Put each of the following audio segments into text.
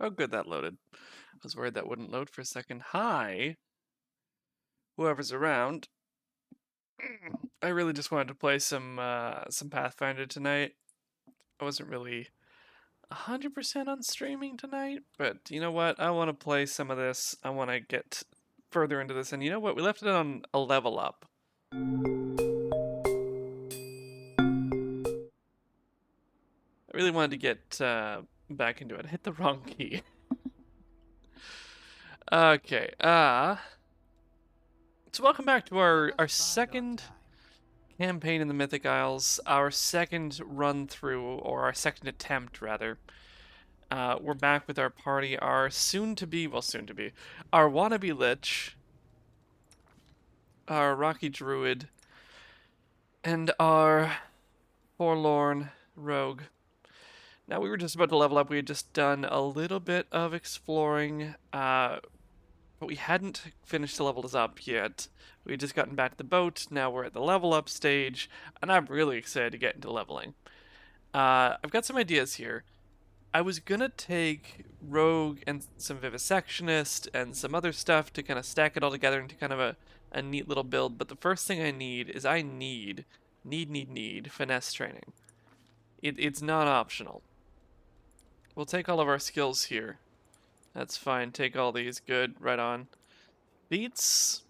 Oh, good, that loaded. I was worried that wouldn't load for a second. Hi, whoever's around. I really just wanted to play some Pathfinder tonight. I wasn't really 100% on streaming tonight, but you know what? I want to play some of this. I want to get further into this, and you know what? We left it on a level up. I really wanted to get back into it. I hit the wrong key. Okay. So welcome back to our second campaign in the Mythic Isles, our second run through, or our second attempt rather. We're back with our party, our soon to be, our wannabe lich, our rocky druid, and our forlorn rogue. Now we were just about to level up. We had just done a little bit of exploring, but we hadn't finished the levels up yet. We had just gotten back to the boat. Now we're at the level up stage, and I'm really excited to get into leveling. I've got some ideas here. I was gonna take Rogue and some Vivisectionist and some other stuff to kind of stack it all together into kind of a neat little build, but the first thing I need is I need finesse training. It's not optional. We'll take all of our skills here. That's fine. Take all these. Good. Right on. Feats.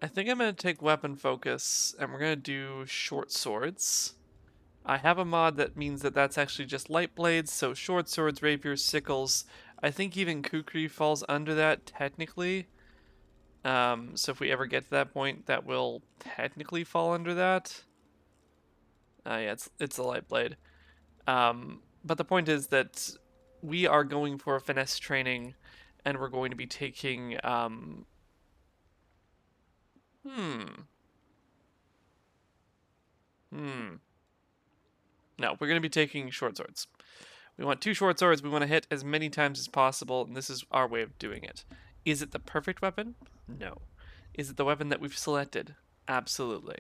I think I'm going to take weapon focus, and we're going to do short swords. I have a mod that means that that's actually just light blades, so short swords, rapiers, sickles. I think even kukri falls under that, technically. So if we ever get to that point, that will technically fall under that. Yeah, it's a light blade. But the point is that we are going for a finesse training, and we're going to be taking, No, we're going to be taking short swords. We want 2 short swords. We want to hit as many times as possible, and this is our way of doing it. Is it the perfect weapon? No. Is it the weapon that we've selected? Absolutely.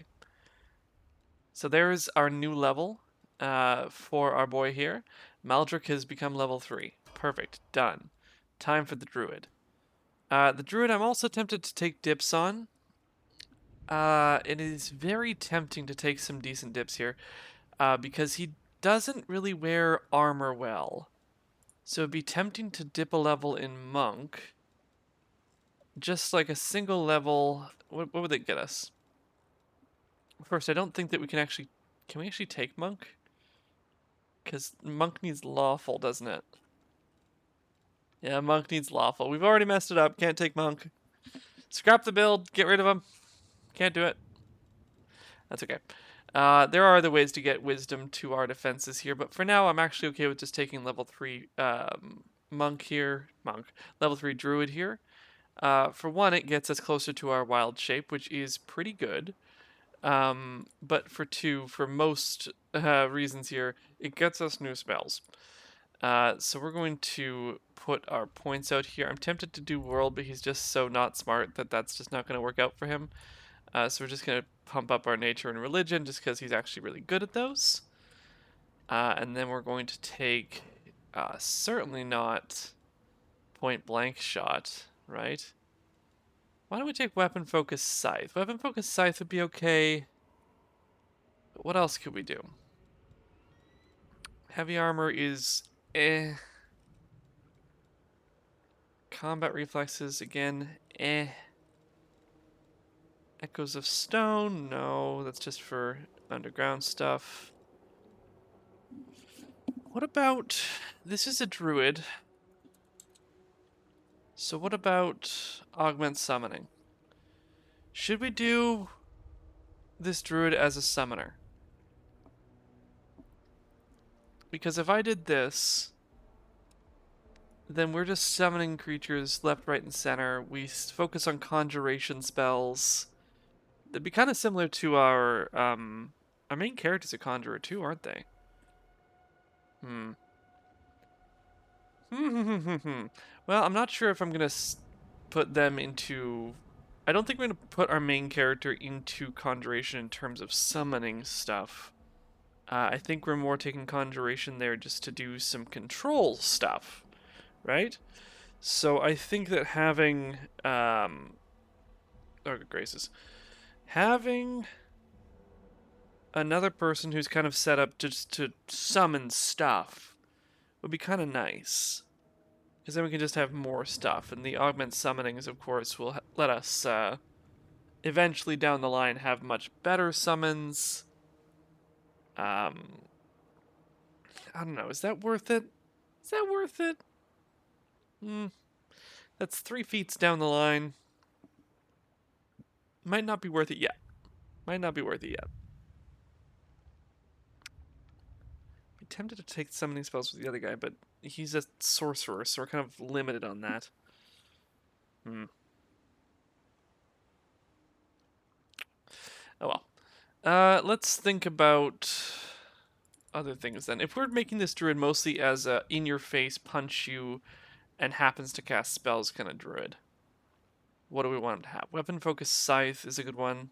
So there's our new level for our boy here. Maldrick has become level 3. Perfect. Done. Time for the druid. The druid I'm also tempted to take dips on. It is very tempting to take some decent dips here because he doesn't really wear armor well. So it'd be tempting to dip a level in monk. Just like a single level. What would that get us? First, I don't think that we can actually... Can we actually take monk? Because monk needs lawful, doesn't it? Yeah, monk needs lawful. We've already messed it up. Can't take monk. Scrap the build. Get rid of him. Can't do it. That's okay. There are other ways to get wisdom to our defenses here, but for now I'm actually okay with just taking level 3 monk here. Level 3 druid here. For one, it gets us closer to our wild shape, which is pretty good. But for 2, for most reasons here, it gets us new spells. So we're going to put our points out here. I'm tempted to do world, but he's just so not smart that that's just not going to work out for him. So we're just going to pump up our nature and religion just because he's actually really good at those. And then we're going to take certainly not point blank shot, right? Why don't we take weapon focus scythe? Weapon focus scythe would be okay. But what else could we do? Heavy armor is eh. Combat reflexes again, eh. Echoes of Stone, no, that's just for underground stuff. What about... This is a druid. So what about augment summoning? Should we do this druid as a summoner? Because if I did this, then we're just summoning creatures left, right, and center. We focus on conjuration spells. It'd be kind of similar to our main character's a conjurer too, aren't they? Well, I'm not sure if I'm gonna put them into... I don't think we're gonna put our main character into conjuration in terms of summoning stuff. I think we're more taking conjuration there just to do some control stuff. right? So I think that having, oh, good gracious, having another person who's kind of set up just to summon stuff would be kind of nice. Because then we can just have more stuff, and the augment summonings, of course, will let us eventually down the line have much better summons. I don't know. Is that worth it? Is that worth it? That's 3 feats down the line. Might not be worth it yet. Might not be worth it yet. I'm tempted to take summoning spells with the other guy, but he's a sorcerer, so we're kind of limited on that. Oh well. Let's think about other things then. If we're making this druid mostly as a in-your-face, punch you, and happens to cast spells kind of druid, what do we want him to have? Weapon focus scythe is a good one.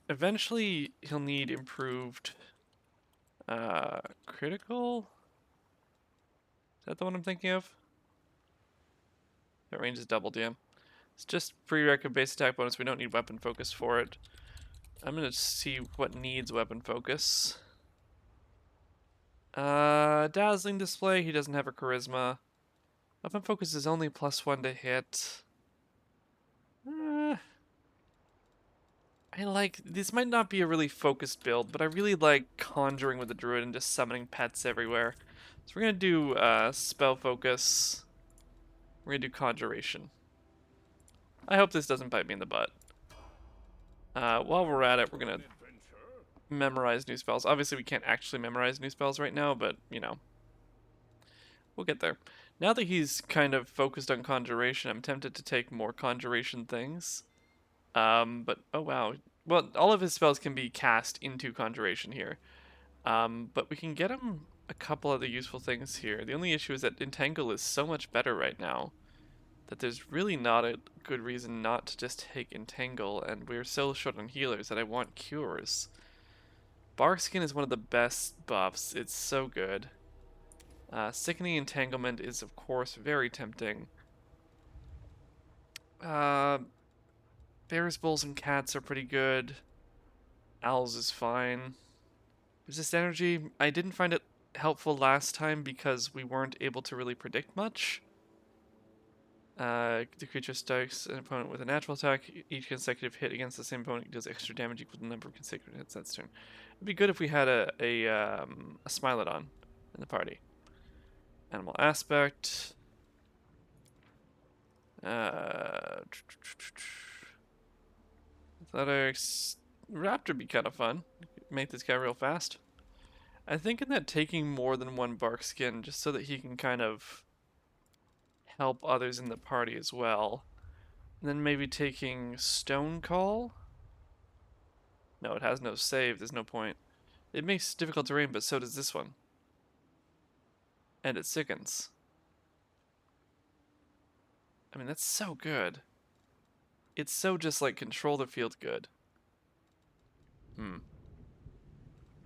Eventually he'll need improved critical. Is that the one I'm thinking of? That range is doubled, yeah. It's just prerequisite base attack bonus. We don't need weapon focus for it. I'm gonna see what needs weapon focus. Dazzling display. He doesn't have a charisma. Weapon focus is only +1 to hit. I like, this might not be a really focused build, but I really like conjuring with the druid and just summoning pets everywhere. So we're gonna do spell focus. We're gonna do conjuration. I hope this doesn't bite me in the butt. While we're at it, we're gonna memorize new spells. Obviously we can't actually memorize new spells right now, but you know, we'll get there. Now that he's kind of focused on conjuration, I'm tempted to take more conjuration things. But oh wow. Well, all of his spells can be cast into conjuration here. But we can get him a couple other useful things here. The only issue is that Entangle is so much better right now that there's really not a good reason not to just take Entangle, and we're so short on healers that I want cures. Barkskin is one of the best buffs. It's so good. Sickening Entanglement is, of course, very tempting. Bears, bulls, and cats are pretty good. Owls is fine. Resist energy, I didn't find it helpful last time because we weren't able to really predict much. The creature strikes an opponent with a natural attack. Each consecutive hit against the same opponent does extra damage equal to the number of consecutive hits that's turn. It'd be good if we had a Smilodon in the party. Animal aspect. Athletics. Raptor would be kind of fun. Make this guy real fast. I'm thinking that taking more than one Barkskin just so that he can kind of help others in the party as well. And then maybe taking Stone Call? No, it has no save. There's no point. It makes difficult terrain, but so does this one. And it sickens. I mean, that's so good. It's so just like control the field good.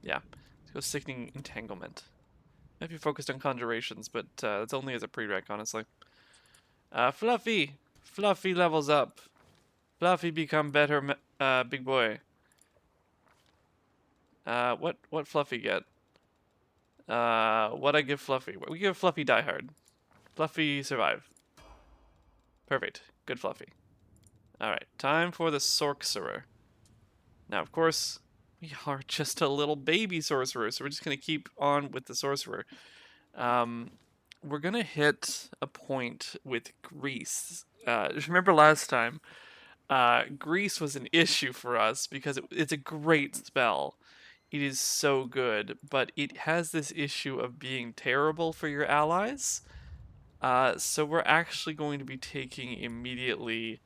Yeah. Let's go Sickening Entanglement. Might be focused on conjurations, but it's only as a prereq, honestly. Fluffy! Fluffy levels up. Fluffy become better, big boy. What Fluffy get? What I give Fluffy? We give Fluffy Die Hard. Fluffy survive. Perfect. Good Fluffy. Alright, time for the Sorcerer. Now, of course, we are just a little baby sorcerer, so we're just going to keep on with the Sorcerer. We're going to hit a point with Grease. Remember last time, Grease was an issue for us because it's a great spell. It is so good, but it has this issue of being terrible for your allies. So we're actually going to be taking immediately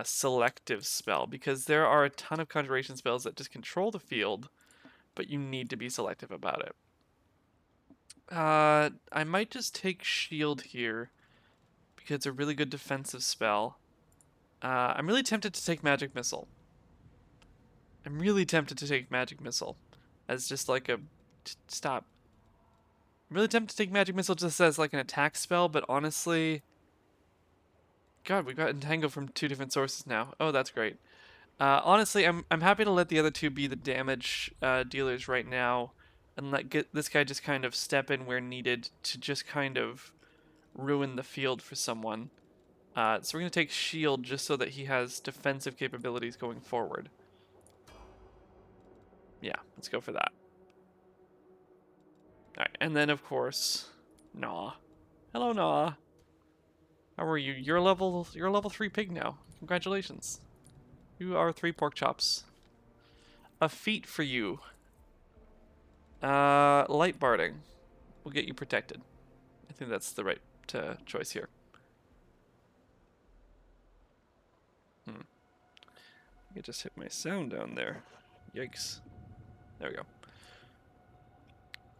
selective spell, because there are a ton of conjuration spells that just control the field, but you need to be selective about it. I might just take shield here because it's a really good defensive spell. I'm really tempted to take magic missile. I'm really tempted to take magic missile as just like a stop. I'm really tempted to take Magic Missile just as like an attack spell, but honestly, God, we got Entangle from 2 different sources now. Oh, that's great. Honestly, I'm happy to let the other 2 be the damage dealers right now, and get this guy just kind of step in where needed to just kind of ruin the field for someone. So we're gonna take Shield just so that he has defensive capabilities going forward. Yeah, let's go for that. Alright, and then of course, Gnaw. Hello, Gnaw. How are you? You're a level 3 pig now. Congratulations. You are 3 pork chops. A feat for you. Light barding will get you protected. I think that's the right choice here. I just hit my sound down there. Yikes. There we go.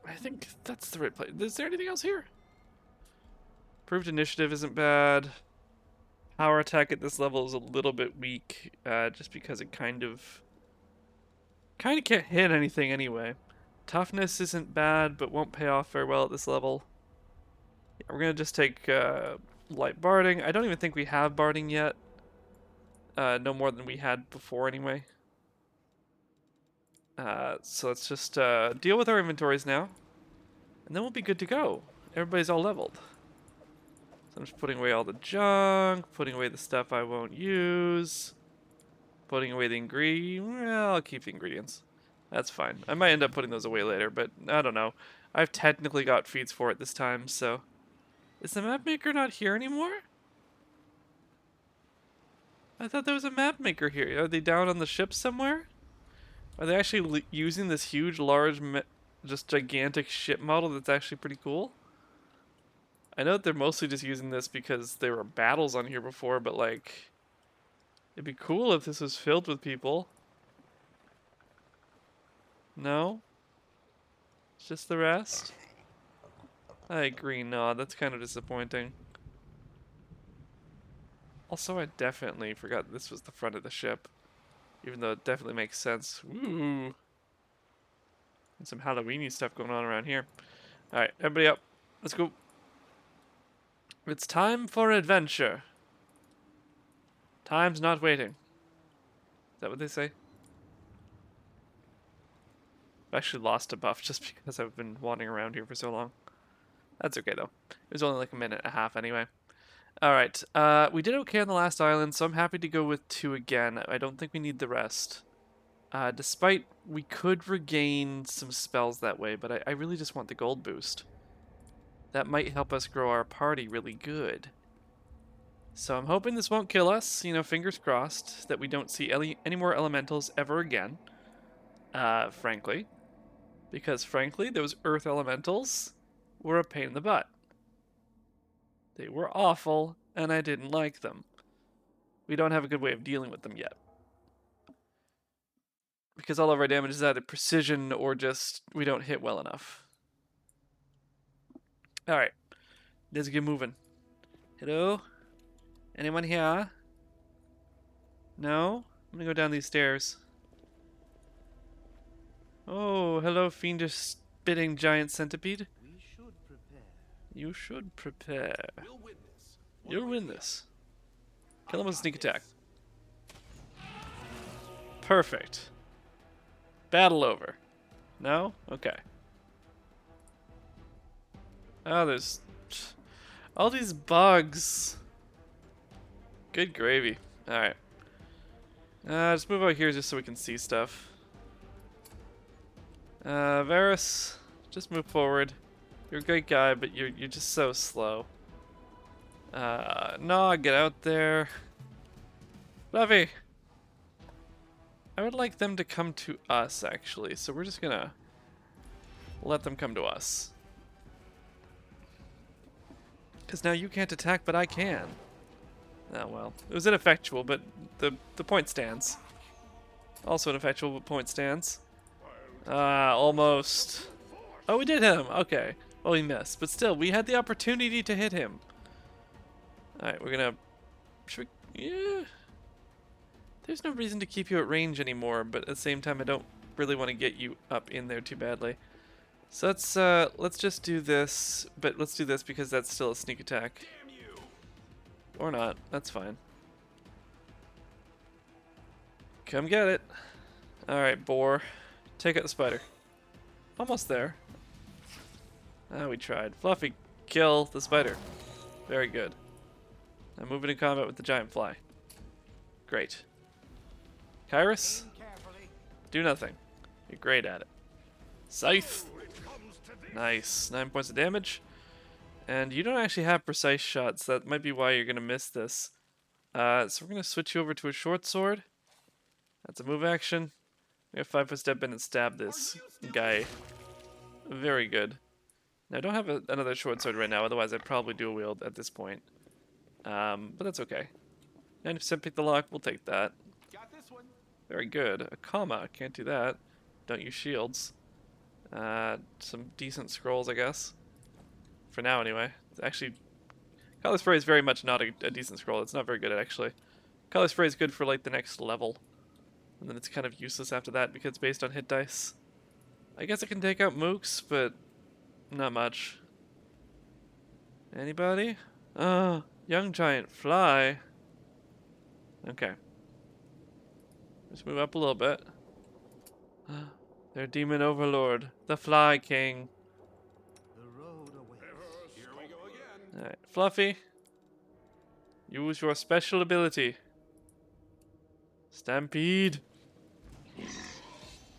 I think that's the right place. Is there anything else here? Proved initiative isn't bad. Power attack at this level is a little bit weak, just because it kind of can't hit anything anyway. Toughness isn't bad, but won't pay off very well at this level. Yeah, we're gonna just take light barding. I don't even think we have barding yet. No more than we had before anyway. So let's just deal with our inventories now, and then we'll be good to go. Everybody's all leveled. So I'm just putting away all the junk, putting away the stuff I won't use, putting away the ingredients. Well, I'll keep the ingredients. That's fine. I might end up putting those away later, but I don't know. I've technically got feeds for it this time, so... Is the map maker not here anymore? I thought there was a map maker here. Are they down on the ship somewhere? Are they actually using this huge, large, just gigantic ship model that's actually pretty cool? I know that they're mostly just using this because there were battles on here before, but like... It'd be cool if this was filled with people. No? It's just the rest? I agree, no, that's kind of disappointing. Also, I definitely forgot this was the front of the ship. Even though it definitely makes sense. Ooh. And some Halloween-y stuff going on around here. Alright, everybody up. Let's go. It's time for adventure. Time's not waiting. Is that what they say? I've actually lost a buff just because I've been wandering around here for so long. That's okay though. It was only like a minute and a half anyway. Alright, we did okay on the last island, so I'm happy to go with 2 again. I don't think we need the rest. Despite we could regain some spells that way, but I really just want the gold boost. That might help us grow our party really good. So I'm hoping this won't kill us, you know, fingers crossed, that we don't see any more elementals ever again. Frankly. Because frankly, those earth elementals were a pain in the butt. They were awful, and I didn't like them. We don't have a good way of dealing with them yet. Because all of our damage is either precision or just we don't hit well enough. Alright. Let's get moving. Hello? Anyone here? No? I'm gonna go down these stairs. Oh, hello, fiendish spitting giant centipede. We should prepare. You should prepare. We'll win this. You'll win this. Kill him with a sneak attack. Perfect. Battle over. No? Okay. Oh, there's all these bugs. Good gravy. Alright. Just move out here just so we can see stuff. Varus, just move forward. You're a great guy, but you're just so slow. No, get out there. Buffy! I would like them to come to us, actually, so we're just gonna let them come to us. Because now you can't attack, but I can. Oh well. It was ineffectual, but the point stands. Also ineffectual, but point stands. Almost. Oh, we did him! Okay. Well, we missed. But still, we had the opportunity to hit him. Alright, we're gonna... Should we... Yeah... There's no reason to keep you at range anymore, but at the same time, I don't really want to get you up in there too badly. So let's just do this, but let's do this because that's still a sneak attack. Or not, that's fine. Come get it. Alright, boar. Take out the spider. Almost there. Ah, we tried. Fluffy, kill the spider. Very good. I'm moving in combat with the giant fly. Great. Kyrus, do nothing. You're great at it. Scythe. Nice. 9 points of damage. And you don't actually have precise shots. That might be why you're going to miss this. So we're going to switch you over to a short sword. That's a move action. We have 5-foot step in and stab this guy. Very good. Now, I don't have another short sword right now, otherwise I'd probably dual wield at this point. But that's okay. 90% pick the lock, we'll take that. Very good. A comma, can't do that. Don't use shields. Some decent scrolls, I guess. For now, anyway. It's actually, Color Spray is very much not a decent scroll. It's not very good, actually. Color Spray is good for, like, the next level. And then it's kind of useless after that because it's based on hit dice. I guess it can take out mooks, but not much. Anybody? Young giant fly. Okay. Just move up a little bit. Their demon overlord, the Fly King. The road awaits. Here we go again. Alright, Fluffy. Use your special ability. Stampede.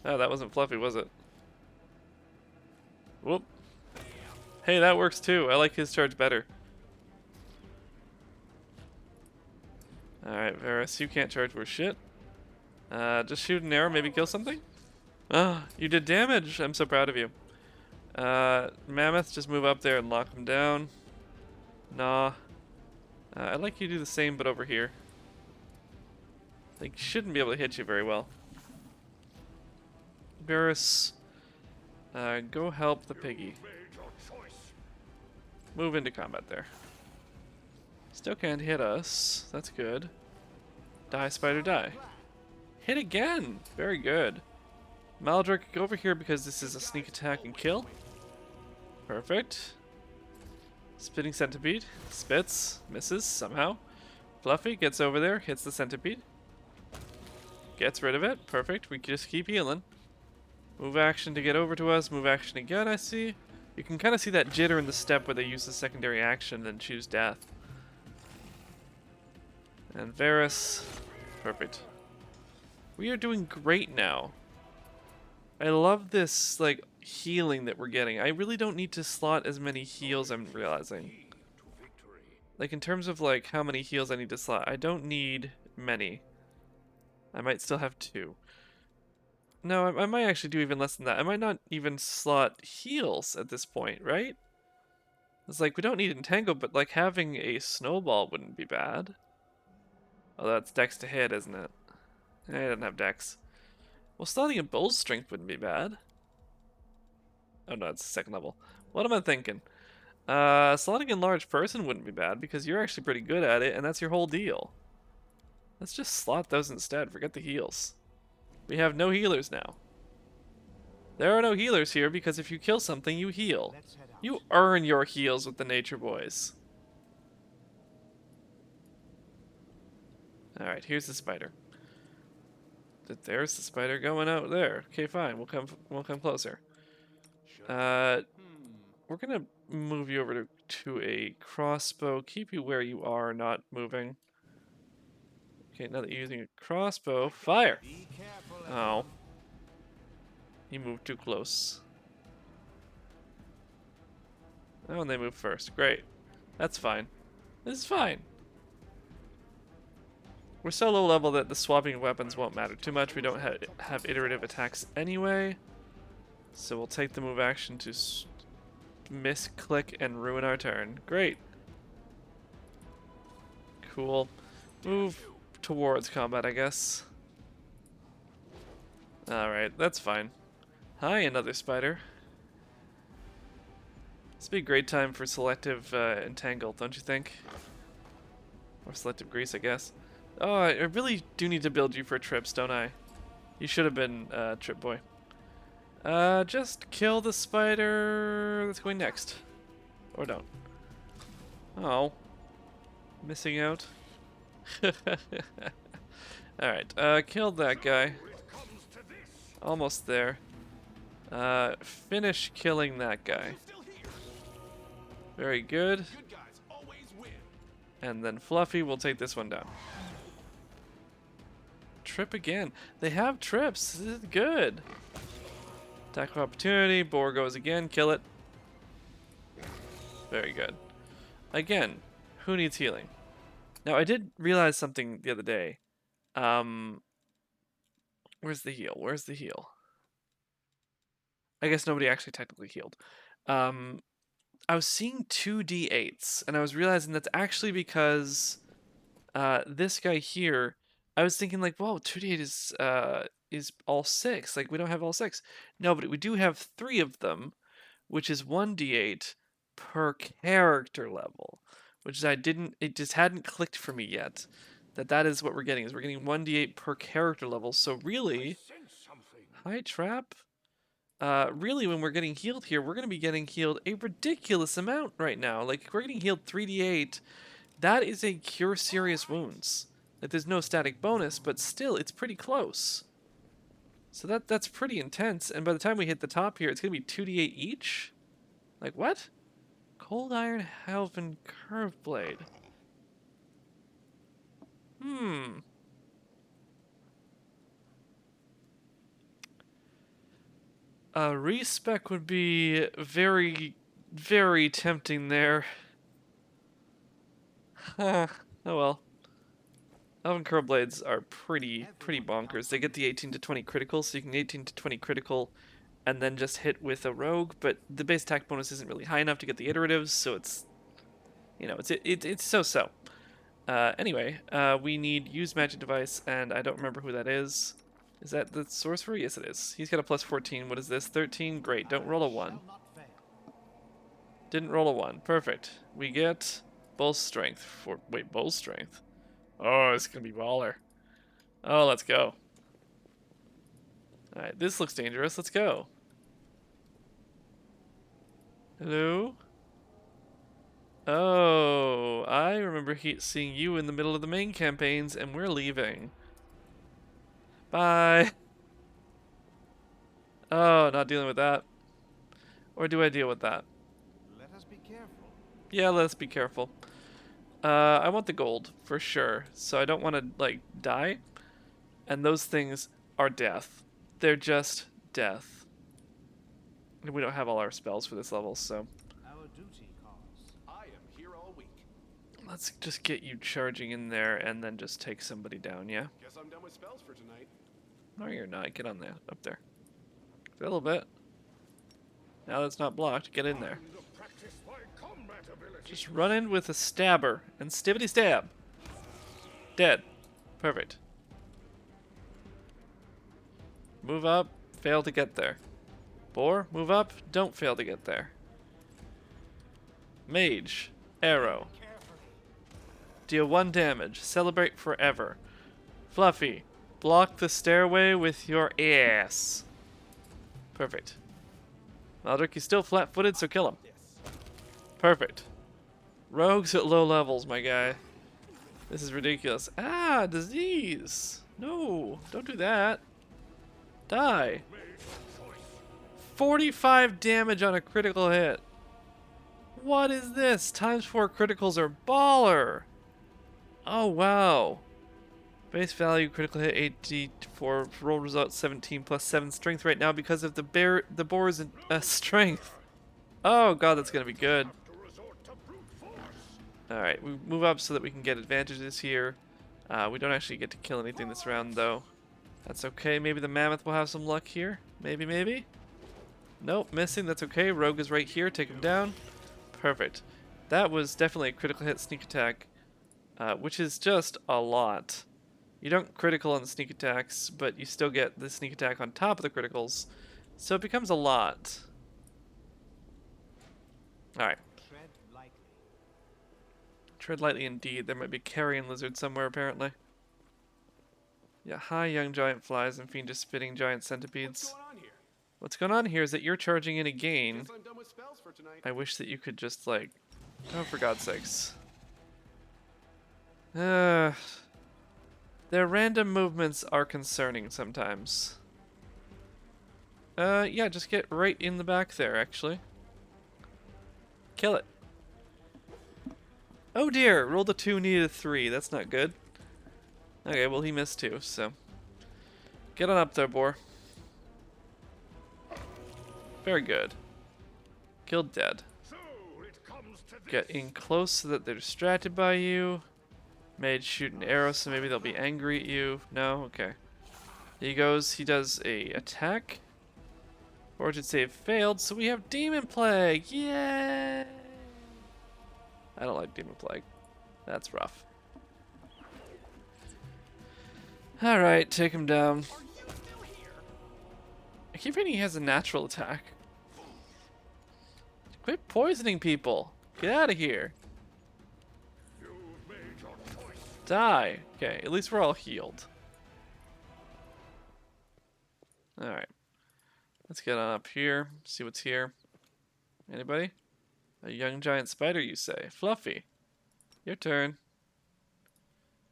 Oh, that wasn't Fluffy, was it? Whoop. Hey, that works too. I like his charge better. Alright, Varus, you can't charge worth shit. Just shoot an arrow, maybe kill something? Ah, you did damage. I'm so proud of you. Mammoth, just move up there and lock him down. Nah. I'd like you to do the same, but over here. They shouldn't be able to hit you very well. Varus, go help the piggy. Move into combat there. Still can't hit us. That's good. Die, spider, die. Hit again! Very good. Maldrick, go over here because this is a sneak attack and kill. Perfect. Spitting centipede. Spits. Misses somehow. Fluffy gets over there. Hits the centipede. Gets rid of it. Perfect. We just keep healing. Move action to get over to us. Move action again, I see. You can kind of see that jitter in the step where they use the secondary action and choose death. And Varus. Perfect. We are doing great now. I love this, like, healing that we're getting. I really don't need to slot as many heals, I'm realizing. Like, in terms of, like, how many heals I need to slot, I don't need many. I might still have 2. No, I might actually do even less than that. I might not even slot heals at this point, right? It's like, we don't need Entangle, but, like, having a snowball wouldn't be bad. Oh, that's Dex to hit, isn't it? I don't have Dex. Well, slotting a Bull's Strength wouldn't be bad. Oh no, it's second level. What am I thinking? Slotting Enlarged Person wouldn't be bad because you're actually pretty good at it and that's your whole deal. Let's just slot those instead. Forget the heals. We have no healers now. There are no healers here because if you kill something, you heal. Let's head out. You earn your heals with the Nature Boys. Alright, here's the spider. There's the spider going out there. Okay, fine. We'll come closer. We're gonna move you over to a crossbow. Keep you where you are, not moving. Okay, now that you're using a crossbow, fire! Be careful. Oh. You moved too close. Oh, and they moved first. Great. That's fine. This is fine. We're so low level that the swapping of weapons won't matter too much. We don't have iterative attacks anyway. So we'll take the move action to misclick and ruin our turn. Great. Cool. Move towards combat, I guess. Alright, that's fine. Hi, another spider. This would be a great time for selective entangle, don't you think? Or selective grease, I guess. Oh, I really do need to build you for trips, don't I? You should have been Trip Boy. Just kill the spider that's going next. Or don't. Oh. Missing out. Alright, killed that guy. Almost there. Finish killing that guy. Very good. And then Fluffy will take this one down. Trip again. They have trips. This is good. Attack of opportunity. Boar goes again. Kill it. Very good. Again, who needs healing? Now, I did realize something the other day. Where's the heal? Where's the heal? I guess nobody actually technically healed. I was seeing 2d8s, and I was realizing that's actually because this guy here, I was thinking like, whoa, 2d8 is all 6. Like, we don't have all 6. No, but we do have 3 of them, which is 1d8 per character level, which it just hadn't clicked for me yet. That is what we're getting, is we're getting 1d8 per character level. So really, hi trap. Really, when we're getting healed here, we're going to be getting healed a ridiculous amount right now. Like, we're getting healed 3d8. That is a cure serious wounds. Like, there's no static bonus, but still, it's pretty close. So that's pretty intense. And by the time we hit the top here, it's going to be 2d8 each? Like, what? Cold Iron, Halven, Curve Blade. Respec would be very, very tempting there. Oh well. Elven Curve Blades are pretty bonkers. They get the 18 to 20 critical, so you can 18 to 20 critical and then just hit with a rogue, but the base attack bonus isn't really high enough to get the iteratives, so it's, you know, it's so-so. Anyway, we need use magic device, and I don't remember who that is. Is that the sorcerer? Yes, it is. He's got a plus 14. What is this? 13? Great. Don't roll a 1. Didn't roll a 1. Perfect. We get bull strength. Wait, bull strength? Oh, it's going to be baller. Oh, let's go. Alright, this looks dangerous. Let's go. Hello? Oh, I remember seeing you in the middle of the main campaigns, and we're leaving. Bye. Oh, not dealing with that. Or do I deal with that? Let us be careful. Yeah, let's be careful. I want the gold, for sure. So I don't want to, like, die. And those things are death. They're just death. And we don't have all our spells for this level, so... Our duty calls. I am here all week. Let's just get you charging in there and then just take somebody down, yeah? Guess I'm done with spells for tonight. No, you're not. Get on there. Up there. A little bit. Now that's not blocked. Get in there. Just run in with a stabber and stibbity stab. Dead. Perfect. Move up. Fail to get there. Boar, move up. Don't fail to get there. Mage. Arrow. Deal 1 damage. Celebrate forever. Fluffy. Block the stairway with your ass. Perfect. Maldrick, he's still flat-footed, so kill him. Perfect. Rogues at low levels, my guy. This is ridiculous. Ah, disease. No, don't do that. Die. 45 damage on a critical hit. What is this? Times 4 criticals are baller. Oh, wow. Base value, critical hit 84, roll result 17 plus 7 strength right now because of the boar's strength. Oh god, that's gonna be good. Alright, we move up so that we can get advantages here. We don't actually get to kill anything this round though. That's okay, maybe the mammoth will have some luck here. Maybe. Nope, missing, that's okay. Rogue is right here, take him down. Perfect. That was definitely a critical hit sneak attack, which is just a lot. You don't critical on the sneak attacks, but you still get the sneak attack on top of the criticals, so it becomes a lot. Alright. Tread lightly. Tread lightly indeed. There might be a carrion lizard somewhere, apparently. Yeah, hi young giant flies and fiendish spitting giant centipedes. What's going on here? What's going on here is that you're charging in again. Guess I'm done with spells for tonight. I wish that you could just, like... Oh, for God's sakes. Their random movements are concerning sometimes. Yeah, just get right in the back there, actually. Kill it. Oh dear, rolled a 2, needed a 3. That's not good. Okay, well he missed 2, so... Get on up there, boar. Very good. Killed dead. So it comes to this. Get in close so that they're distracted by you. Mage shoot an arrow so maybe they'll be angry at you. No? Okay. He goes, he does a attack. Fortune save failed, so we have Demon Plague! Yay! I don't like Demon Plague. That's rough. Alright, take him down. I keep reading he has a natural attack. Quit poisoning people! Get out of here! You've made your choice. Die! Okay, at least we're all healed. Alright. Let's get on up here, see what's here. Anybody? A young giant spider, you say? Fluffy. Your turn.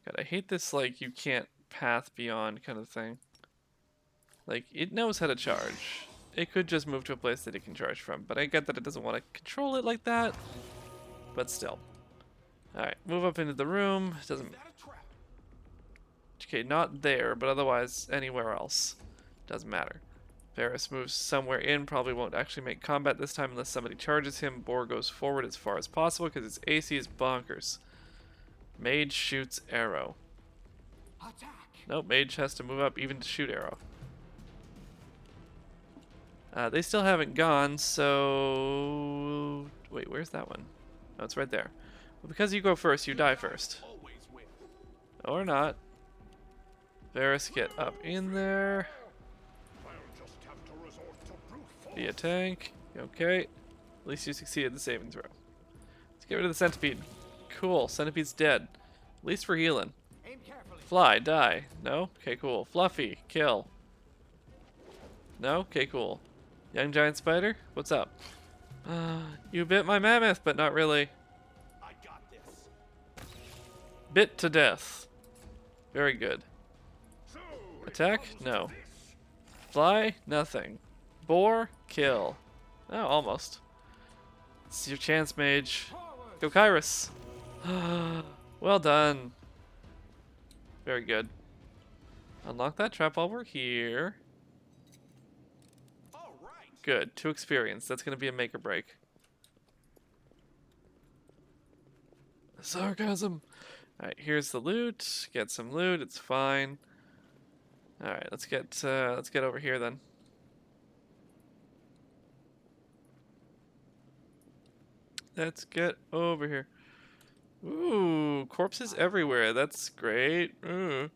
God, I hate this, like, you can't path beyond kind of thing. Like, it knows how to charge. It could just move to a place that it can charge from, but I get that it doesn't want to control it like that. But still. Alright, move up into the room. Doesn't... Is that a trap? Okay, not there, but otherwise anywhere else. Doesn't matter. Varus moves somewhere in, probably won't actually make combat this time unless somebody charges him. Boar goes forward as far as possible because its AC is bonkers. Mage shoots arrow. Attack! Nope, mage has to move up even to shoot arrow. They still haven't gone, so... Wait, where's that one? Oh, it's right there. Well, because you go first, you die first. Always win. Or not. Varus, get up in there. I'll just have to resort to brute force. Be a tank. Okay. At least you succeeded the saving throw. Let's get rid of the centipede. Cool. Centipede's dead. At least we're healing. Aim carefully. Fly, die. No? Okay, cool. Fluffy, kill. No? Okay, cool. Young giant spider? What's up? You bit my mammoth, but not really. I got this. Bit to death. Very good. So it Attack? comes to No. this. Fly? Nothing. Boar? Kill. Oh, almost. It's your chance, mage. Forward. Go Kyrus. Well done. Very good. Unlock that trap while we're here. All right. Good. 2 experience. That's going to be a make or break. Sarcasm. Alright, here's the loot. Get some loot. It's fine. Alright, let's get over here then. Let's get over here. Ooh, corpses everywhere. That's great. Ooh.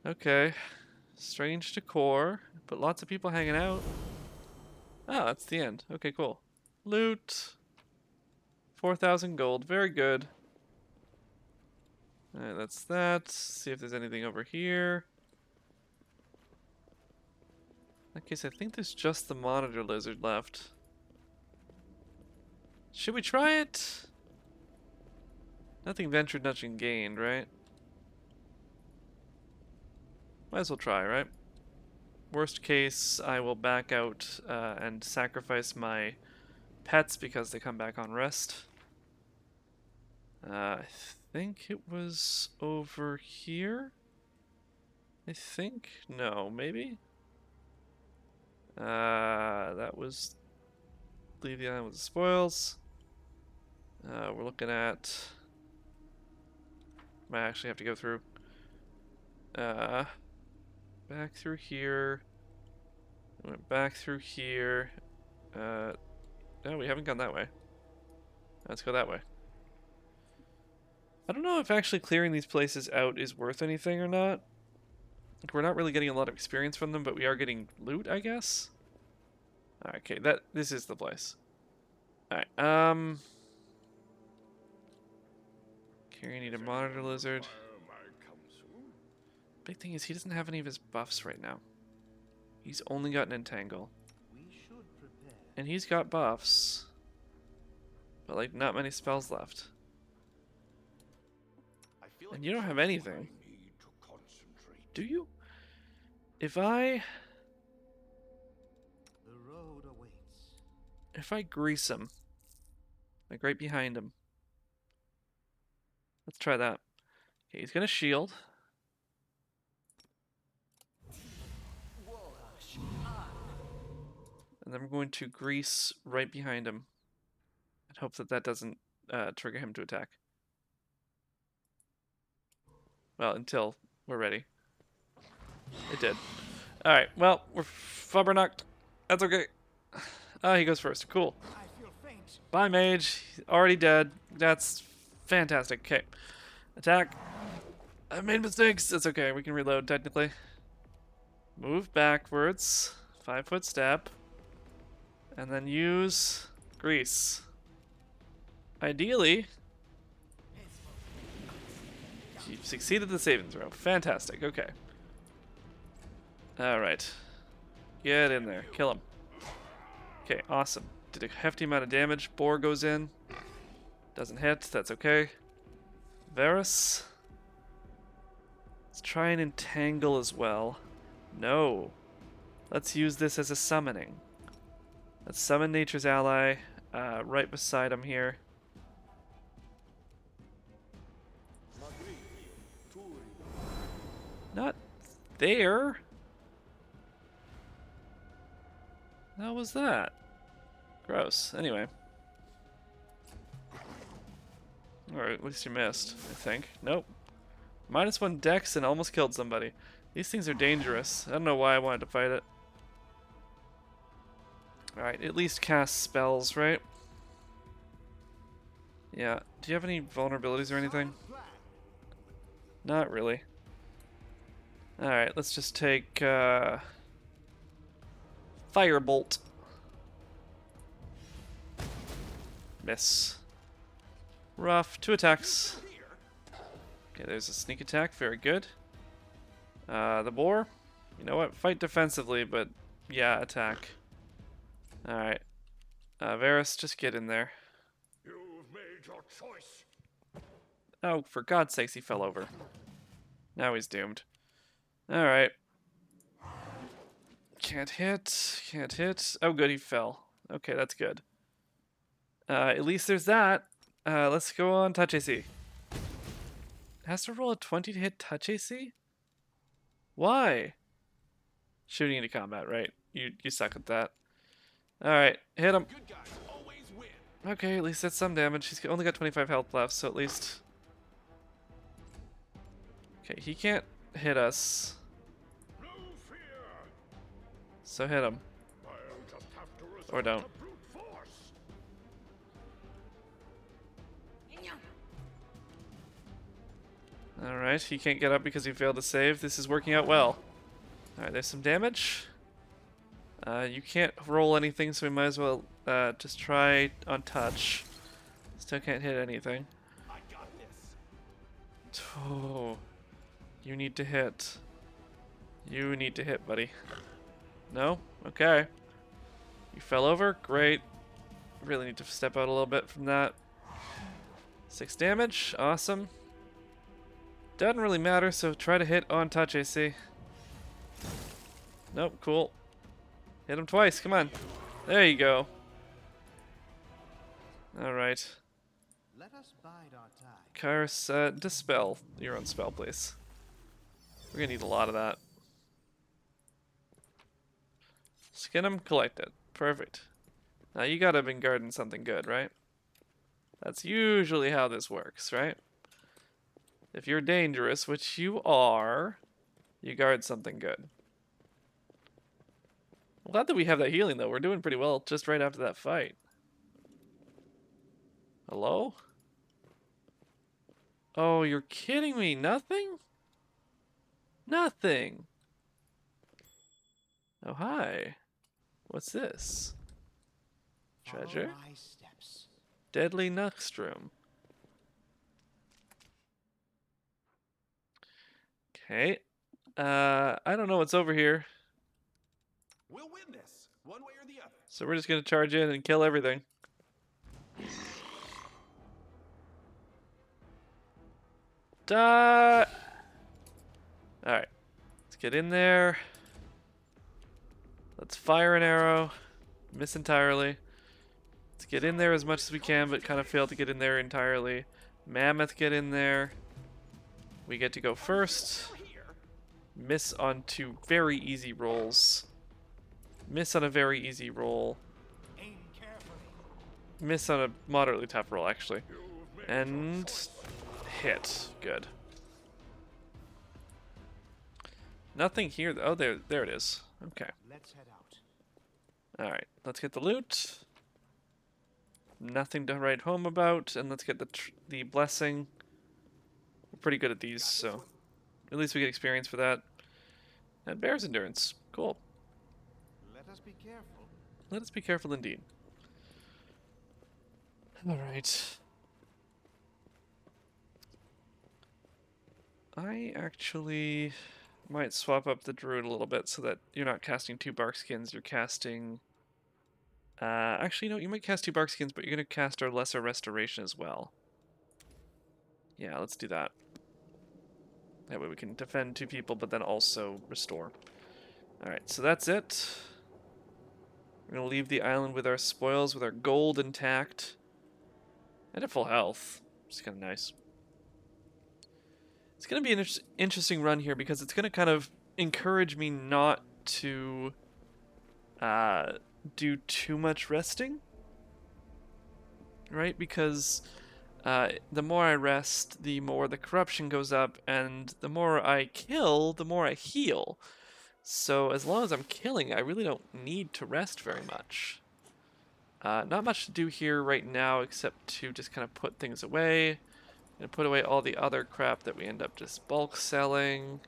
Okay. Strange decor, but lots of people hanging out. Oh, that's the end. Okay, cool. Loot. 4,000 gold. Very good. Alright, that's that. See if there's anything over here. In that case, I think there's just the monitor lizard left. Should we try it? Nothing ventured, nothing gained, right? Might as well try, right? Worst case, I will back out and sacrifice my pets because they come back on rest. I think it was over here? I think? No, maybe? That was... Leave the island with the spoils. We're looking at... Might actually have to go through. Back through here. Went back through here. No, we haven't gone that way. Let's go that way. I don't know if actually clearing these places out is worth anything or not. Like, we're not really getting a lot of experience from them, but we are getting loot, I guess. Okay, this is the place. Alright, Carry need a monitor lizard. Fire might come soon. Big thing is he doesn't have any of his buffs right now. He's only got an entangle. We should prepare. And he's got buffs. But like not many spells left. I feel like And you don't have anything. Need to concentrate. Do you? If I The road awaits. grease him. Like right behind him. Let's try that. Okay, he's gonna shield. And then we're going to grease right behind him. And hope that that doesn't trigger him to attack. Well, until we're ready. It did. Alright, well, we're flubberknocked. That's okay. Oh, he goes first. Cool. I feel faint. Bye, mage. He's already dead. That's fantastic. Okay. Attack. I've made mistakes. It's okay. We can reload, technically. Move backwards. 5-foot step. And then use grease. Ideally, you've succeeded the saving throw. Fantastic. Okay. Alright. Get in there. Kill him. Okay, awesome. Did a hefty amount of damage. Boar goes in. Doesn't hit. That's okay. Varus. Let's try and entangle as well. No. Let's use this as a summoning. Let's summon Nature's Ally right beside him here. Not there. How was that? Gross. Anyway. Alright, at least you missed, I think. Nope. -1 dex and almost killed somebody. These things are dangerous. I don't know why I wanted to fight it. Alright, at least cast spells, right? Yeah. Do you have any vulnerabilities or anything? Not really. Alright, let's just take Firebolt. Miss. Rough. 2 attacks. Okay, there's a sneak attack. Very good. The boar. You know what? Fight defensively, but yeah, attack. Alright. Varus, just get in there. You've made your choice. Oh, for God's sakes, he fell over. Now he's doomed. Alright. Can't hit. Can't hit. Oh, good, he fell. Okay, that's good. At least there's that. Let's go on touch AC. It has to roll a 20 to hit touch AC? Why? Shooting into combat, right? You suck at that. Alright, hit him. Good guys always win. Okay, at least that's some damage. He's only got 25 health left, so at least... Okay, he can't hit us. No fear. So hit him. I'll just have to resort Or don't. to brute force. Alright, he can't get up because he failed to save. This is working out well. Alright, there's some damage. You can't roll anything, so we might as well just try on touch. Still can't hit anything. I got this. Oh, you need to hit. You need to hit, buddy. No? Okay. You fell over? Great. Really need to step out a little bit from that. 6 damage. Awesome. Doesn't really matter, so try to hit on touch AC. Nope, cool. Hit him twice, come on. There you go. Alright. Let us bide our time. Kairos, dispel your own spell, please. We're gonna need a lot of that. Skin him, collect it. Perfect. Now you gotta have been guarding something good, right? That's usually how this works, right? If you're dangerous, which you are, you guard something good. I'm glad that we have that healing, though. We're doing pretty well just right after that fight. Hello? Oh, you're kidding me. Nothing? Nothing. Oh, hi. What's this? Treasure? Follow my steps. Deadly Nuxtrum. Okay. I don't know what's over here. We'll win this, one way or the other. So we're just gonna charge in and kill everything. Alright. Let's get in there. Let's fire an arrow. Miss entirely. Let's get in there as much as we can, but kind of fail to get in there entirely. Mammoth, get in there. We get to go first. Miss on 2 very easy rolls. Miss on a very easy roll. Aim carefully. Miss on a moderately tough roll, actually. And hit. Good. Nothing here. Oh, there it is. Okay. Let's head out. Alright, let's get the loot. Nothing to write home about, and let's get the blessing. We're pretty good at these, so at least we get experience for that. And bear's endurance. Cool. Let us be careful. Let us be careful indeed. Alright. I actually might swap up the druid a little bit so that you're not casting 2 bark skins, you're casting... actually, no, you might cast 2 bark skins, but you're going to cast our lesser restoration as well. Yeah, let's do that. That way we can defend 2 people, but then also restore. Alright, so that's it. We're going to leave the island with our spoils, with our gold intact. And at full health. Which is kind of nice. It's going to be an interesting run here because it's going to kind of encourage me not to do too much resting. Right? Because the more I rest, the more the corruption goes up, and the more I kill, the more I heal. So as long as I'm killing, I really don't need to rest very much. Not much to do here right now except to just kind of put things away. And put away all the other crap that we end up just bulk selling.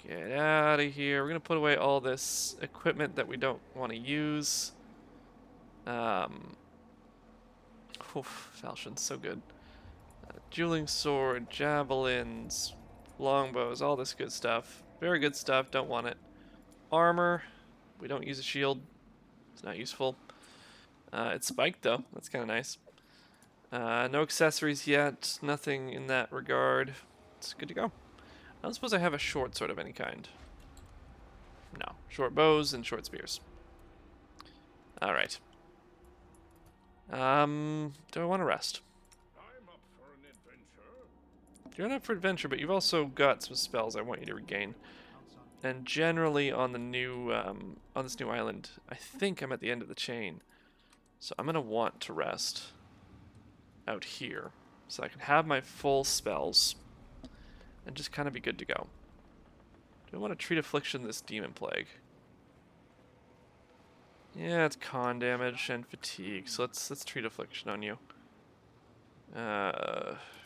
Get out of here. We're going to put away all this equipment that we don't want to use. Falchion's so good. Dueling sword, javelins, longbows, all this good stuff. Very good stuff, don't want it. Armor, we don't use a shield. It's not useful. It's spiked though, that's kind of nice. No accessories yet, nothing in that regard. It's good to go. I don't suppose I have a short sword of any kind. No, short bows and short spears. Alright. Do I want to rest? I'm up for an adventure. You're not up for adventure, but you've also got some spells I want you to regain. And generally on the new, on this new island, I think I'm at the end of the chain. So I'm gonna want to rest out here, so I can have my full spells and just kind of be good to go. Do I want to treat affliction this demon plague? Yeah, it's con damage and fatigue, so let's treat affliction on you.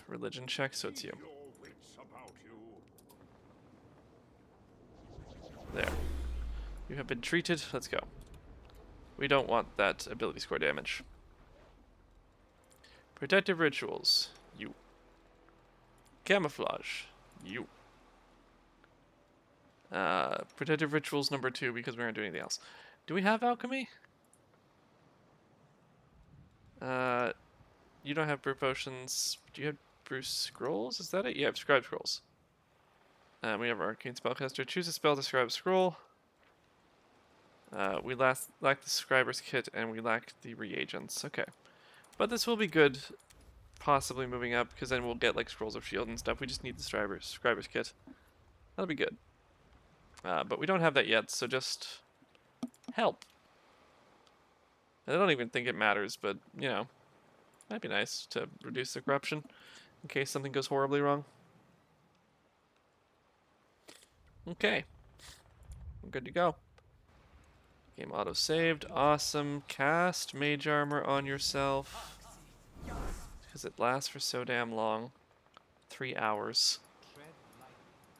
Religion check, so it's you. Your wits about you. There. You have been treated. Let's go. We don't want that ability score damage. Protective rituals. You. Camouflage. You. Protective rituals number 2 because we aren't doing anything else. Do we have alchemy? You don't have brew potions. Do you have brew scrolls? Is that it? Yeah, I have scribe scrolls. We have our arcane spellcaster. Choose a spell to scribe a scroll. We lack the scriber's kit and we lack the reagents. Okay. But this will be good, possibly moving up, because then we'll get like scrolls of shield and stuff. We just need the scriber's kit. That'll be good. But we don't have that yet, so just help. I don't even think it matters, but, you know, might be nice to reduce the corruption in case something goes horribly wrong. Okay. We're good to go. Game auto-saved. Awesome. Cast mage armor on yourself. Because it lasts for so damn long. 3 hours.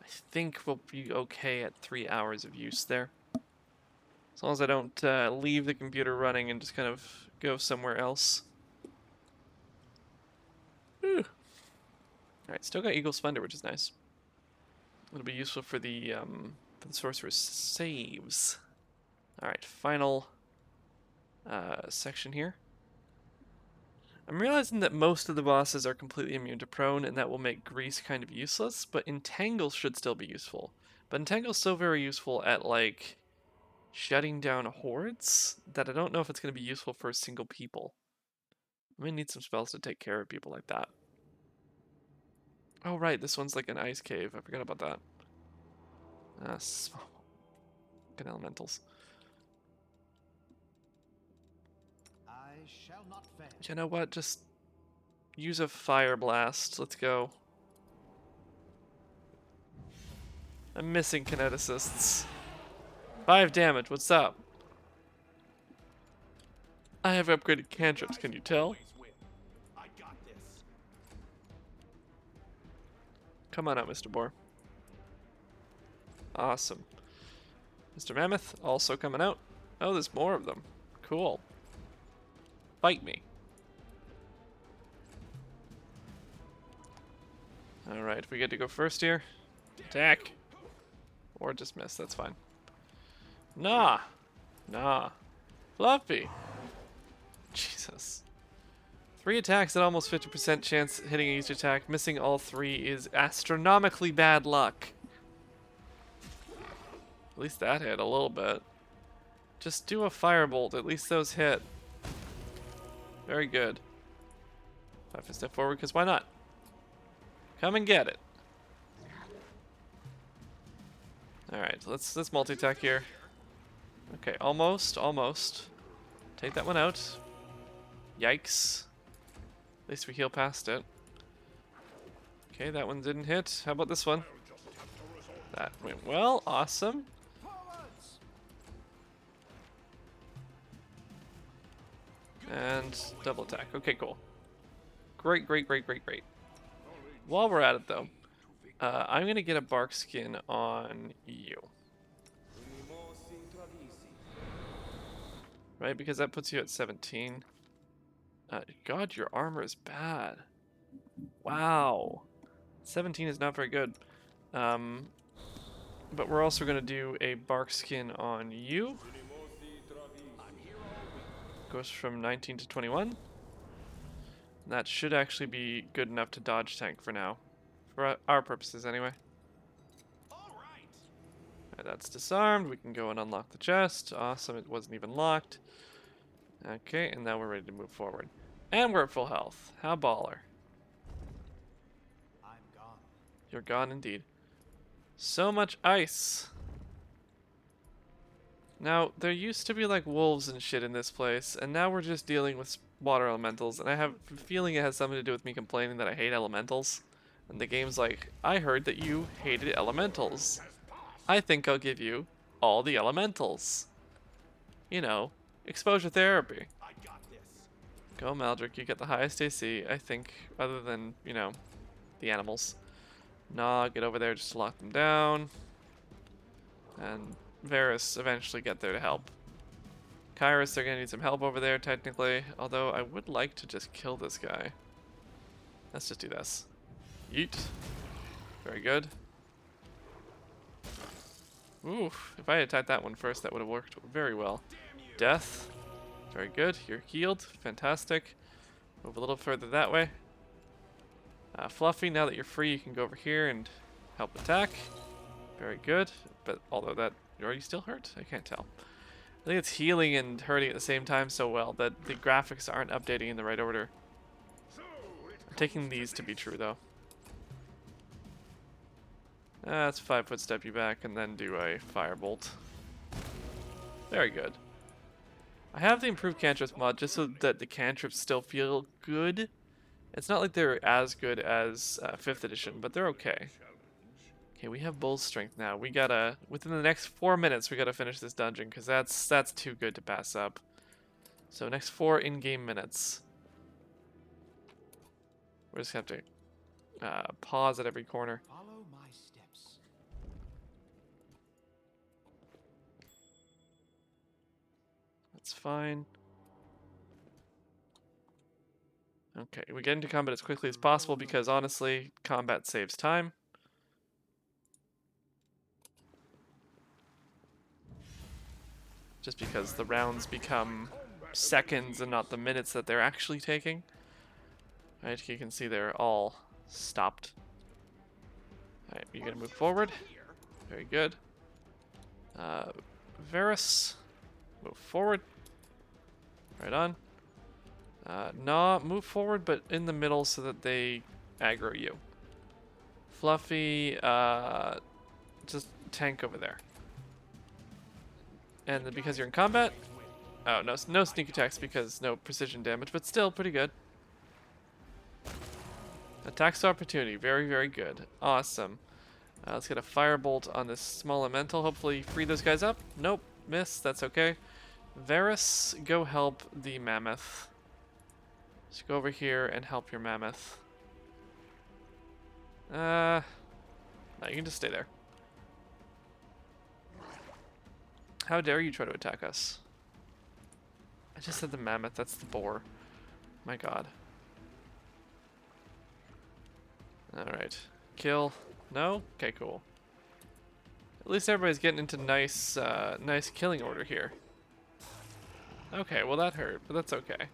I think we'll be okay at 3 hours of use there. As long as I don't leave the computer running and just kind of go somewhere else. Whew. Alright, still got Eagle Splendor, which is nice. It'll be useful for the sorcerer's saves. Alright, final section here. I'm realizing that most of the bosses are completely immune to prone, and that will make grease kind of useless, but entangle should still be useful. But entangle's so very useful at, like, shutting down hordes that I don't know if it's going to be useful for single people. I'm going to need some spells to take care of people like that. Oh right, this one's like an ice cave. I forgot about that. Fucking elementals. I shall not fail. You know what? Just use a fire blast. Let's go. I'm missing kineticists. 5 damage. What's up? I have upgraded cantrips. Can you tell? Always win. I got this. Come on out, Mr. Boar. Awesome. Mr. Mammoth also coming out. Oh, there's more of them. Cool. Fight me. Alright, we get to go first here. Attack. Or just miss, that's fine. Nah. Nah. Fluffy. Jesus. 3 attacks at almost 50% chance hitting each attack. Missing all 3 is astronomically bad luck. At least that hit a little bit. Just do a firebolt. At least those hit. Very good. 5 step forward, because why not? Come and get it. Alright, let's multi-attack here. Okay, almost. Take that one out. Yikes. At least we heal past it. Okay, that one didn't hit. How about this one? That went well. Awesome. Forwards! And double attack. Okay, cool. Great. While we're at it, though, I'm going to get a bark skin on you. Right, because that puts you at 17. God, your armor is bad. Wow. 17 is not very good. But we're also going to do a bark skin on you. Goes from 19 to 21. That should actually be good enough to dodge tank for now. For our purposes, anyway. All right. Alright, that's disarmed. We can go and unlock the chest. Awesome, it wasn't even locked. Okay, and now we're ready to move forward. And we're at full health. How baller. I'm gone. You're gone indeed. So much ice. Now, there used to be like wolves and shit in this place, and now we're just dealing with water elementals, and I have a feeling it has something to do with me complaining that I hate elementals. And the game's like, I heard that you hated elementals. I think I'll give you all the elementals. You know, exposure therapy. I got this. Go Maldrick, you get the highest AC, I think, other than, you know, the animals. Nah, get over there just to lock them down. And Varus eventually get there to help. Kairos, they're gonna need some help over there, technically. Although, I would like to just kill this guy. Let's just do this. Yeet. Very good. Oof. If I had attacked that one first, that would have worked very well. Death. Very good. You're healed. Fantastic. Move a little further that way. Fluffy, now that you're free, you can go over here and help attack. Very good. But although that... Are you still hurt? I can't tell. I think it's healing and hurting at the same time so well that the graphics aren't updating in the right order. I'm taking these to be true, though. Let's 5-foot step you back and then do a firebolt. Very good. I have the improved cantrips mod just so that the cantrips still feel good. It's not like they're as good as 5th edition, but they're okay. Okay, we have bull strength now. We gotta, within the next 4 minutes, we gotta finish this dungeon because that's too good to pass up. So next 4 in-game minutes. We're just gonna have to pause at every corner. Follow my steps. That's fine. Okay, we get into combat as quickly as possible because honestly, combat saves time. just because the rounds become seconds and not the minutes that they're actually taking. Right, you can see they're all stopped. Alright, you're gonna move forward. Very good. Varus, move forward. Right on. Nah, move forward, but in the middle so that they aggro you. Fluffy, just tank over there. And then because you're in combat, oh, no sneak attacks because no precision damage, but still pretty good. Attacks of opportunity, very, very good. Awesome. Let's get a firebolt on this small elemental. Hopefully free those guys up. Nope, miss, that's okay. Varus, go help the mammoth. Just go over here and help your mammoth. No, you can just stay there. How dare you try to attack us? I just said the mammoth, that's the boar. My god. Alright. Kill. No? Okay, cool. At least everybody's getting into nice killing order here. Okay, well that hurt, but that's okay.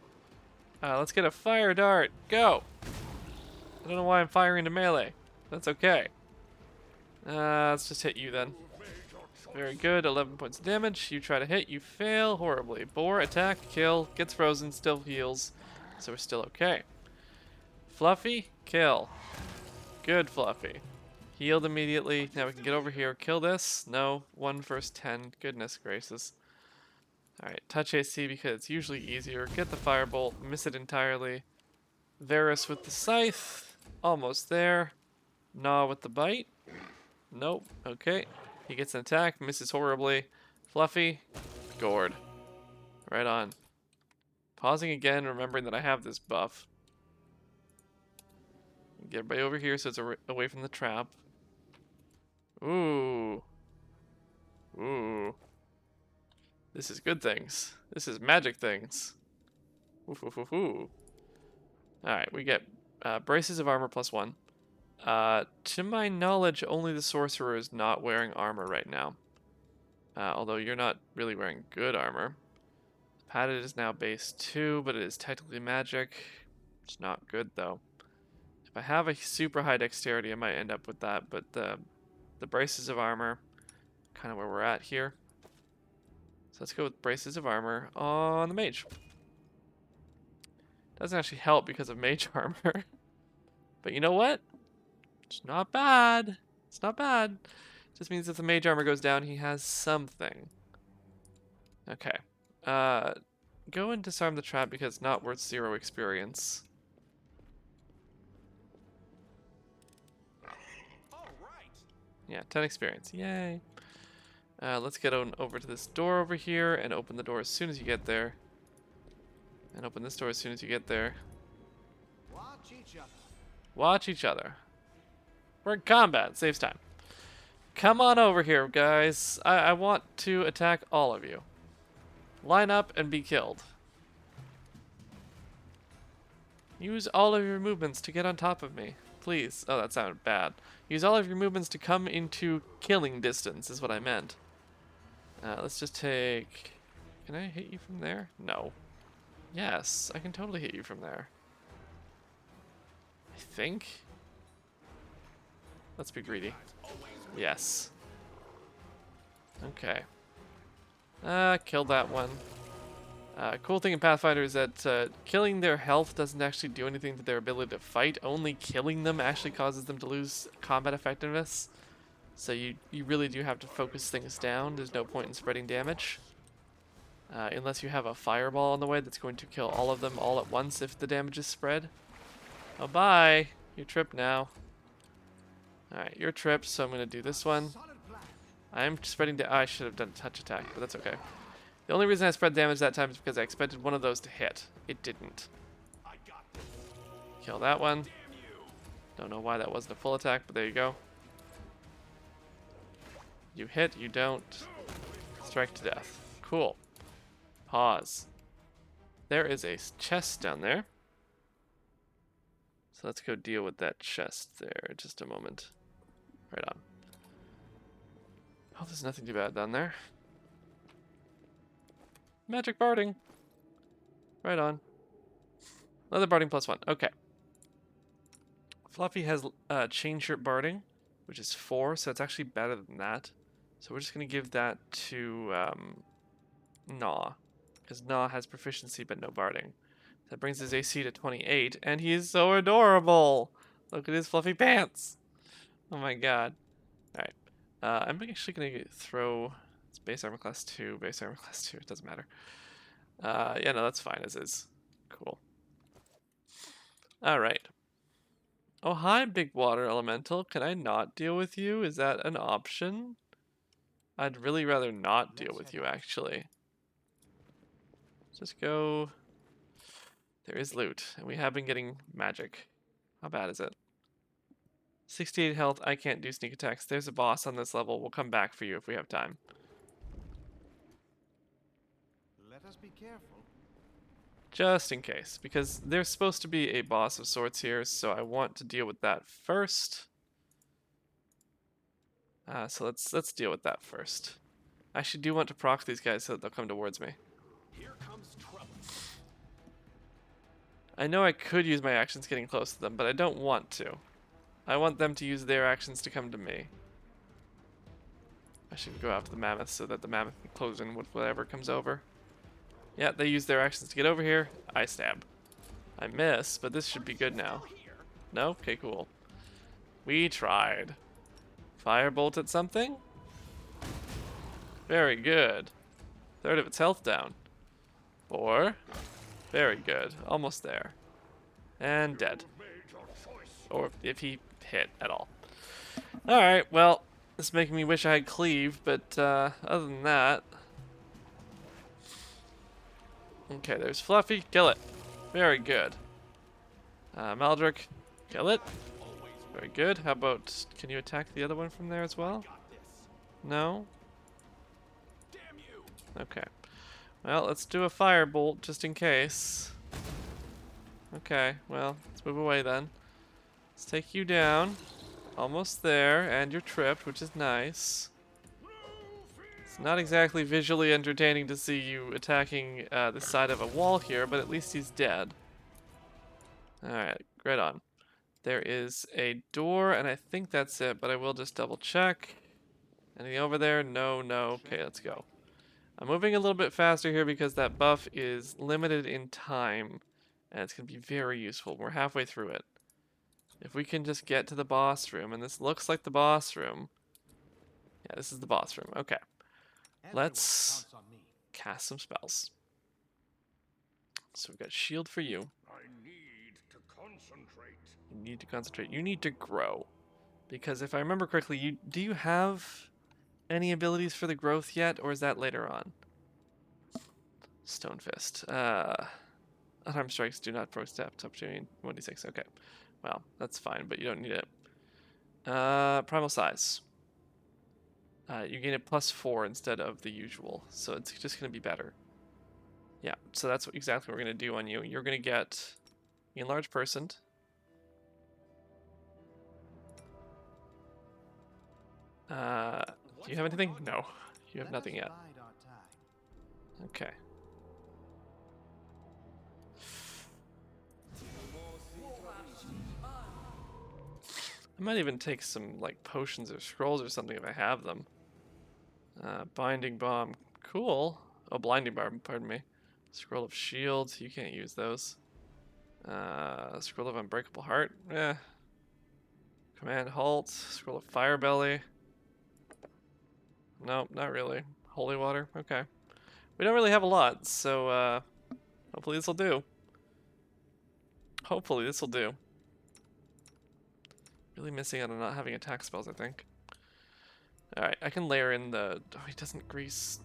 Let's get a fire dart. Go! I don't know why I'm firing into melee. That's okay. Let's just hit you then. Very good, 11 points of damage. You try to hit, you fail horribly. Boar, attack, kill, gets frozen, still heals. So we're still okay. Fluffy, kill. Good, Fluffy. Healed immediately. Now we can get over here. Kill this. No. 1 versus 10. Goodness gracious. Alright, touch AC because it's usually easier. Get the firebolt. Miss it entirely. Varus with the scythe. Almost there. Gnaw with the bite. Nope. Okay. He gets an attack. Misses horribly. Fluffy. Gourd. Right on. Pausing again, remembering that I have this buff. Get everybody over here so it's away from the trap. Ooh. Ooh. This is good things. This is magic things. Oof, oof, oof, oof. Alright, we get braces of armor +1. To my knowledge, only the sorcerer is not wearing armor right now. Although you're not really wearing good armor. Padded is now base 2, but it is technically magic. It's not good though. If I have a super high dexterity, I might end up with that, but the braces of armor, kind of where we're at here. So let's go with braces of armor on the mage. Doesn't actually help because of mage armor. But you know what? It's not bad. It's not bad. Just means if the mage armor goes down, he has something. Okay. Go and disarm the trap because it's not worth 0 experience. All right. Yeah, 10 experience. Yay. Let's get on over to this door over here and open the door as soon as you get there. And open this door as soon as you get there. Watch each other. Watch each other. We're in combat. Saves time. Come on over here, guys. I want to attack all of you. Line up and be killed. Use all of your movements to get on top of me. Please. Oh, that sounded bad. Use all of your movements to come into killing distance is what I meant. Let's just take... Can I hit you from there? No. Yes, I can totally hit you from there. I think. Let's be greedy. Yes. Okay. Killed that one. Cool thing in Pathfinder is that killing their health doesn't actually do anything to their ability to fight. Only killing them actually causes them to lose combat effectiveness. So you really do have to focus things down. There's no point in spreading damage. Unless you have a fireball on the way that's going to kill all of them all at once if the damage is spread. Oh, bye. You're tripped now. Alright, you're tripped, so I'm going to do this one. I'm spreading I should have done a touch attack, but that's okay. The only reason I spread damage that time is because I expected one of those to hit. It didn't. I got this. Kill that one. Damn you. Don't know why that wasn't a full attack, but there you go. You hit, you don't. Strike to death. Cool. Pause. There is a chest down there. So let's go deal with that chest there in just a moment. Right on. Oh, there's nothing too bad down there. Magic barding. Right on. Leather barding +1. Okay. Fluffy has chain shirt barding, which is 4, so it's actually better than that. So we're just going to give that to Gnaw, because Gnaw has proficiency but no barding. That brings his AC to 28, and he is so adorable! Look at his fluffy pants! Oh my god. Alright. I'm actually going to throw... It's base armor class 2, base armor class 2, it doesn't matter. Yeah, no, that's fine as is. Cool. Alright. Oh, hi, big water elemental. Can I not deal with you? Is that an option? I'd really rather not deal with you, actually. Just go... There is loot, and we have been getting magic. How bad is it? 68 health, I can't do sneak attacks. There's a boss on this level. We'll come back for you if we have time. Let us be careful. Just in case, because there's supposed to be a boss of sorts here, so I want to deal with that first. So let's deal with that first. I actually do want to proc these guys so that they'll come towards me. Here comes trouble. I know I could use my actions getting close to them, but I don't want to. I want them to use their actions to come to me. I should go after the mammoth so that the mammoth can close in with whatever comes over. Yeah, they use their actions to get over here. I stab. I miss, but this should be good now. No? Okay, cool. We tried. Firebolt at something? Very good. Third of its health down. 4. Very good. Almost there. And dead. Made your choice. Or if he hit at all. Alright, well, this is making me wish I had cleave, but other than that... Okay, there's Fluffy. Kill it. Very good. Maldrick. Kill it. Very good. How about, can you attack the other one from there as well? Got this. No? Damn you. Okay. Well, let's do a firebolt just in case. Okay, well, let's move away then. Let's take you down. Almost there, and you're tripped, which is nice. It's not exactly visually entertaining to see you attacking the side of a wall here, but at least he's dead. Alright, right on. There is a door, and I think that's it, but I will just double check. Anything over there? No, no. Okay, let's go. I'm moving a little bit faster here because that buff is limited in time, and it's going to be very useful. We're halfway through it. If we can just get to the boss room, and this looks like the boss room. Yeah, this is the boss room. Okay. Everyone Let's counts on me. cast some spells. So we've got shield for you. I need to concentrate. You need to concentrate. You need to grow. Because if I remember correctly, do you have any abilities for the growth yet, or is that later on? Stone Fist. Unarmed strikes do not pro step up to 1d6. Okay. Well, that's fine, but you don't need it. Primal size. You gain a +4 instead of the usual, so it's just going to be better. Yeah, so that's exactly what we're going to do on you. You're going to get enlarged personed. Do you have anything? No, you have Let nothing us yet. bide our time. Okay. I might even take some like potions or scrolls or something if I have them. Binding bomb, cool. Oh, blinding bomb, pardon me. Scroll of shield, you can't use those. Scroll of unbreakable heart, eh. Command halt, scroll of fire belly. Nope, not really. Holy water, okay. We don't really have a lot, so hopefully this will do. Hopefully this will do. Really missing out on not having attack spells, I think. Alright, I can layer in the... Oh, he doesn't grease...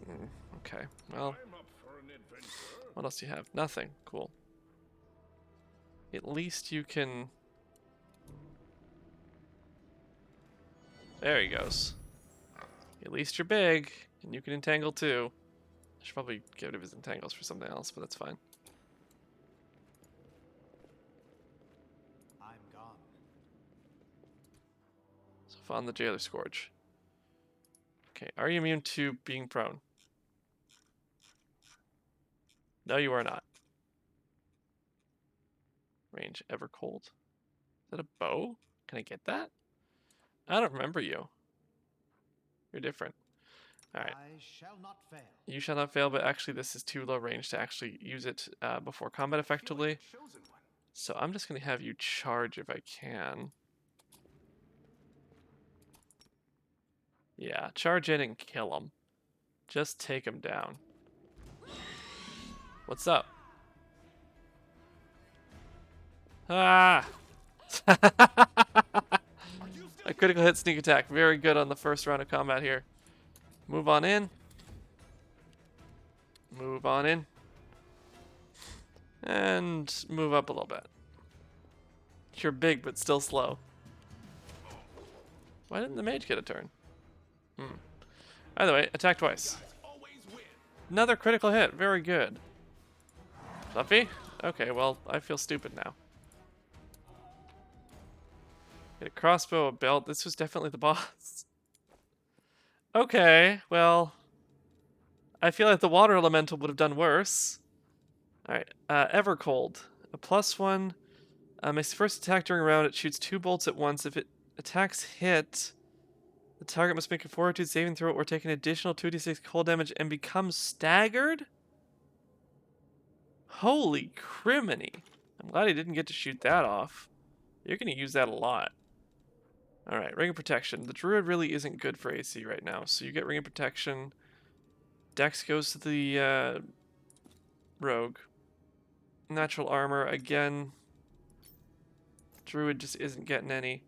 okay, well... I'm up for an adventure. What else do you have? Nothing. Cool. At least you can... There he goes. At least you're big, and you can entangle too. I should probably get rid of his entangles for something else, but that's fine. I'm gone. So Fawn the Jailer Scourge. Okay, are you immune to being prone? No, you are not. Range ever cold. Is that a bow? Can I get that? I don't remember you. You're different. Alright. I shall not fail. You shall not fail, but actually this is too low range to actually use it before combat effectively. Chosen one. So I'm just going to have you charge if I can. Yeah, charge in and kill him. Just take him down. What's up? Ah! A critical hit sneak attack. Very good on the first round of combat here. Move on in. Move on in. And move up a little bit. You're big, but still slow. Why didn't the mage get a turn? Either way, attack twice. Always win. Another critical hit. Very good. Fluffy? Okay, well, I feel stupid now. Get a crossbow, a belt. This was definitely the boss. Okay, well, I feel like the water elemental would have done worse. Alright, Evercold. A +1. Makes the first attack during a round. It shoots 2 bolts at once. If it attacks hit, the target must make a fortitude saving throw or take an additional 2d6 cold damage and become staggered? Holy criminy. I'm glad he didn't get to shoot that off. You're going to use that a lot. Alright, Ring of Protection. The Druid really isn't good for AC right now, so you get Ring of Protection. Dex goes to the Rogue. Natural Armor, again. Druid just isn't getting any.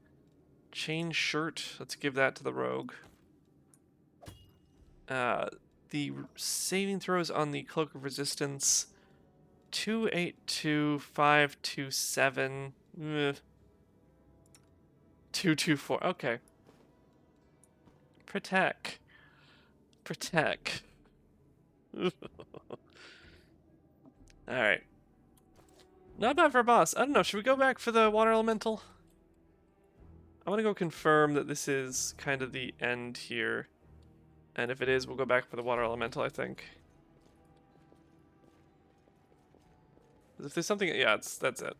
Chain Shirt, let's give that to the Rogue. The saving throws on the Cloak of Resistance. 282, 527. 224. Okay. Protect. Protect. Alright. Not bad for a boss. I don't know. Should we go back for the water elemental? I want to go confirm that this is kind of the end here. And if it is, we'll go back for the water elemental, I think. If there's something... Yeah, that's it.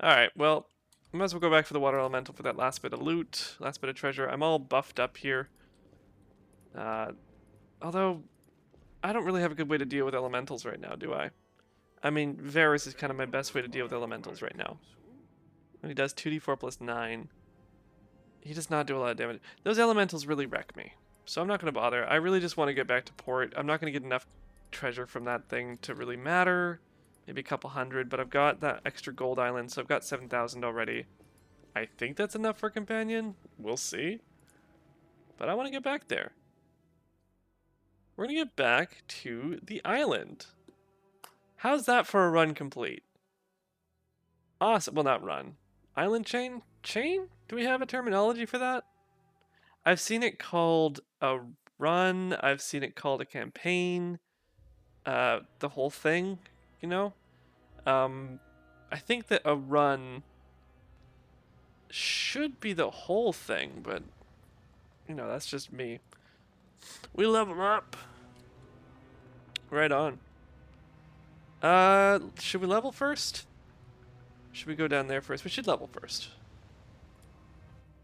Alright, well... I might as well go back for the water elemental for that last bit of loot, last bit of treasure. I'm all buffed up here. Although, I don't really have a good way to deal with elementals right now, do I? I mean, Varus is kind of my best way to deal with elementals right now. When he does 2d4 plus 9, he does not do a lot of damage. Those elementals really wreck me, so I'm not going to bother. I really just want to get back to port. I'm not going to get enough treasure from that thing to really matter. Maybe a couple hundred, but I've got that extra gold island, so I've got 7,000 already. I think that's enough for a companion. We'll see. But I want to get back there. We're going to get back to the island. How's that for a run complete? Awesome. Well, not run. Island chain? Chain? Do we have a terminology for that? I've seen it called a run. I've seen it called a campaign. The whole thing. You know, I think that a run should be the whole thing, but you know, that's just me. We level up. Right on. Should we level first? Should we go down there first? We should level first.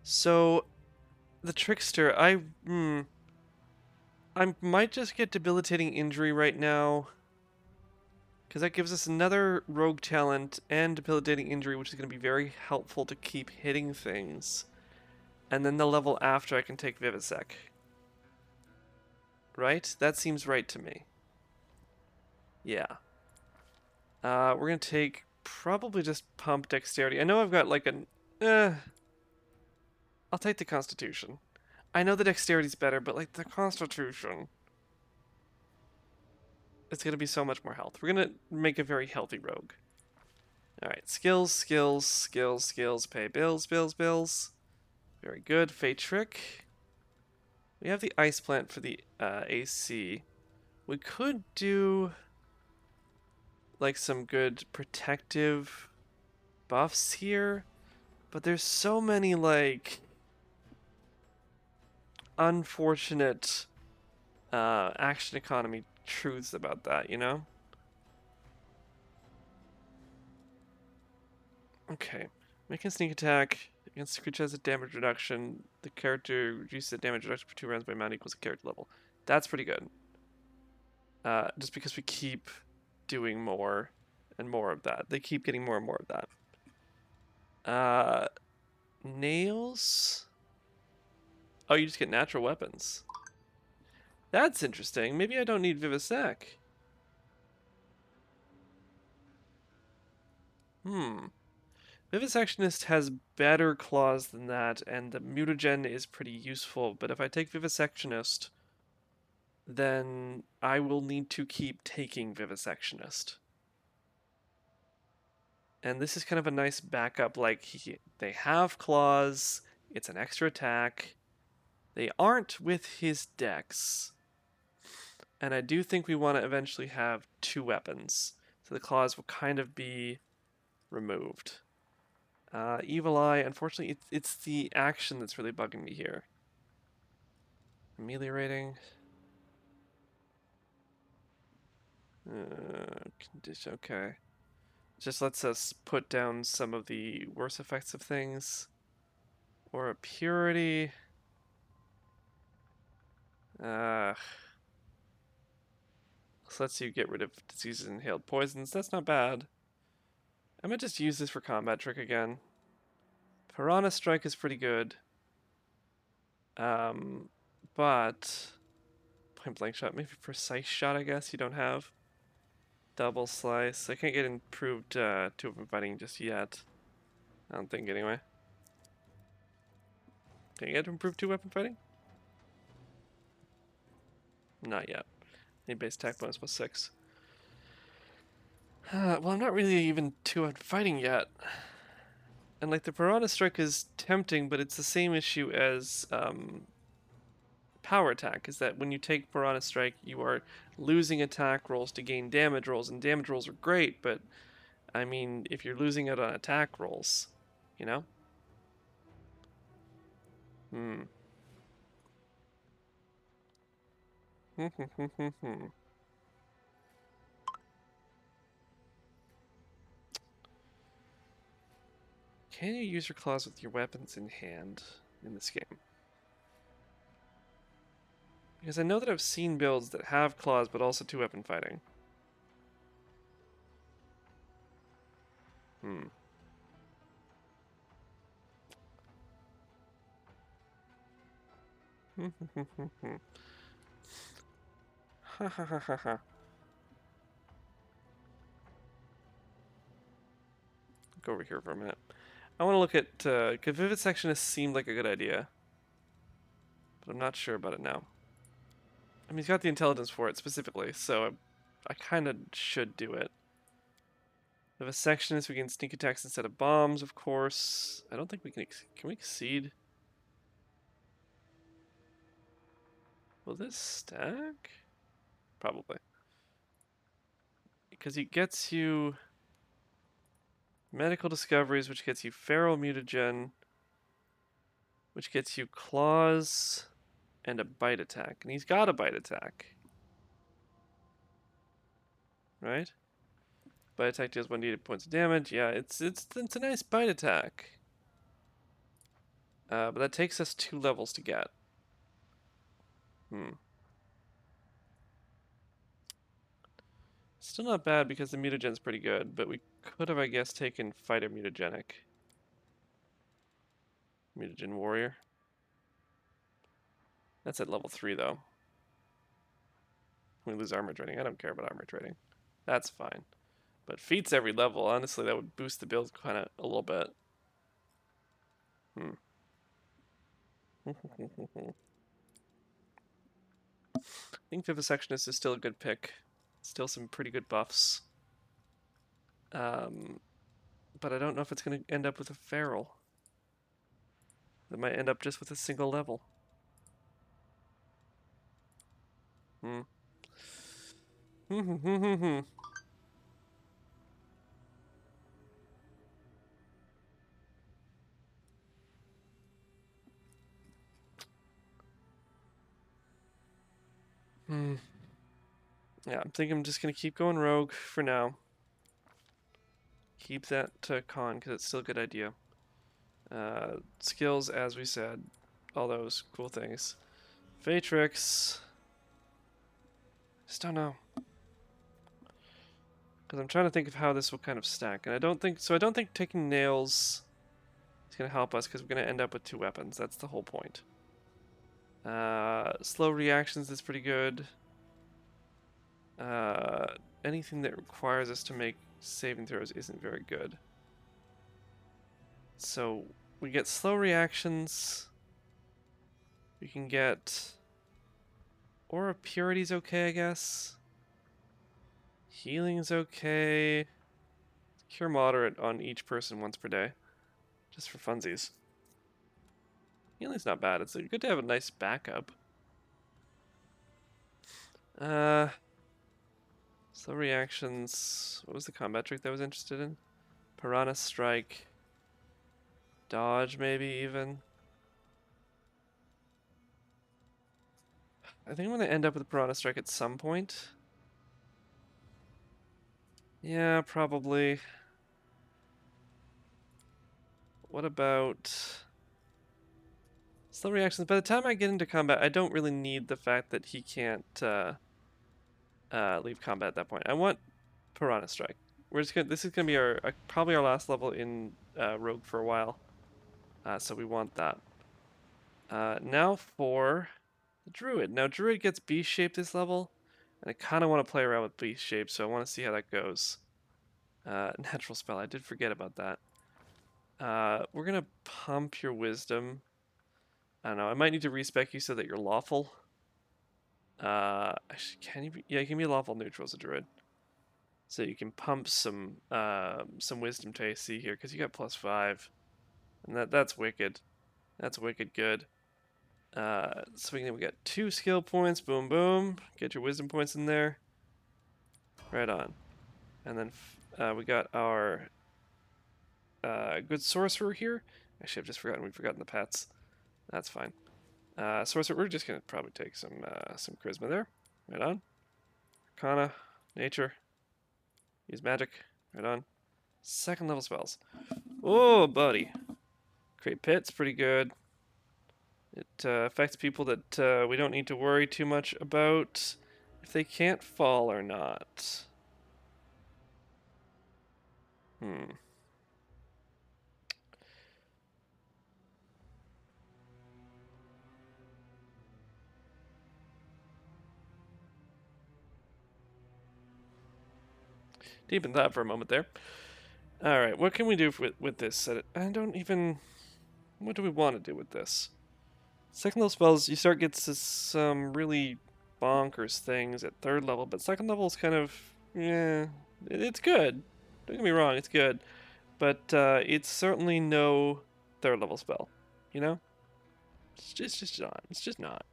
So, the Trickster, I might just get Debilitating Injury right now. Because that gives us another rogue talent and debilitating injury, which is going to be very helpful to keep hitting things. And then the level after I can take Vivisec. Right? That seems right to me. Yeah. We're going to take probably just pump dexterity. I know I've got like an... I'll take the Constitution. I know the dexterity's better, but like the Constitution... It's going to be so much more health. We're going to make a very healthy rogue. Alright, skills, skills, skills, skills, pay bills, bills, bills. Very good. Fate Trick. We have the Ice Plant for the AC. We could do like some good protective buffs here, but there's so many like unfortunate action economy truths about that, you know? Okay. Making a sneak attack against creature has a damage reduction. The character reduces the damage reduction for 2 rounds by amount equals a character level. That's pretty good. Just because we keep doing more and more of that. They keep getting more and more of that. Nails? Oh, you just get natural weapons. That's interesting. Maybe I don't need Vivisec. Vivisectionist has better claws than that, and the mutagen is pretty useful, but if I take Vivisectionist, then I will need to keep taking Vivisectionist. And this is kind of a nice backup, like, they have claws, it's an extra attack, they aren't with his dex, and I do think we want to eventually have 2 weapons, so the claws will kind of be removed. Evil Eye, unfortunately, it's the action that's really bugging me here. Ameliorating. Condition, okay. Just lets us put down some of the worst effects of things. Or a purity. This lets you get rid of diseases and inhaled poisons. That's not bad. I might just use this for combat trick again. Piranha Strike is pretty good. But point blank shot, maybe precise shot, I guess you don't have. Double slice. I can't get improved 2-weapon fighting just yet. I don't think anyway. Can you get improved 2-weapon fighting? Not yet. Need base attack bonus plus 6. Well, I'm not really even 2-weapon fighting yet. And like the Piranha Strike is tempting, but it's the same issue as Power Attack, is that when you take Piranha Strike, you are losing attack rolls to gain damage rolls, and damage rolls are great, but I mean, if you're losing it on attack rolls, you know? Hmm. Can you use your claws with your weapons in hand in this game? Because I know that I've seen builds that have claws but also 2-weapon fighting. Hmm. Ha ha ha ha ha. Go over here for a minute. I want to look at because Vivisectionist seemed like a good idea, but I'm not sure about it now. I mean, he's got the intelligence for it specifically, so I kind of should do it. Vivisectionist, we can sneak attacks instead of bombs, of course. I don't think we can. Can we exceed? Will this stack? Probably. Because he gets you medical discoveries, which gets you feral mutagen, which gets you claws and a bite attack. And he's got a bite attack. Right? Bite attack deals 1 needed points of damage. Yeah, it's a nice bite attack. But that takes us 2 levels to get. Still not bad because the mutagen's pretty good, but we could have, I guess, taken fighter mutagenic. Mutagen warrior. That's at level 3 though. We lose armor training. I don't care about armor training. That's fine. But feats every level, honestly, that would boost the build kind of a little bit. I think Vivisectionist is still a good pick. Still some pretty good buffs. But I don't know if it's going to end up with a feral. It might end up just with a single level. Yeah, I think I'm just going to keep going rogue for now. Keep that to con because it's still a good idea. Skills, as we said, all those cool things. Fatrix. Just don't know. Because I'm trying to think of how this will kind of stack. And I don't think taking nails is going to help us because we're going to end up with 2 weapons. That's the whole point. Slow reactions is pretty good. Anything that requires us to make saving throws isn't very good. So we get slow reactions. We can get Aura Purity's okay, I guess. Healing's okay. Cure Moderate on each person once per day. Just for funsies. Healing's not bad. It's good to have a nice backup. Slow reactions. What was the combat trick that I was interested in? Piranha Strike. Dodge, maybe even. I think I'm going to end up with Piranha Strike at some point. Yeah, probably. What about slow reactions? By the time I get into combat, I don't really need the fact that he can't leave combat at that point. I want Piranha Strike. We're just gonna. This is gonna be our probably our last level in Rogue for a while. So we want that. Now for the Druid. Now Druid gets beast shape this level, and I kind of want to play around with beast shape, so I want to see how that goes. Natural spell. I did forget about that. We're gonna pump your wisdom. I don't know. I might need to respec you so that you're lawful. Actually, can you be? Yeah, you can be lawful neutral as a druid. So you can pump some wisdom to AC here because you got +5, and that's wicked. That's wicked good. So we got 2 skill points. Boom, boom. Get your wisdom points in there. Right on. And then we got our good sorcerer here. Actually, I've just forgotten. We've forgotten the pets. That's fine. Sorcerer, we're just gonna probably take some charisma there. Right on. Arcana, nature. Use magic. Right on. 2nd level spells. Oh, buddy. Create pits, pretty good. It affects people that we don't need to worry too much about if they can't fall or not. Deep in thought for a moment there. Alright, what can we do with this? I don't even... What do we want to do with this? 2nd level spells, you start getting some really bonkers things at 3rd level, but 2nd level is kind of... Yeah, it's good. Don't get me wrong, it's good. But it's certainly no 3rd level spell, you know? It's just not. It's just not.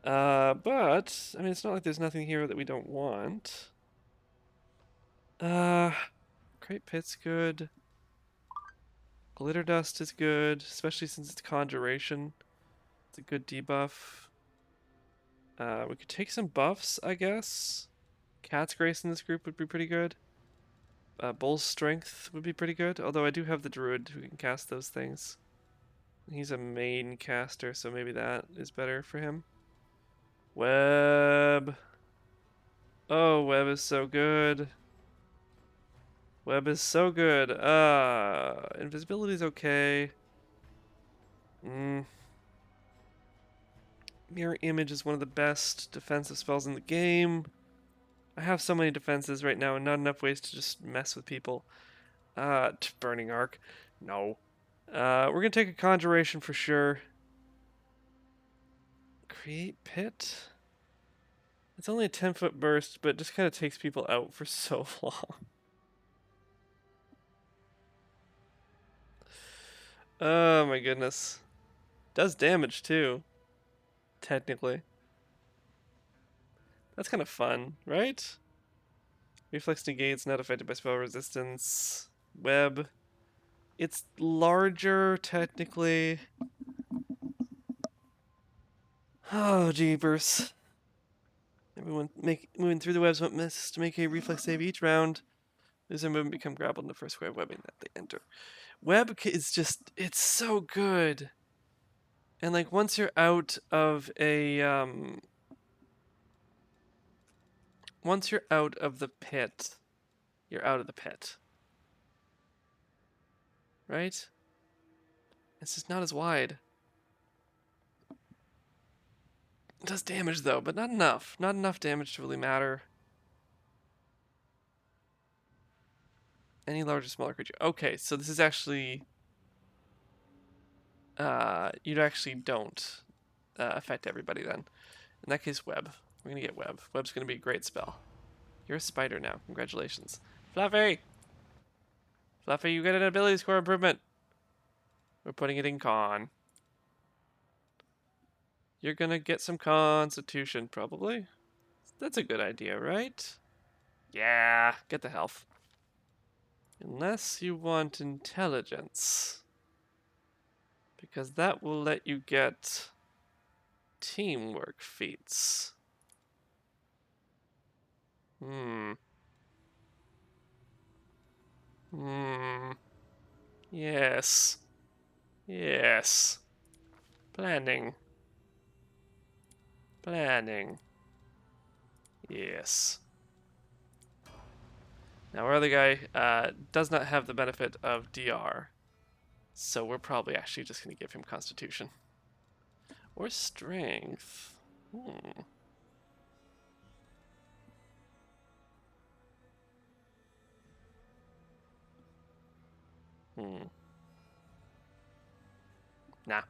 But, I mean, it's not like there's nothing here that we don't want. Great Pit's good. Glitter Dust is good, especially since it's Conjuration. It's a good debuff. We could take some buffs, I guess. Cat's Grace in this group would be pretty good. Bull's Strength would be pretty good, although I do have the Druid who can cast those things. He's a main caster, so maybe that is better for him. Web. Oh, Web is so good. Web is so good. Invisibility is okay. Mirror Image is one of the best defensive spells in the game. I have so many defenses right now and not enough ways to just mess with people. Burning Arc. No. We're gonna take a Conjuration for sure. Create Pit? It's only a 10-foot burst, but it just kind of takes people out for so long. Oh my goodness. Does damage too. Technically. That's kind of fun, right? Reflex negates, not affected by spell resistance. Web. It's larger, technically. Oh, jeepers. Everyone moving through the webs must make a reflex save each round. Lose their movement, become grappled in the first wave webbing that they enter. Web is just, it's so good. And like once you're out of a once you're out of the pit, you're out of the pit. Right? It's just not as wide. It does damage though, but not enough. Not enough damage to really matter. Any larger, smaller creature. Okay, so this is actually you actually don't affect everybody then. In that case, web. We're gonna get web. Web's gonna be a great spell. You're a spider now. Congratulations. Fluffy! Fluffy, you get an ability score improvement. We're putting it in con. You're gonna get some constitution, probably. That's a good idea, right? Yeah, get the health. Unless you want intelligence. Because that will let you get teamwork feats. Hmm. Yes. Yes. Planning. Planning. Yes. Now our other guy does not have the benefit of DR. So we're probably actually just going to give him Constitution. Or Strength. Nah.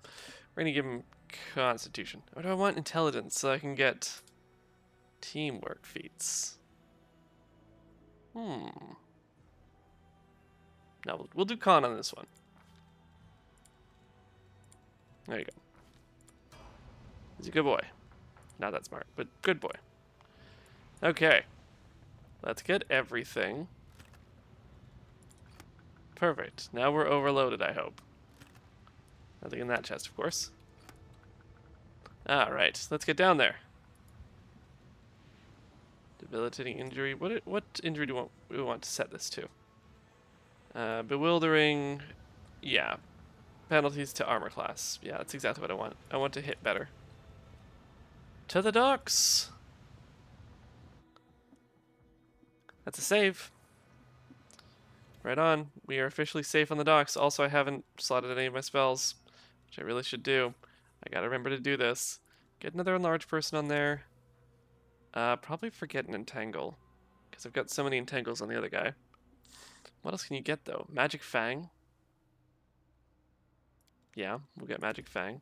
We're going to give him Constitution. Or do I want Intelligence so I can get teamwork feats? No, we'll do Con on this one. There you go. He's a good boy. Not that smart, but good boy. Okay. Let's get everything. Perfect. Now we're overloaded, I hope. Nothing in that chest, of course. Alright, let's get down there. Debilitating injury. What injury do we want to set this to? Bewildering. Yeah. Penalties to armor class. Yeah, that's exactly what I want. I want to hit better. To the docks! That's a save. Right on. We are officially safe on the docks. Also, I haven't slotted any of my spells, which I really should do. I gotta remember to do this. Get another enlarged person on there. Probably forget an entangle, because I've got so many entangles on the other guy. What else can you get, though? Magic Fang. Yeah, we'll get Magic Fang.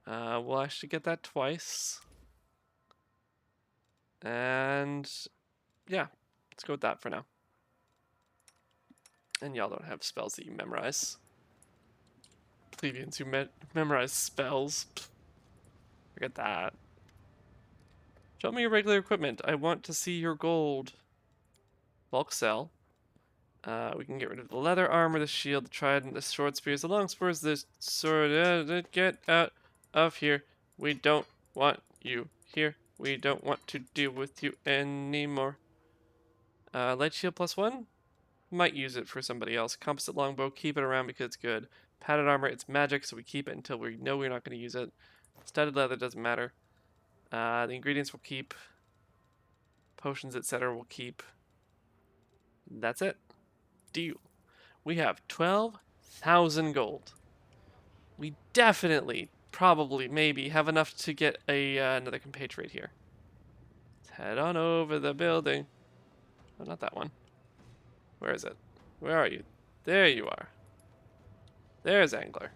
We'll actually get that twice. And yeah, let's go with that for now. And y'all don't have spells that you memorize. Plebeians who memorize spells. Forget that. Show me your regular equipment. I want to see your gold. Bulk sell. We can get rid of the leather armor, the shield, the trident, the short spears, the long spears, the sword. Get out of here. We don't want you here. We don't want to deal with you anymore. Light shield +1? Might use it for somebody else. Composite longbow, keep it around because it's good. Padded armor, it's magic, so we keep it until we know we're not going to use it. Studded leather doesn't matter. The ingredients will keep. Potions, etc. will keep. That's it. Deal. We have 12,000 gold. We definitely, probably, maybe have enough to get a another compatriot here. Let's head on over the building. Oh, not that one. Where is it? Where are you? There you are. There's Angler.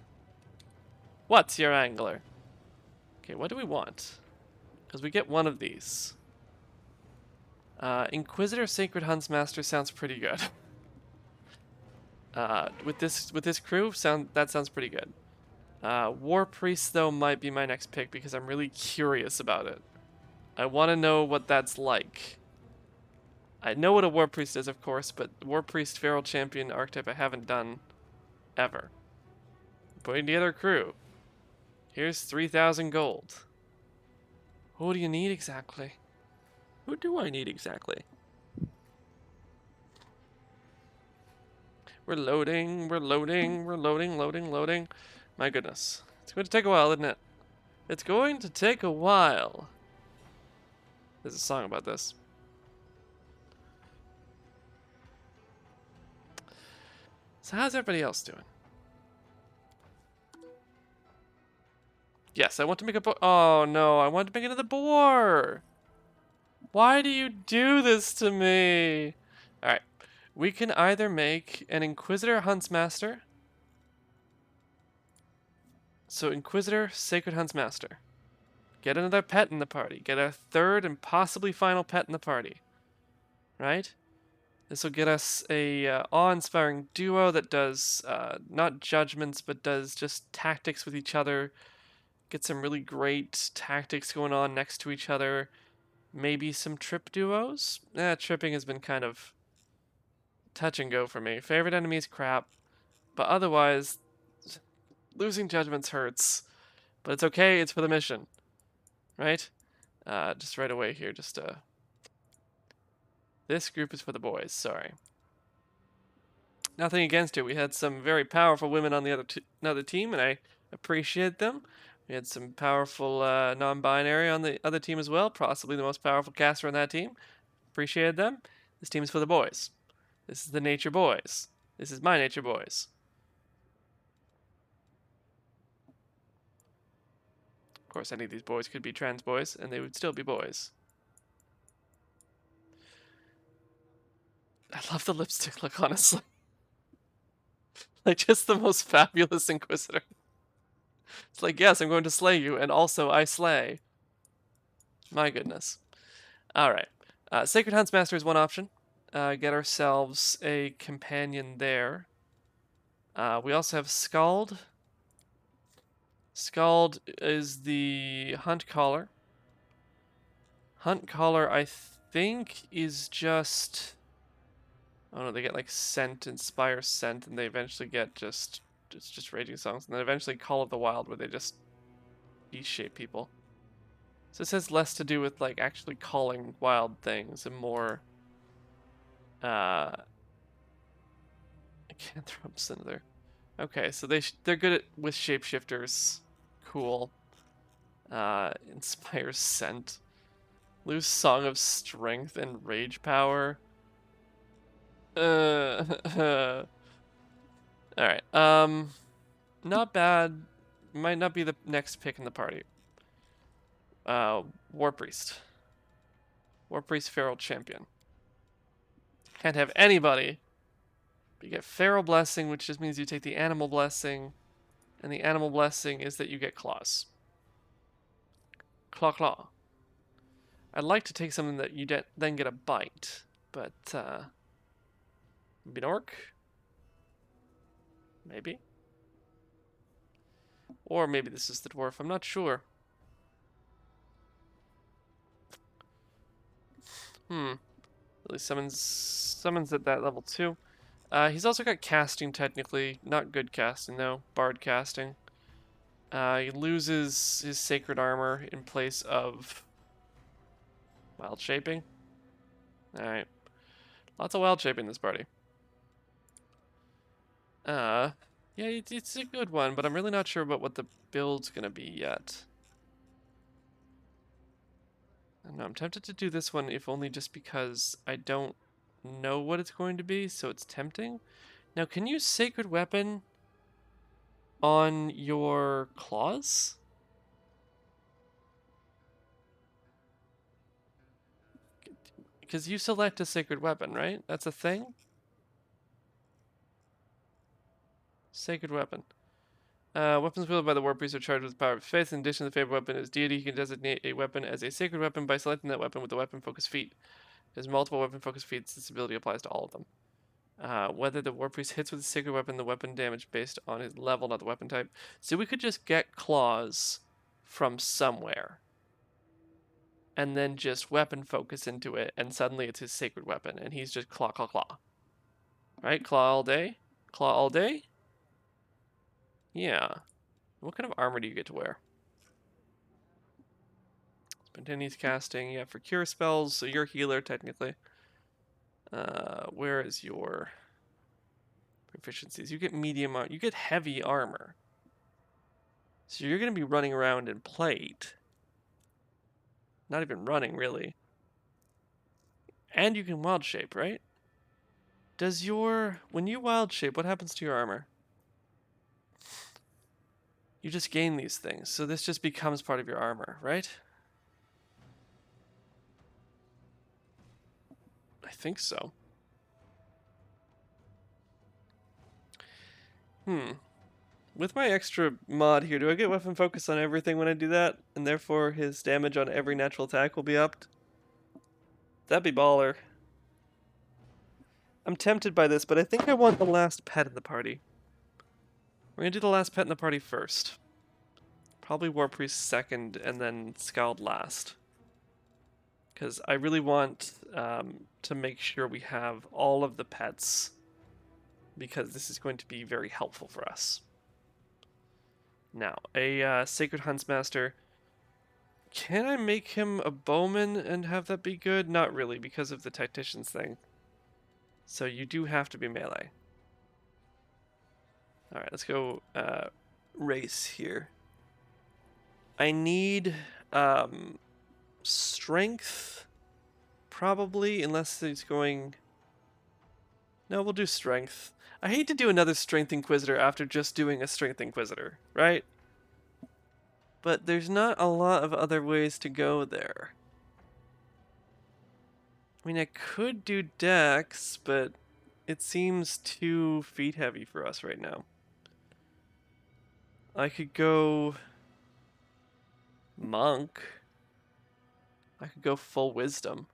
What's your Angler? Okay, what do we want? Because we get one of these. Inquisitor Sacred Huntsmaster sounds pretty good. With this crew, that sounds pretty good. War Priest though might be my next pick because I'm really curious about it. I want to know what that's like. I know what a War Priest is, of course, but War Priest Feral Champion archetype I haven't done ever. Putting together a crew. Here's 3,000 gold. Who do you need exactly? Who do I need exactly? We're loading, we're loading, we're loading, loading, loading. My goodness. It's going to take a while, isn't it? It's going to take a while. There's a song about this. So how's everybody else doing? Yes, I want to make a boar. Oh no, I want to make another boar. Why do you do this to me? Alright. We can either make an Inquisitor Huntsmaster. So Inquisitor, Sacred Huntsmaster. Get another pet in the party. Get a third and possibly final pet in the party. Right? This will get us a awe-inspiring duo that does not judgments, but does just tactics with each other. Get some really great tactics going on next to each other. Maybe some trip duos? Tripping has been kind of touch and go for me. Favorite enemies, crap. But otherwise, losing judgments hurts. But it's okay, it's for the mission. Right? Just right away here, this group is for the boys, sorry. Nothing against it. We had some very powerful women on the other team, and I appreciate them. We had some powerful non-binary on the other team as well, possibly the most powerful caster on that team. Appreciated them. This team is for the boys. This is the Nature Boys. This is my Nature Boys. Of course, any of these boys could be trans boys, and they would still be boys. I love the lipstick look, honestly. Like, just the most fabulous Inquisitor. It's like, yes, I'm going to slay you, and also I slay. My goodness. Alright. Sacred Huntsmaster is one option. Get ourselves a companion there. We also have Scald. Scald is the Hunt Caller. Hunt Caller, I think, is just... I don't know, they get like Scent, Inspire Scent, and they eventually get just Raging Songs, and then eventually Call of the Wild, where they just beast-shape people. So this has less to do with like actually calling wild things and more Lycanthropes in there. Okay, so they're good with shapeshifters. Cool. Inspire Scent. Lose Song of Strength and Rage Power. Alright. Not bad. Might not be the next pick in the party. War Priest. War Priest Feral Champion. Can't have anybody. But you get Feral Blessing, which just means you take the Animal Blessing. And the Animal Blessing is that you get Claws. Claw Claw. I'd like to take something that you then get a Bite. But, maybe an Orc? Maybe? Or maybe this is the Dwarf, I'm not sure. Really summons at that level too. He's also got casting technically. Not good casting though. Bard casting. He loses his sacred armor in place of wild shaping. Alright. Lots of wild shaping in this party. Yeah, it's a good one, but I'm really not sure about what the build's gonna be yet. I don't know, I'm tempted to do this one if only just because I don't know what it's going to be, so it's tempting. Now, can you Sacred Weapon on your claws? Because you select a Sacred Weapon, right? That's a thing? Sacred Weapon. Weapons wielded by the War Priest are charged with the power of faith. In addition to the favorite weapon is deity, he can designate a weapon as a sacred weapon by selecting that weapon with the weapon focus feat. There's multiple weapon focus feats. This ability applies to all of them. Whether the War Priest hits with a sacred weapon, the weapon damage based on his level, not the weapon type. So we could just get claws from somewhere. And then just weapon focus into it, and suddenly it's his sacred weapon, and he's just claw, claw, claw. Right? Claw all day? Claw all day? Yeah. What kind of armor do you get to wear? Spontaneous casting, yeah, for cure spells, so you're a healer technically. Where is your proficiencies. You get medium armor. You get heavy armor. So you're going to be running around in plate. Not even running, really. And you can wild shape, right? Does your... When you wild shape, what happens to your armor? You just gain these things. So this just becomes part of your armor, right? I think so. With my extra mod here, do I get weapon focus on everything when I do that? And therefore his damage on every natural attack will be upped? That'd be baller. I'm tempted by this, but I think I want the last pet in the party. We're gonna do the last pet in the party first. Probably War Priest second, and then Scald last. Because I really want to make sure we have all of the pets. Because this is going to be very helpful for us. Now, a Sacred Huntsmaster. Can I make him a bowman and have that be good? Not really, because of the tactician's thing. So you do have to be melee. Alright, let's go race here. I need strength, probably, unless he's going... No, we'll do strength. I hate to do another strength inquisitor after just doing a strength inquisitor, right? But there's not a lot of other ways to go there. I mean, I could do dex, but it seems too feet heavy for us right now. I could go monk. I could go full wisdom.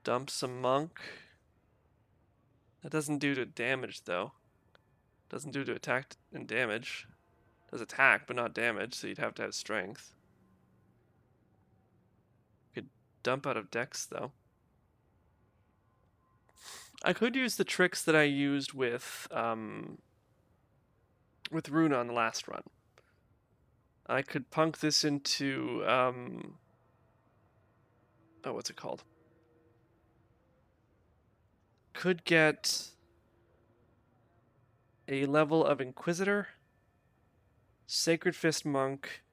Dump some monk. That doesn't do to damage, though. Doesn't do to attack and damage. Does attack, but not damage, so you'd have to have strength. Could dump out of dex, though. I could use the tricks that I used with Runa on the last run. I could punk this into oh, what's it called? Could get a level of Inquisitor, Sacred Fist Monk,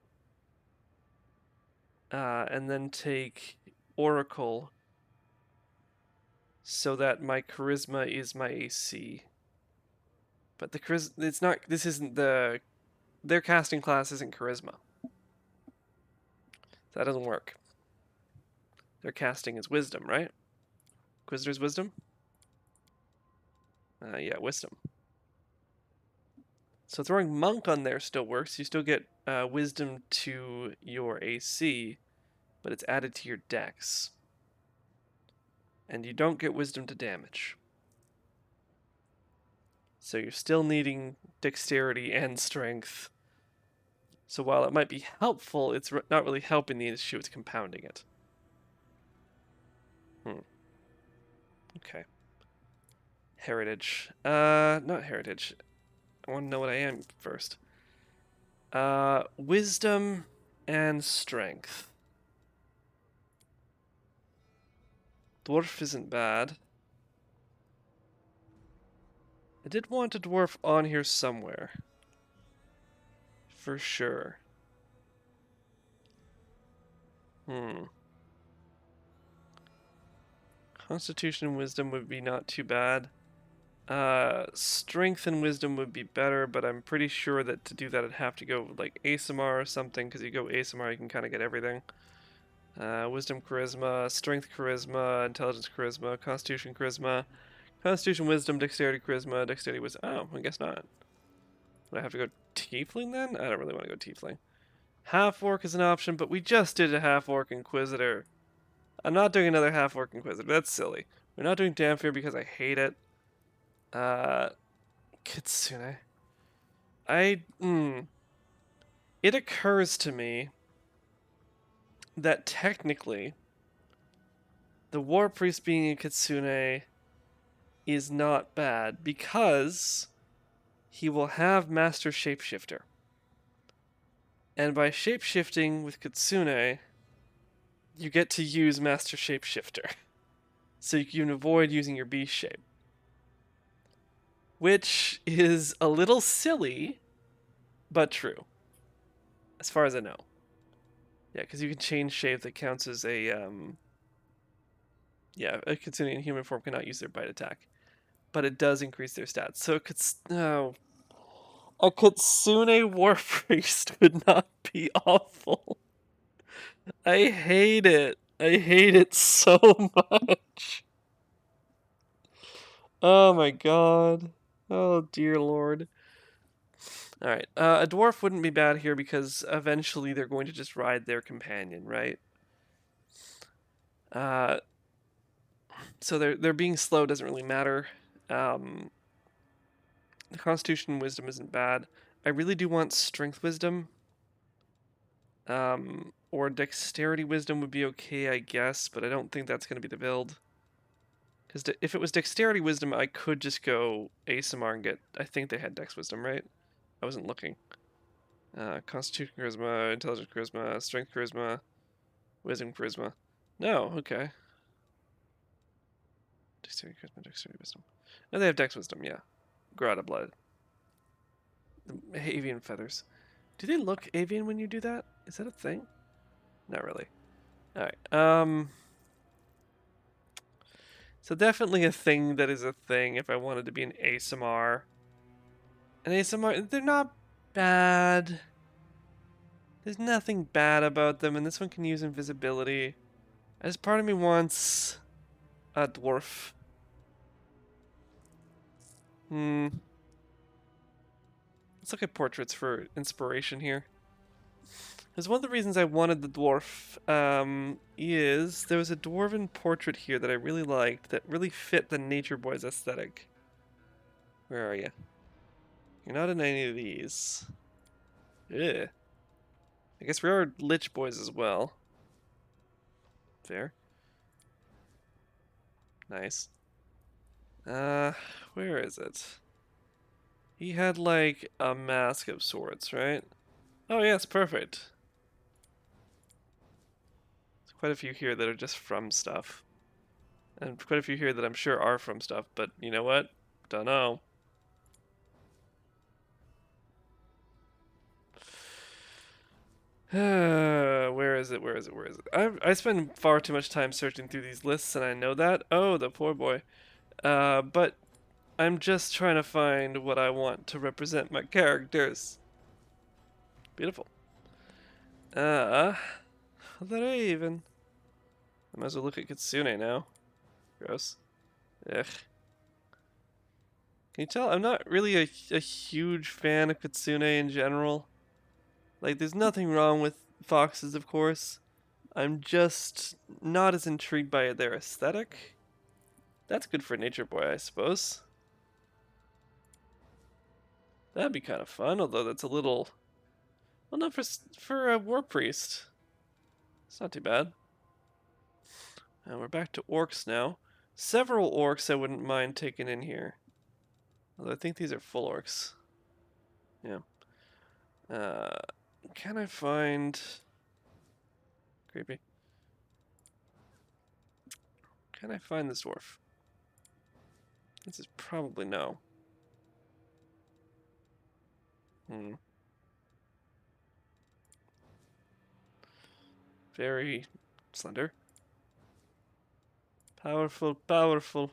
and then take Oracle so that my Charisma is my AC. But the Charisma, it's not, this isn't the, their casting class isn't Charisma. That doesn't work. Their casting is Wisdom, right? Inquisitor's Wisdom? Yeah, Wisdom. So throwing Monk on there still works. You still get Wisdom to your AC, but it's added to your Dex. And you don't get Wisdom to damage. So you're still needing Dexterity and Strength. So while it might be helpful, it's not really helping the issue, it's compounding it. Okay. Heritage. Not heritage. I want to know what I am first. Wisdom and strength. Dwarf isn't bad. I did want a dwarf on here somewhere. For sure. Constitution and wisdom would be not too bad. Strength and wisdom would be better, but I'm pretty sure that to do that I'd have to go like ASMR or something, because you go ASMR you can kind of get everything. Wisdom charisma, strength charisma, intelligence charisma, constitution charisma, constitution wisdom, dexterity charisma, dexterity wisdom. Oh, I guess not. Would I have to go tiefling then? I don't really want to go tiefling. Half orc is an option, but we just did a half orc inquisitor. I'm not doing another half orc inquisitor. That's silly. We're not doing Damphir because I hate it. Kitsune. It occurs to me that technically the War Priest being a Kitsune is not bad because he will have Master Shapeshifter. And by shapeshifting with Kitsune, you get to use Master Shapeshifter. So you can avoid using your beast shape. which is a little silly, but true, as far as I know. Yeah, because you can change shape that counts as a yeah, a Kitsune in human form cannot use their bite attack, but it does increase their stats. So it could no, a Kitsune war priest would not be awful. I hate it. I hate it so much. Oh my god. Oh dear lord. Alright, a dwarf wouldn't be bad here because eventually they're going to just ride their companion, right? Uh, so they're being slow doesn't really matter. The Constitution Wisdom isn't bad. I really do want Strength Wisdom. Or Dexterity Wisdom would be okay, I guess, but I don't think that's going to be the build. Because if it was Dexterity Wisdom, I could just go ASMR and get... I think they had Dex Wisdom, right? I wasn't looking. Constitution Charisma, Intelligence Charisma, Strength Charisma, Wisdom Charisma. No, okay. Dexterity Charisma, Dexterity Wisdom. No, they have Dex Wisdom, yeah. Grow Blood. The avian feathers. Do they look avian when you do that? Is that a thing? Not really. Alright, so definitely a thing that is a thing if I wanted to be an ASMR. An ASMR, they're not bad. There's nothing bad about them, and this one can use invisibility. As part of me wants a dwarf. Let's look at portraits for inspiration here. Because one of the reasons I wanted the dwarf is there was a dwarven portrait here that I really liked that really fit the Nature Boys aesthetic. Where are you? You're not in any of these. Ugh. I guess we are Lich Boys as well. Fair. Nice. Where is it? He had like a mask of sorts, right? Oh yes, perfect. There's quite a few here that are just from stuff. And quite a few here that I'm sure are from stuff, but you know what? Don't know. Where is it? Where is it? Where is it? I spend far too much time searching through these lists, and I know that. Oh, the poor boy. But I'm just trying to find what I want to represent my characters. Beautiful. The Raven. I might as well look at Kitsune now. Gross. Ugh. Can you tell? I'm not really a huge fan of Kitsune in general. Like, there's nothing wrong with foxes, of course. I'm just not as intrigued by their aesthetic. That's good for Nature Boy, I suppose. That'd be kind of fun, although that's a little... Well, not for a War Priest. It's not too bad. And we're back to orcs now. Several orcs I wouldn't mind taking in here. Although I think these are full orcs. Yeah. Can I find... Creepy. Can I find this dwarf? This is probably no. Very slender. Powerful, powerful.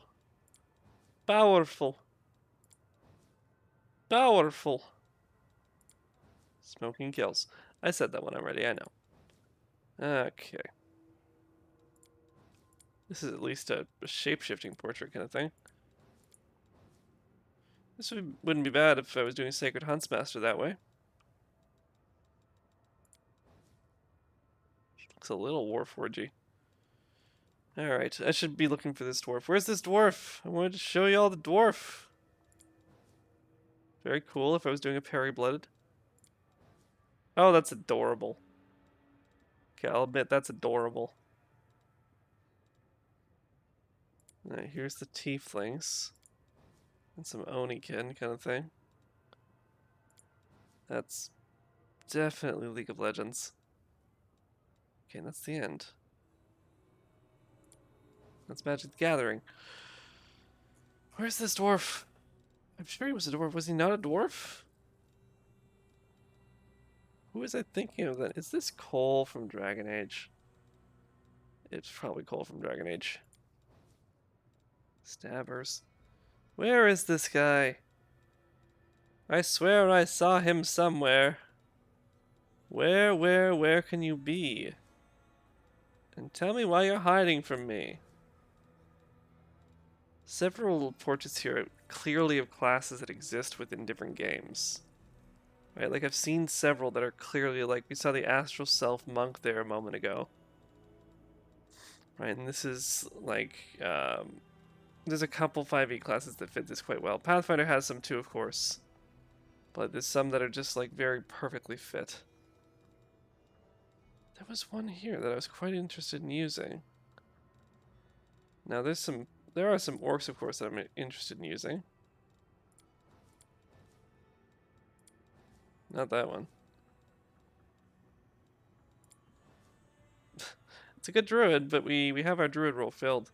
Powerful. Powerful. Smoking kills. I said that one already, I know. Okay. This is at least a shape-shifting portrait kind of thing. This wouldn't be bad if I was doing Sacred Huntsmaster that way. Looks a little Warforgey. Alright, I should be looking for this dwarf. Where's this dwarf? I wanted to show you all the dwarf. Very cool if I was doing a Perry-Blooded. Oh, that's adorable. Okay, I'll admit that's adorable. Alright, here's the tieflings. And some Onikin kind of thing. That's definitely League of Legends. Okay, and that's the end. That's Magic the Gathering. Where's this dwarf? I'm sure he was a dwarf. Was he not a dwarf? Who was I thinking of then? Is this Cole from Dragon Age? It's probably Cole from Dragon Age. Stabbers. Where is this guy? I swear I saw him somewhere. Where can you be? And tell me why you're hiding from me. Several portraits here clearly of classes that exist within different games. Right, like I've seen several that are clearly like, we saw the Astral Self monk there a moment ago. Right, and this is like, there's a couple 5e classes that fit this quite well. Pathfinder has some too, of course. But there's some that are just like very perfectly fit. There was one here that I was quite interested in using. Now there are some orcs, of course, that I'm interested in using. Not that one. It's a good druid, but we have our druid role filled.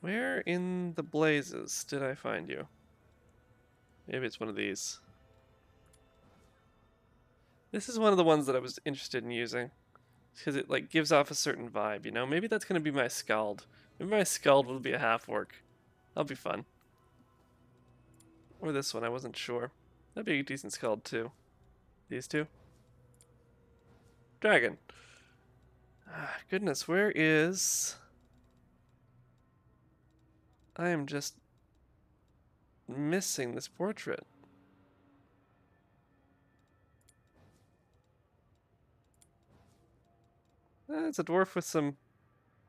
Where in the blazes did I find you? Maybe it's one of these. This is one of the ones that I was interested in using. Because it like gives off a certain vibe, you know? Maybe that's going to be my Skald. Maybe my Skald will be a half-orc. That'll be fun. Or this one, I wasn't sure. That'd be a decent Skald too. These two. Dragon. Ah, goodness, where is... I am just missing this portrait. It's a dwarf with some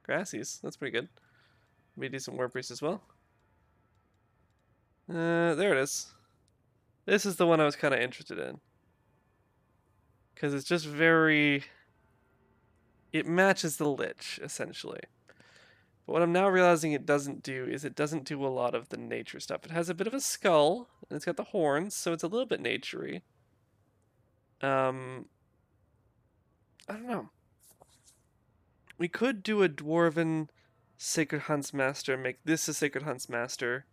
grassies. That's pretty good. Maybe a decent war priest as well. There it is. This is the one I was kind of interested in. Because it's just very... It matches the Lich, essentially. But what I'm now realizing it doesn't do is it doesn't do a lot of the nature stuff. It has a bit of a skull, and it's got the horns, so it's a little bit naturey. I don't know. We could do a Dwarven Sacred Hunts Master, make this a Sacred Hunts Master.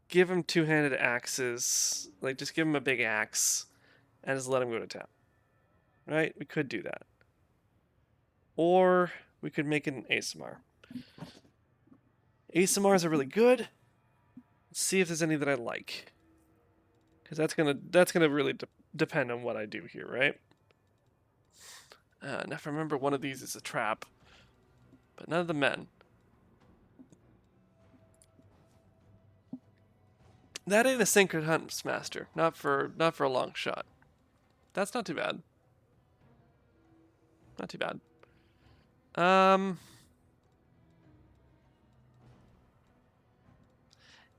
Give him two-handed axes. Like, just give him a big axe, and just let him go to town. Right? We could do that. Or we could make it an ASMR. ASMRs are really good. Let's see if there's any that I like. Because that's gonna really depend on what I do here, right? Now if I remember, one of these is a trap. But none of the men. That ain't a Sacred Hunts Master. Not for a long shot. That's not too bad. Not too bad.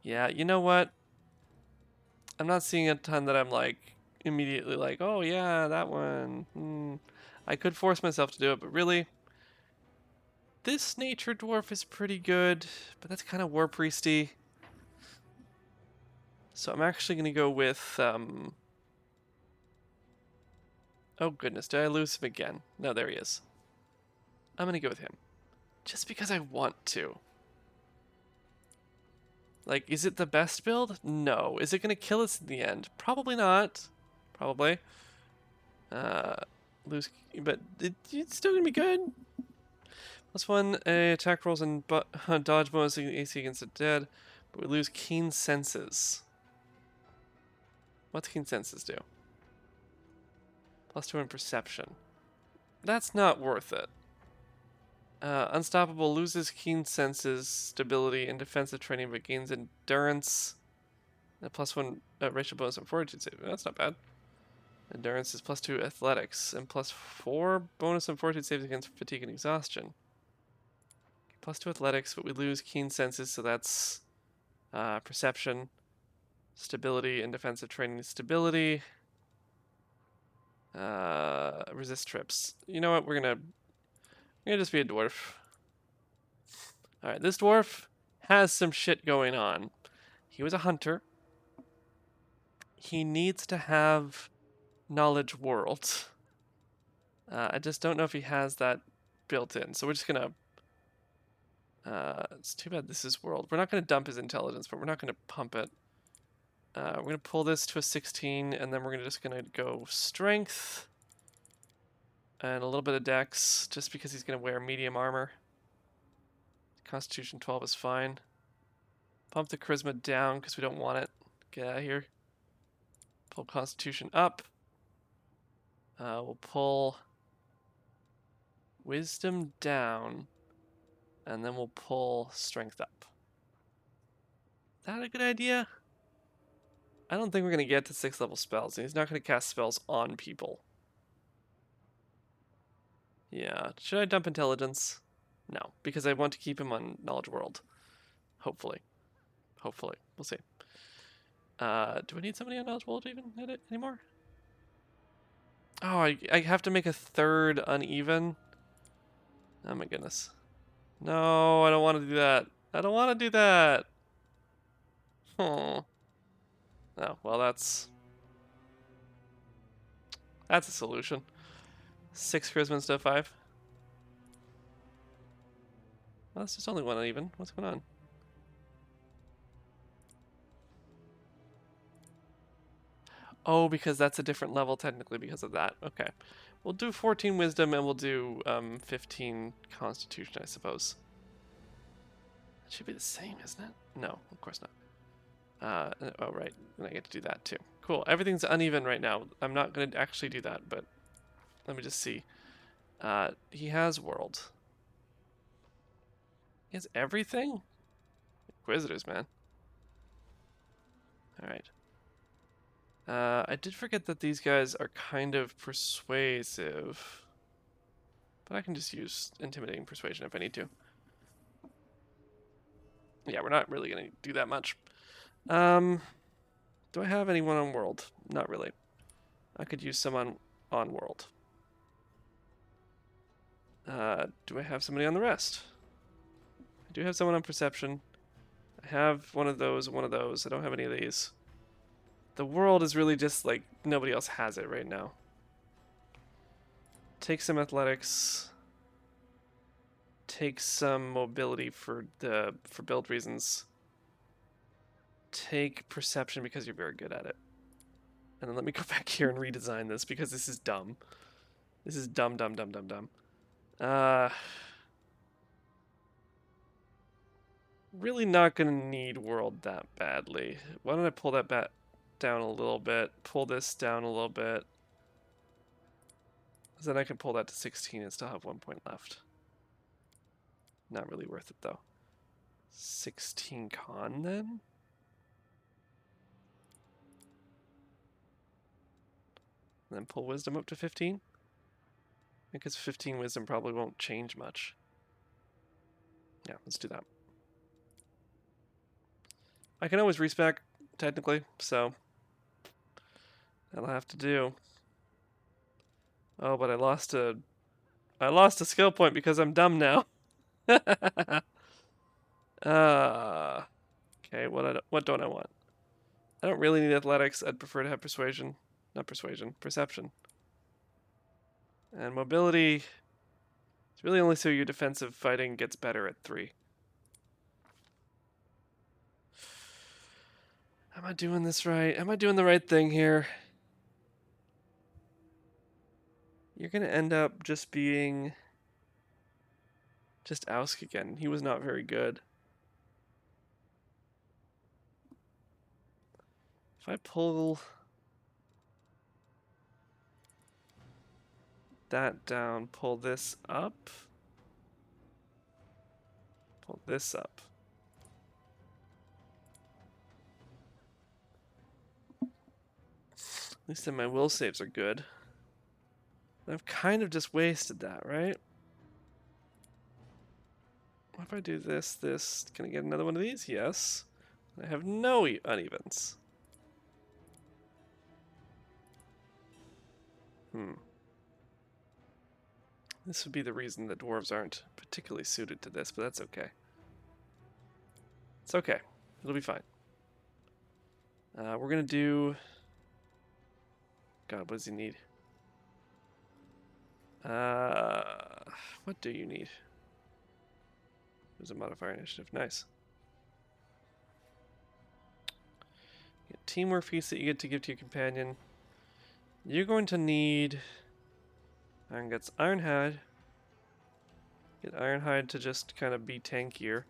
Yeah, you know what? I'm not seeing a ton that I'm like immediately like, oh yeah, that one. I could force myself to do it, but really, this nature dwarf is pretty good, but that's kind of war priesty. So I'm actually gonna go with oh goodness, did I lose him again? No, there he is. I'm gonna go with him. Just because I want to. Like, is it the best build? No. Is it going to kill us in the end? Probably not. Probably. Lose, but it's still going to be good. +1 attack rolls and dodge bonus AC against the dead, but we lose keen senses. What's keen senses do? +2 in perception. That's not worth it. Unstoppable loses keen senses, stability, and defensive training, but gains endurance. A +1 racial bonus and fortitude save. That's not bad. Endurance is +2 athletics, and +4 bonus and fortitude saves against fatigue and exhaustion. +2 athletics, but we lose keen senses, so that's perception, stability, and defensive training. Stability. Resist trips. You know what? We're gonna just be a dwarf. Alright, this dwarf has some shit going on. He was a hunter. He needs to have knowledge world. I just don't know if he has that built in. So we're just gonna... it's too bad this is world. We're not gonna dump his intelligence, but we're not gonna pump it. We're gonna pull this to a 16, and then we're just gonna go strength and a little bit of dex, just because he's gonna wear medium armor. Constitution 12 is fine. Pump the charisma down because we don't want it. Get out of here. Pull Constitution up. We'll pull Wisdom down, and then we'll pull Strength up. Is that a good idea? I don't think we're going to get to 6th level spells. He's not going to cast spells on people. Yeah. Should I dump Intelligence? No, because I want to keep him on Knowledge World. Hopefully. Hopefully. We'll see. Do I need somebody on Knowledge World even anymore? Oh, I have to make a 3rd uneven? Oh my goodness. No, I don't want to do that. I don't want to do that. Oh. Oh, well, that's a solution. 6 charisma instead of 5. Well, that's just only 1 uneven. What's going on? Oh, because that's a different level technically because of that. Okay. We'll do 14 wisdom and we'll do 15 constitution, I suppose. It should be the same, isn't it? No, of course not. Oh, right. And I get to do that too. Cool. Everything's uneven right now. I'm not going to actually do that, but let me just see. He has world. He has everything? Inquisitors, man. Alright. I did forget that these guys are kind of persuasive. But I can just use intimidating persuasion if I need to. Yeah, we're not really going to do that much. Do I have anyone on world? Not really. I could use someone on world. Do I have somebody on the rest? I do have someone on perception. I have one of those, one of those. I don't have any of these. The world is really just like nobody else has it right now. Take some athletics. Take some mobility for build reasons. Take perception because you're very good at it. And then let me go back here and redesign this because this is dumb. This is dumb. Really not gonna need world that badly. Why don't I pull that down a little bit, pull this down a little bit. Then I can pull that to 16 and still have 1 point left. Not really worth it though. 16 con then? And then pull wisdom up to 15? Because 15 wisdom probably won't change much. Yeah, let's do that. I can always respec, technically, so that'll have to do. Oh, but I lost a skill point because I'm dumb now. Okay, what don't I want? I don't really need athletics. I'd prefer to have persuasion. Not persuasion, perception. And mobility. It's really only so your defensive fighting gets better at 3. Am I doing this right? Am I doing the right thing here? You're gonna end up just being just Ausk again. He was not very good. If I pull that down, pull this up, pull this up. At least then my will saves are good. I've kind of just wasted that, right? What if I do this? Can I get another one of these? Yes. I have no unevens. This would be the reason that dwarves aren't particularly suited to this, but that's okay. It's okay. It'll be fine. We're gonna do... God, what does he need? What do you need? There's a modifier initiative. Nice. Get teamwork feats that you get to give to your companion. You're going to need Iron Guts, Ironhide. Get Ironhide to just kind of be tankier.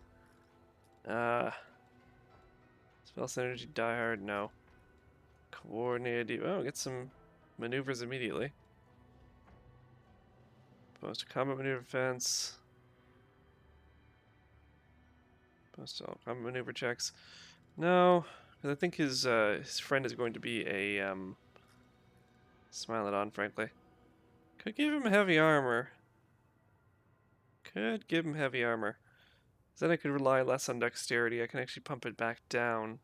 Spell Synergy, Die Hard, no. Coordinated, oh, get some maneuvers immediately. Opposed to combat maneuver defense. Opposed to all combat maneuver checks. No, because I think his friend is going to be a Smile It On, frankly. Could give him heavy armor. Could give him heavy armor. Then I could rely less on dexterity. I can actually pump it back down.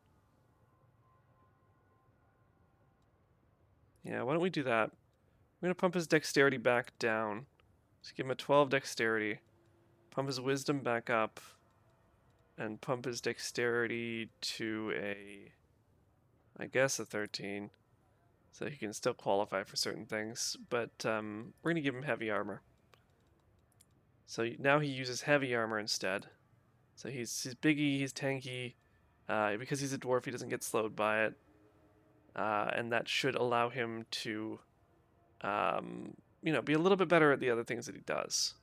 Yeah, why don't we do that? We're going to pump his dexterity back down. Just give him a 12 dexterity. Pump his wisdom back up. And pump his dexterity to I guess a 13. So he can still qualify for certain things. But we're going to give him heavy armor. So now he uses heavy armor instead. So he's biggy, he's tanky. Because he's a dwarf, he doesn't get slowed by it. And that should allow him to, be a little bit better at the other things that he does.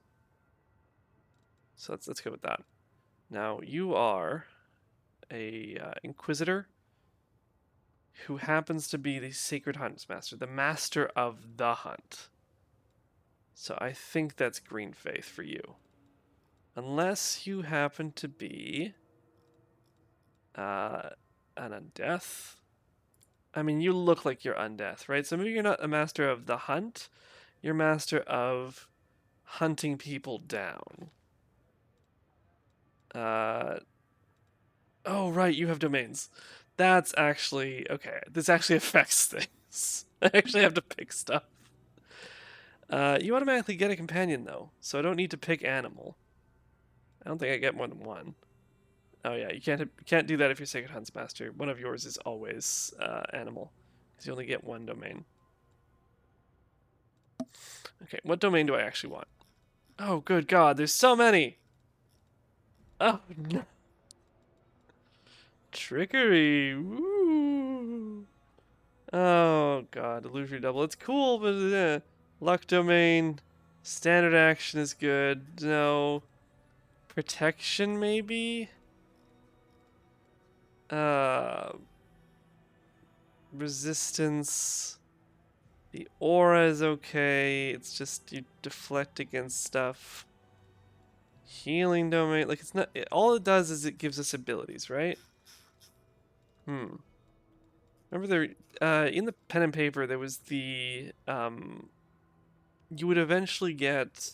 So let's go with that. Now you are a Inquisitor who happens to be the Sacred Hunts Master, the Master of the Hunt. So I think that's Green Faith for you. Unless you happen to be an Undeath. I mean, you look like you're Undeath, right? So maybe you're not a Master of the Hunt. You're Master of hunting people down. Oh, right, you have domains. That's actually... Okay, this actually affects things. I actually have to pick stuff. You automatically get a companion, though, so I don't need to pick animal. I don't think I get more than one. Oh yeah, you can't do that if you're Sacred Hunts Master. One of yours is always animal, because you only get one domain. Okay, what domain do I actually want? Oh, good God, there's so many! Oh, no. Trickery! Woo! Oh, God, illusory double. It's cool, but luck domain. Standard action is good. No. Protection, maybe? Resistance. The aura is okay. It's just you deflect against stuff. Healing domain, like it's not. All it does is it gives us abilities, right? Remember there in the pen and paper there was the you would eventually get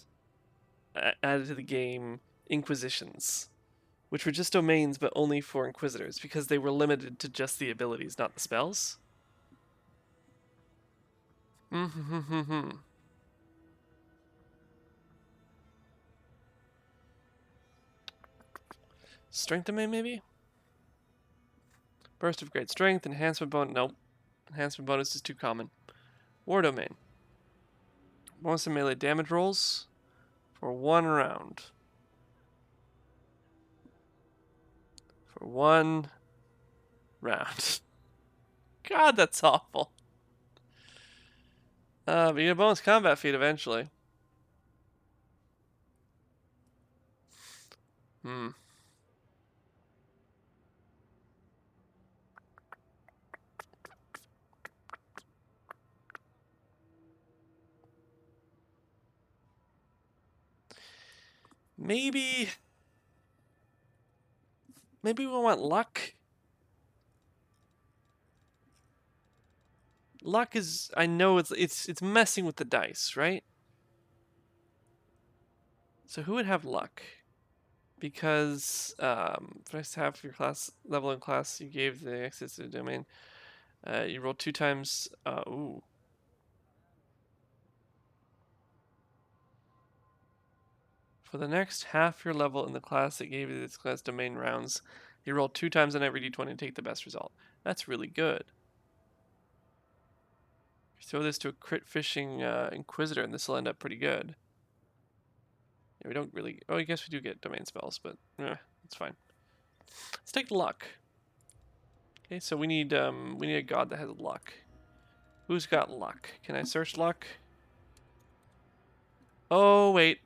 added to the game Inquisitions, which were just domains but only for Inquisitors because they were limited to just the abilities, not the spells. Strength domain, maybe? Burst of great strength, enhancement bonus. Nope. Enhancement bonus is too common. War domain. Bonus and melee damage rolls for 1 round. For 1 round. God, that's awful. But you get a bonus combat feat eventually. Maybe we want luck. Luck is, I know it's messing with the dice, right? So who would have luck? Because first half of your class level in class, you gave the access to the domain. You rolled 2 times. Ooh. For the next half your level in the class that gave you this class domain rounds, you roll 2 times on every d20 and take the best result. That's really good. You throw this to a crit fishing Inquisitor, and this will end up pretty good. Yeah, we don't really. Oh, I guess we do get domain spells, but it's fine. Let's take luck. Okay, so we need a god that has luck. Who's got luck? Can I search luck? Oh wait.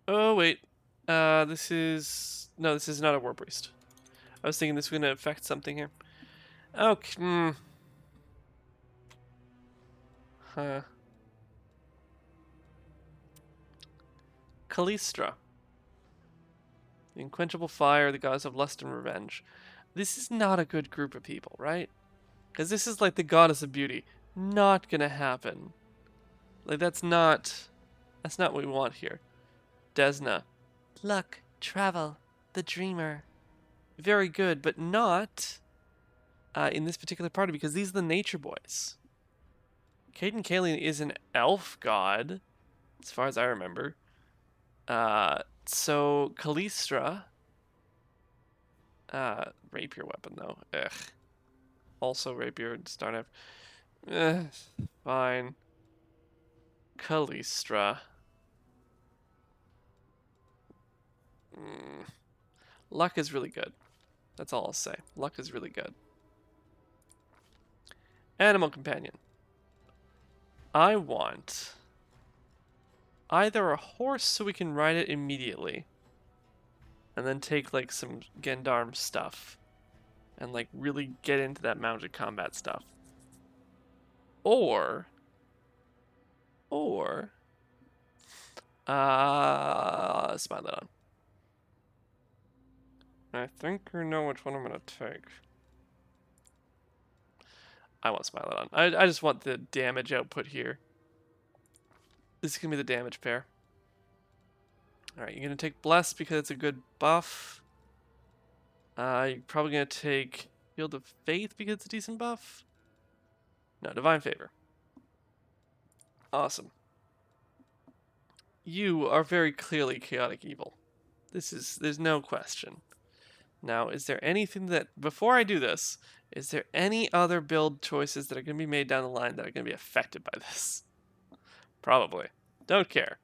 Oh wait. This is not a war priest. I was thinking this was gonna affect something here. Okay. Huh. Callistra. The unquenchable fire, the goddess of lust and revenge. This is not a good group of people, right? Because this is like the goddess of beauty. Not gonna happen. Like that's not what we want here. Desna. Luck, travel, the dreamer. Very good, but not in this particular party because these are the nature boys. Caden Kalian is an elf god, as far as I remember. So Callistra. Rapier weapon though. Ugh. Also rapier and Starknife. Fine. Callistra. Luck is really good. That's all I'll say. Luck is really good. Animal companion. I want either a horse so we can ride it immediately and then take like some Gendarme stuff and like really get into that mounted combat stuff. Or spy that on. I think you know which one I'm gonna take. I want Smile on. I just want the damage output here. This is gonna be the damage pair. Alright, you're gonna take Bless because it's a good buff. You're probably gonna take Field of Faith because it's a decent buff. No, Divine Favor. Awesome. You are very clearly chaotic evil. There's no question. Now, is there anything that, before I do this, is there any other build choices that are going to be made down the line that are going to be affected by this? Probably. Don't care.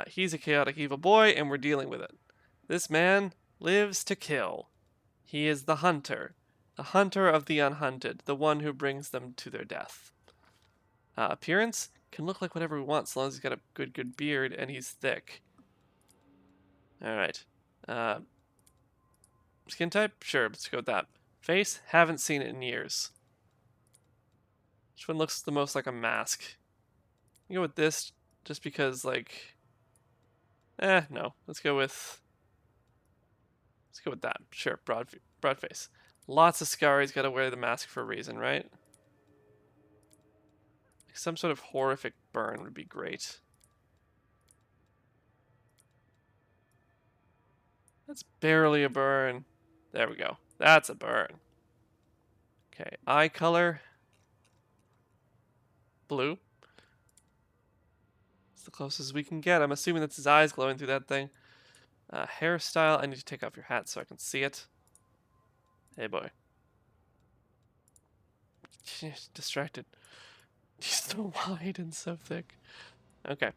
He's a chaotic evil boy, and we're dealing with it. This man lives to kill. He is the hunter of the unhunted, the one who brings them to their death. Appearance can look like whatever we want, as long as he's got a good beard and he's thick. All right. Skin type? Sure, let's go with that. Face? Haven't seen it in years. Which one looks the most like a mask? You go with this, just because, like... no. Let's go with that. Sure, broad face. Lots of scar, he's gotta wear the mask for a reason, right? Some sort of horrific burn would be great. That's barely a burn. There we go. That's a burn. Okay, eye color. Blue. It's the closest we can get. I'm assuming that's his eyes glowing through that thing. Hairstyle. I need to take off your hat so I can see it. Hey, boy. Distracted. He's so wide and so thick. Okay.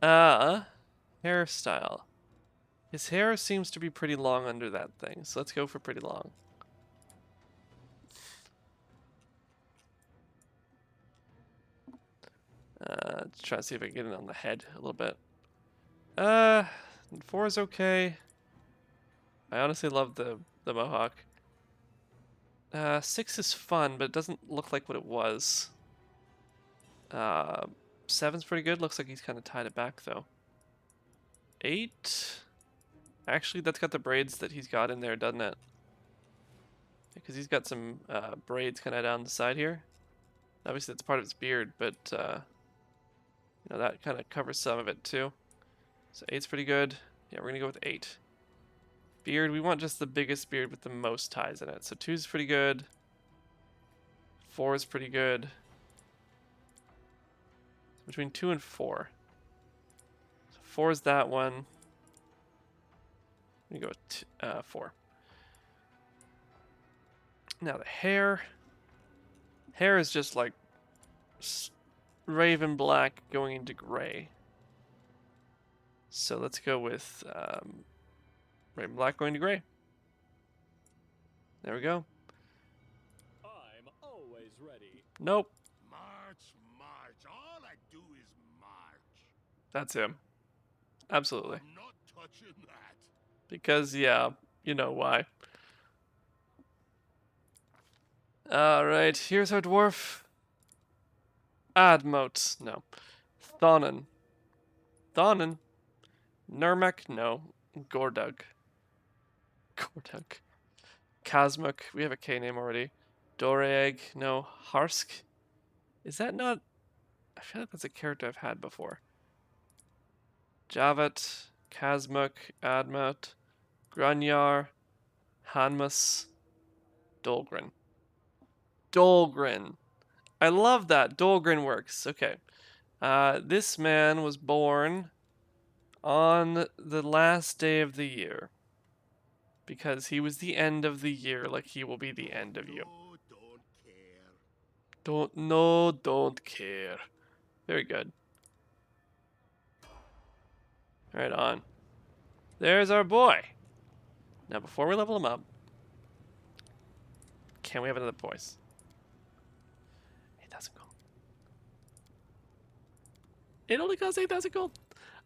Hairstyle. His hair seems to be pretty long under that thing, so let's go for pretty long. Let's try to see if I can get it on the head a little bit. 4 is okay. I honestly love the mohawk. 6 is fun, but it doesn't look like what it was. 7's pretty good. Looks like he's kind of tied it back, though. 8... Actually, that's got the braids that he's got in there, doesn't it? Because he's got some braids kind of down the side here. Obviously, that's part of his beard, but you know, that kind of covers some of it too. So 8's pretty good. Yeah, we're gonna go with 8. Beard, we want just the biggest beard with the most ties in it. So 2's pretty good. 4 is pretty good. Between 2 and 4. So 4 is that one. We go with 4. Now the hair. Hair is just like raven black going into gray. So let's go with raven black going to gray. There we go. I'm always ready. Nope. March, march. All I do is march. That's him. Absolutely. I'm not touching that. Because, yeah, you know why. Alright, here's our dwarf. Admote. No. Thonin. Thonin. Nurmak. No. Gordug. Gordug. Kazmuk. We have a K name already. Doreg. No. Harsk. Is that not... I feel like that's a character I've had before. Javat. Kazmuk. Admot. Grunyar. Hanmus. Dolgren. Dolgren. I love that. Dolgren works. Okay. This man was born on the last day of the year. Because he was the end of the year, like he will be the end of you. No, don't care. Don't care. Very good. Right on. There's our boy. Now, before we level him up, can we have another voice? 8,000 gold. It only costs 8,000 gold.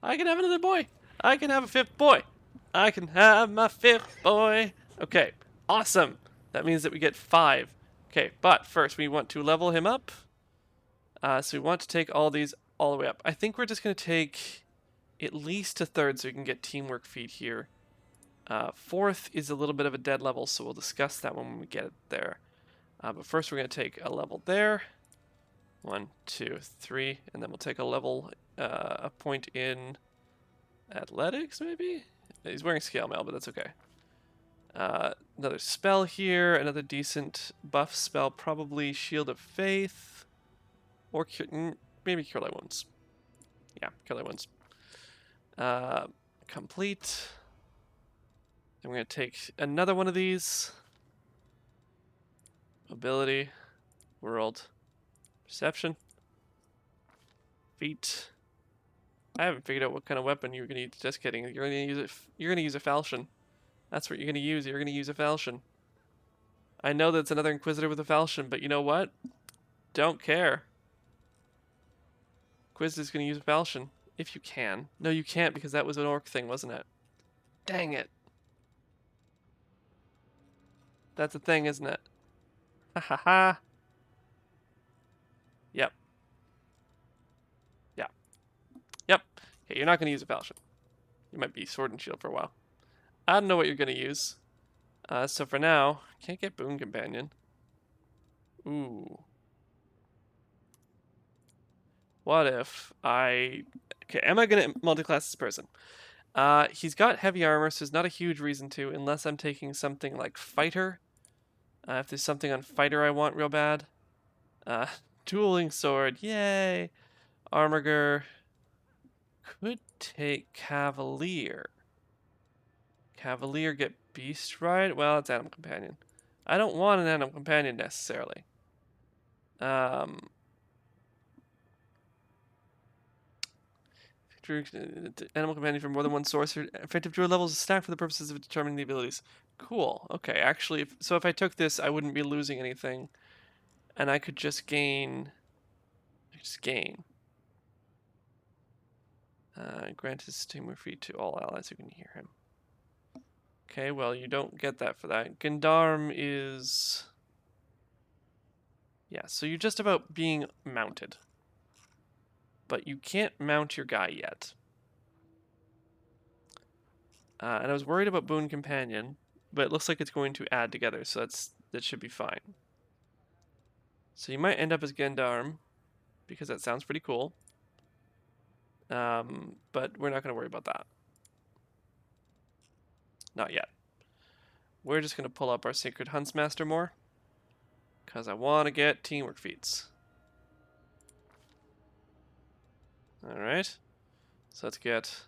I can have another boy. I can have a fifth boy. I can have my fifth boy. Okay, awesome. That means that we get 5. Okay, but first we want to level him up. So we want to take all these all the way up. I think we're just going to take at least a third so we can get teamwork feat here. 4th is a little bit of a dead level, so we'll discuss that when we get it there. But first we're going to take a level there. 1, 2, 3, and then we'll take a level, a point in athletics, maybe? He's wearing scale mail, but that's okay. Another spell here, another decent buff spell, probably Shield of Faith, or maybe Cure Light Wounds. Yeah, Cure Light Wounds. Complete. And we're going to take another one of these. Ability, World, Perception, Feat. I haven't figured out what kind of weapon you're gonna use. Just kidding. You're gonna use it. You're gonna use a falchion. That's what you're gonna use. You're gonna use a falchion. I know that's another Inquisitor with a falchion, but you know what? Don't care. Inquisitor's gonna use a falchion if you can. No, you can't because that was an orc thing, wasn't it? Dang it. That's a thing, isn't it? Ha ha ha. Yep. Yep. Yep. Okay, you're not gonna use a falchion. You might be sword and shield for a while. I don't know what you're gonna use. So for now, can't get Boon Companion. Ooh. What if I... Okay, am I gonna multi-class this person? He's got heavy armor, so there's not a huge reason to, unless I'm taking something like Fighter. If there's something on Fighter I want real bad. Dueling Sword, yay! Armiger. Could take Cavalier. Cavalier get Beast Ride? Well, it's Animal Companion. I don't want an Animal Companion necessarily. Animal Companion for more than one source. Effective druid levels is stacked for the purposes of determining the abilities. Cool. Okay, actually, so if I took this, I wouldn't be losing anything. And I could just gain... grant his teamwork feat to all allies who can hear him. Okay, well, you don't get that for that. Gendarme is... Yeah, so you're just about being mounted. But you can't mount your guy yet. And I was worried about Boon Companion, but it looks like it's going to add together, so that should be fine. So you might end up as Gendarme, because that sounds pretty cool. But we're not going to worry about that. Not yet. We're just going to pull up our Sacred Huntsmaster more. Because I want to get teamwork feats. Alright. So let's get...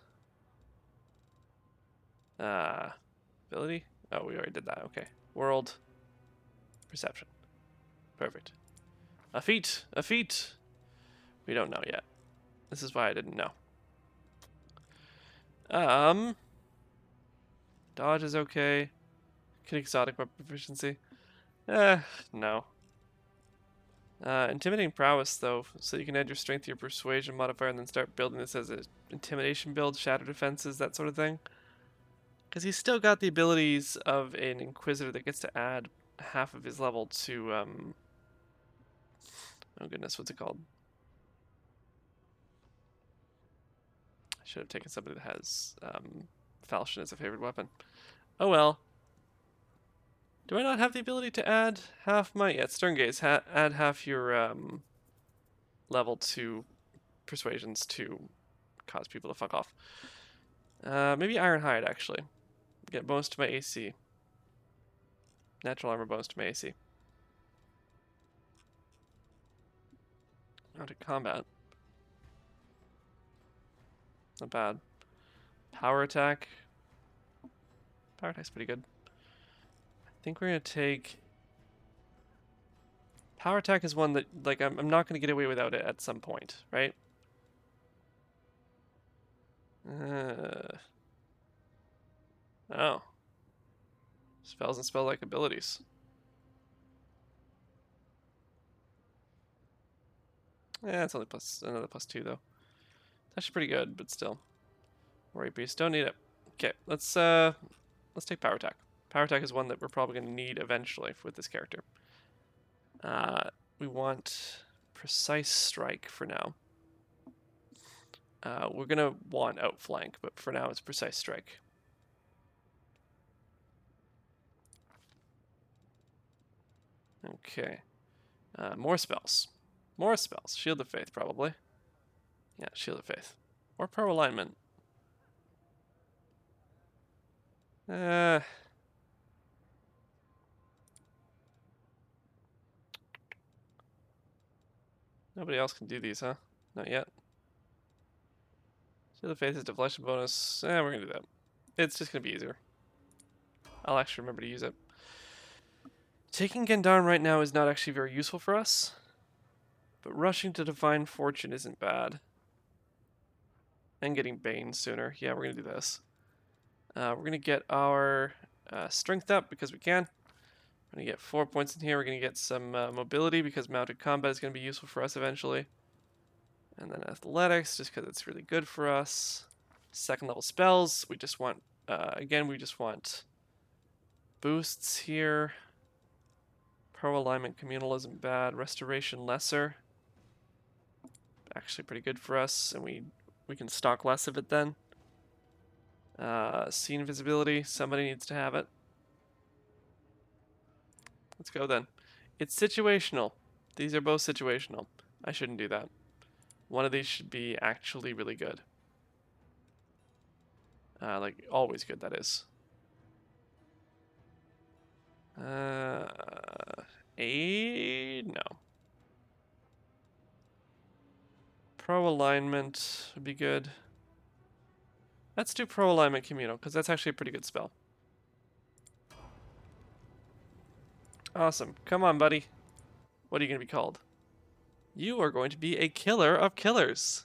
ability? Oh, we already did that. Okay. World. Perception. Perfect. A feat! A feat! We don't know yet. This is why I didn't know. Dodge is okay. Get exotic weapon proficiency. No. Intimidating prowess, though, so you can add your strength to your persuasion modifier and then start building this as an intimidation build, shatter defenses, that sort of thing. Because he's still got the abilities of an inquisitor that gets to add half of his level to, oh goodness, what's it called? I should have taken somebody that has falchion as a favorite weapon. Oh well. Do I not have the ability to add half my... Yeah, Stern Gaze. Add half your level to persuasions to cause people to fuck off. Maybe Ironhide, actually. Get bonus to my AC. Natural armor bonus to my AC. Out of combat. Not bad. Power attack. Power attack's pretty good. I think we're gonna take... Power attack is one that, like, I'm not gonna get away without it at some point, right? Oh. Spells and spell-like abilities. Yeah, it's only another +2 though. It's actually pretty good, but still. Warrior Beast, don't need it. Okay, let's take Power Attack. Power Attack is one that we're probably gonna need eventually with this character. We want Precise Strike for now. We're gonna want Outflank, but for now it's Precise Strike. Okay. More spells. More spells. Shield of Faith, probably. Yeah, Shield of Faith. Or Pro Alignment. Nobody else can do these, huh? Not yet. Shield of Faith is deflection bonus. We're gonna do that. It's just gonna be easier. I'll actually remember to use it. Taking Gendarme right now is not actually very useful for us. But rushing to Divine Fortune isn't bad. And getting Bane sooner. Yeah, we're gonna do this. We're gonna get our strength up because we can. We're gonna get 4 points in here. We're gonna get some mobility because mounted combat is gonna be useful for us eventually. And then athletics, just because it's really good for us. Second level spells, we just want, again, we just want boosts here. Pro alignment communal isn't bad. Restoration lesser, actually pretty good for us, and we can stock less of it then. Scene visibility, somebody needs to have it. Let's go then. It's situational. These are both situational. I shouldn't do that. One of these should be actually really good. Like, always good, that is. Aid? No. Pro alignment would be good. Let's do pro alignment communal, because that's actually a pretty good spell. Awesome. Come on, buddy. What are you going to be called? You are going to be a killer of killers.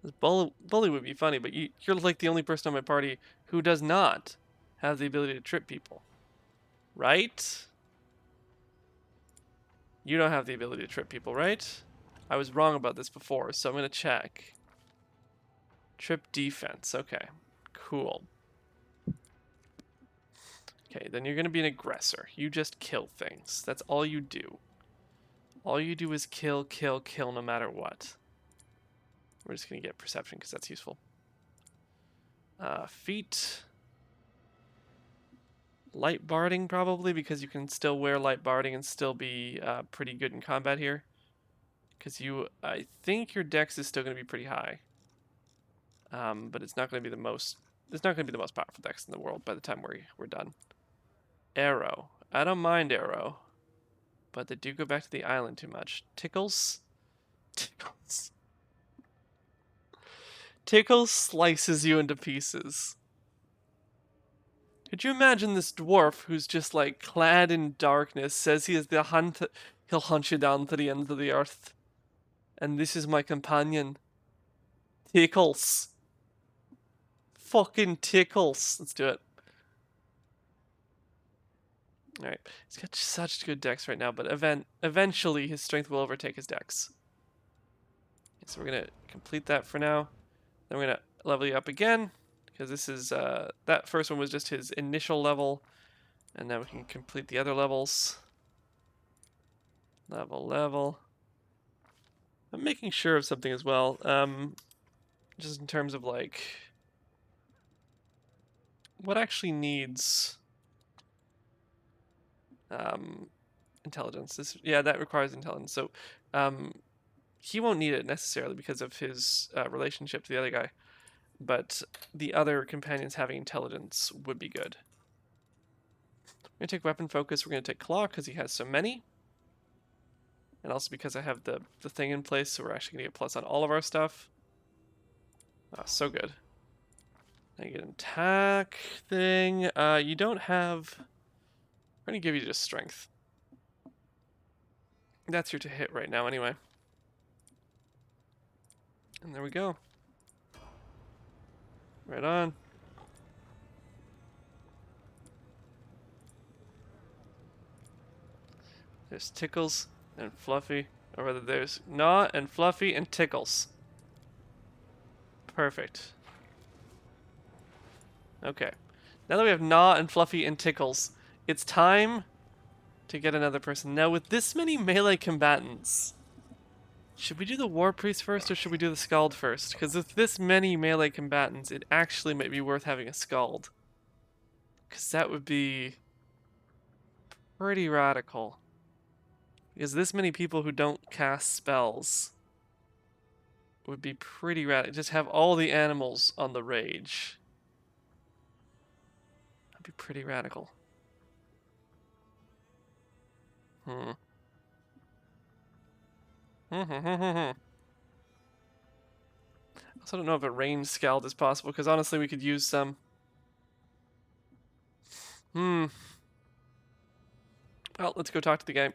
This bully would be funny, but you're like the only person on my party who does not have the ability to trip people. Right? You don't have the ability to trip people, right? I was wrong about this before, so I'm going to check. Trip defense. Okay. Cool. Okay, then you're going to be an aggressor. You just kill things. That's all you do. All you do is kill, kill, kill no matter what. We're just going to get perception because that's useful. Feet. Light barding probably because you can still wear light barding and still be pretty good in combat here. Because I think your dex is still going to be pretty high. But it's not going to be the most. It's not going to be the most powerful dex in the world by the time we're done. Arrow. I don't mind arrow, but they do go back to the island too much. Tickles. Tickles. Tickles slices you into pieces. Could you imagine this dwarf who's just like clad in darkness, says he is the hunter, he'll hunt you down to the end of the earth. And this is my companion. Tickles. Fucking tickles. Let's do it. All right, he's got such good dex right now, but eventually his strength will overtake his dex. Okay, so we're gonna complete that for now. Then we're gonna level you up again because this is that first one was just his initial level, and now we can complete the other levels. Level. I'm making sure of something as well. Just in terms of like what actually needs intelligence. That requires intelligence. So he won't need it necessarily because of his relationship to the other guy, but the other companions having intelligence would be good. We're gonna take weapon focus. We're gonna take claw because he has so many, and also because I have the thing in place, so we're actually gonna get plus on all of our stuff. Oh, so good. I get an attack thing. You don't have. We're gonna give you just strength. That's your to hit right now, anyway. And there we go. Right on. There's Tickles and Fluffy. Or rather, there's Gnaw and Fluffy and Tickles. Perfect. Okay. Now that we have Gnaw and Fluffy and Tickles, it's time to get another person. Now, with this many melee combatants, should we do the War Priest first or should we do the Scald first? Because with this many melee combatants, it actually might be worth having a Scald. Because that would be pretty radical. Because this many people who don't cast spells would be pretty radical. Just have all the animals on the rage. That'd be pretty radical. I also don't know if a ranged Scald is possible, because honestly we could use some. Well, let's go talk to the guy.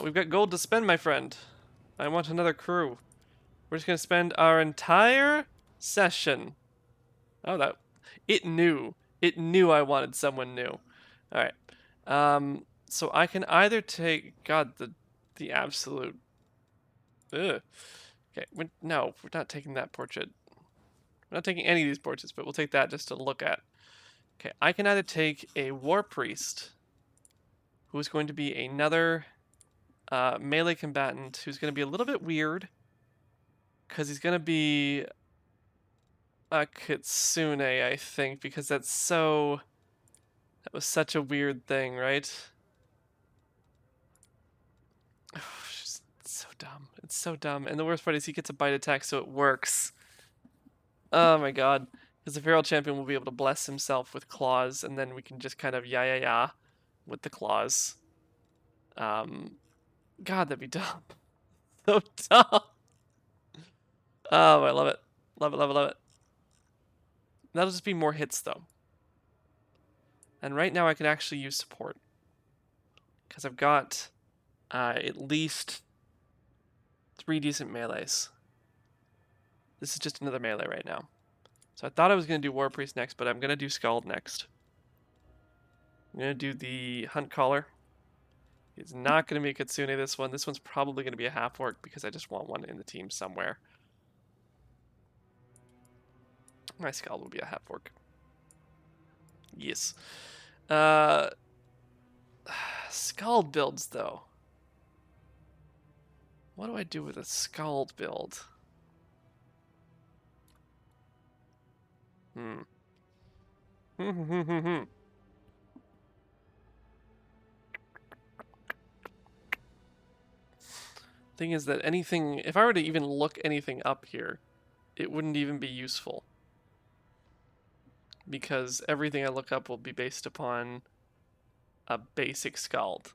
We've got gold to spend, my friend. I want another crew. We're just gonna spend our entire session. Oh, that it knew. It knew I wanted someone new. All right. So I can either take the absolute. Ugh. Okay. No, we're not taking that portrait. We're not taking any of these portraits, but we'll take that just to look at. Okay. I can either take a war priest, who is going to be another melee combatant, who's going to be a little bit weird, because he's going to be a kitsune, I think, because that was such a weird thing, right? It's so dumb. It's so dumb. And the worst part is he gets a bite attack, so it works. Oh my god. Because the feral champion will be able to bless himself with claws, and then we can just kind of ya with the claws. God, that'd be dumb. So dumb. Oh, I love it. Love it, love it, love it. That'll just be more hits, though. And right now I can actually use support. Because I've got at least 3 decent melees. This is just another melee right now. So I thought I was going to do War Priest next, but I'm going to do Scald next. I'm going to do the Hunt Caller. It's not going to be a Kitsune this one. This one's probably going to be a half-orc because I just want one in the team somewhere. My Scald will be a half-orc. Yes. Scald builds, though. What do I do with a Scald build? Thing is that anything, if I were to even look anything up here, it wouldn't even be useful. Because everything I look up will be based upon a basic Scald.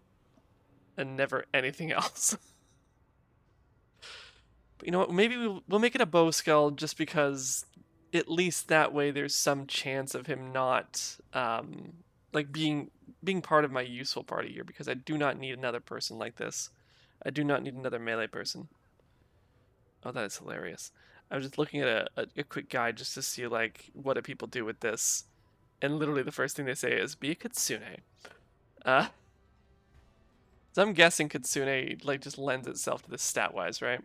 And never anything else. But you know what, maybe we'll make it a bow Scald just because at least that way there's some chance of him not like being part of my useful party here, because I do not need another person like this. I do not need another melee person. Oh, that is hilarious. I was just looking at a quick guide just to see like what do people do with this, and literally the first thing they say is be a kitsune. Uh, so I'm guessing Kitsune like just lends itself to this stat wise, right?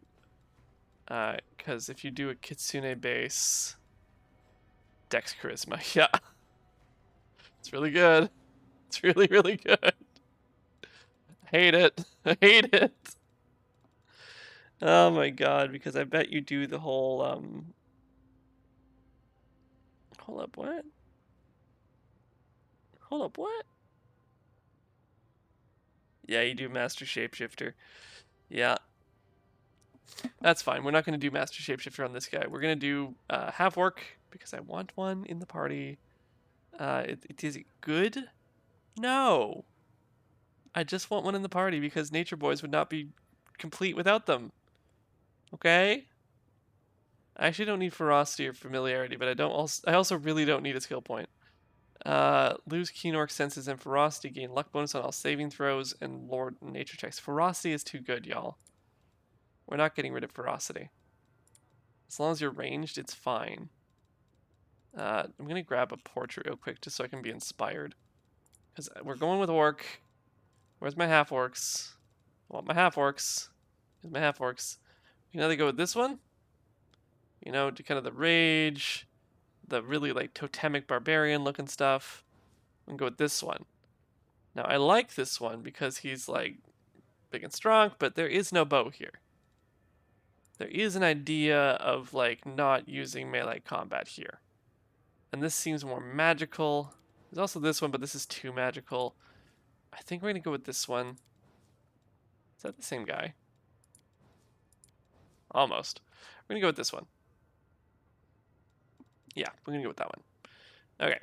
Because if you do a Kitsune base, Dex Charisma, yeah, it's really good. It's really really good. Hate it. I hate it. Oh my god, because I bet you do the whole hold up, what? Hold up, what? Yeah, you do Master Shapeshifter. Yeah, that's fine. We're not going to do Master Shapeshifter on this guy. We're going to do half orc because I want one in the party. Is it good? No. I just want one in the party because Nature Boys would not be complete without them. Okay? I actually don't need ferocity or familiarity, but I also really don't need a skill point. Lose keen orc senses and ferocity, gain luck bonus on all saving throws and lord nature checks. Ferocity is too good, y'all. We're not getting rid of ferocity. As long as you're ranged, it's fine. I'm gonna grab a portrait real quick just so I can be inspired. Because we're going with orc. Where's my half orcs? I want my half orcs. Here's my half orcs. You know, they go with this one. You know, to kind of the rage, the really like totemic barbarian looking stuff. I'm gonna go with this one. Now I like this one because he's like big and strong, but there is no bow here. There is an idea of like not using melee combat here. And this seems more magical. There's also this one, but this is too magical. I think we're gonna go with this one. Is that the same guy? Almost. We're gonna go with this one. Yeah, we're gonna go with that one. Okay.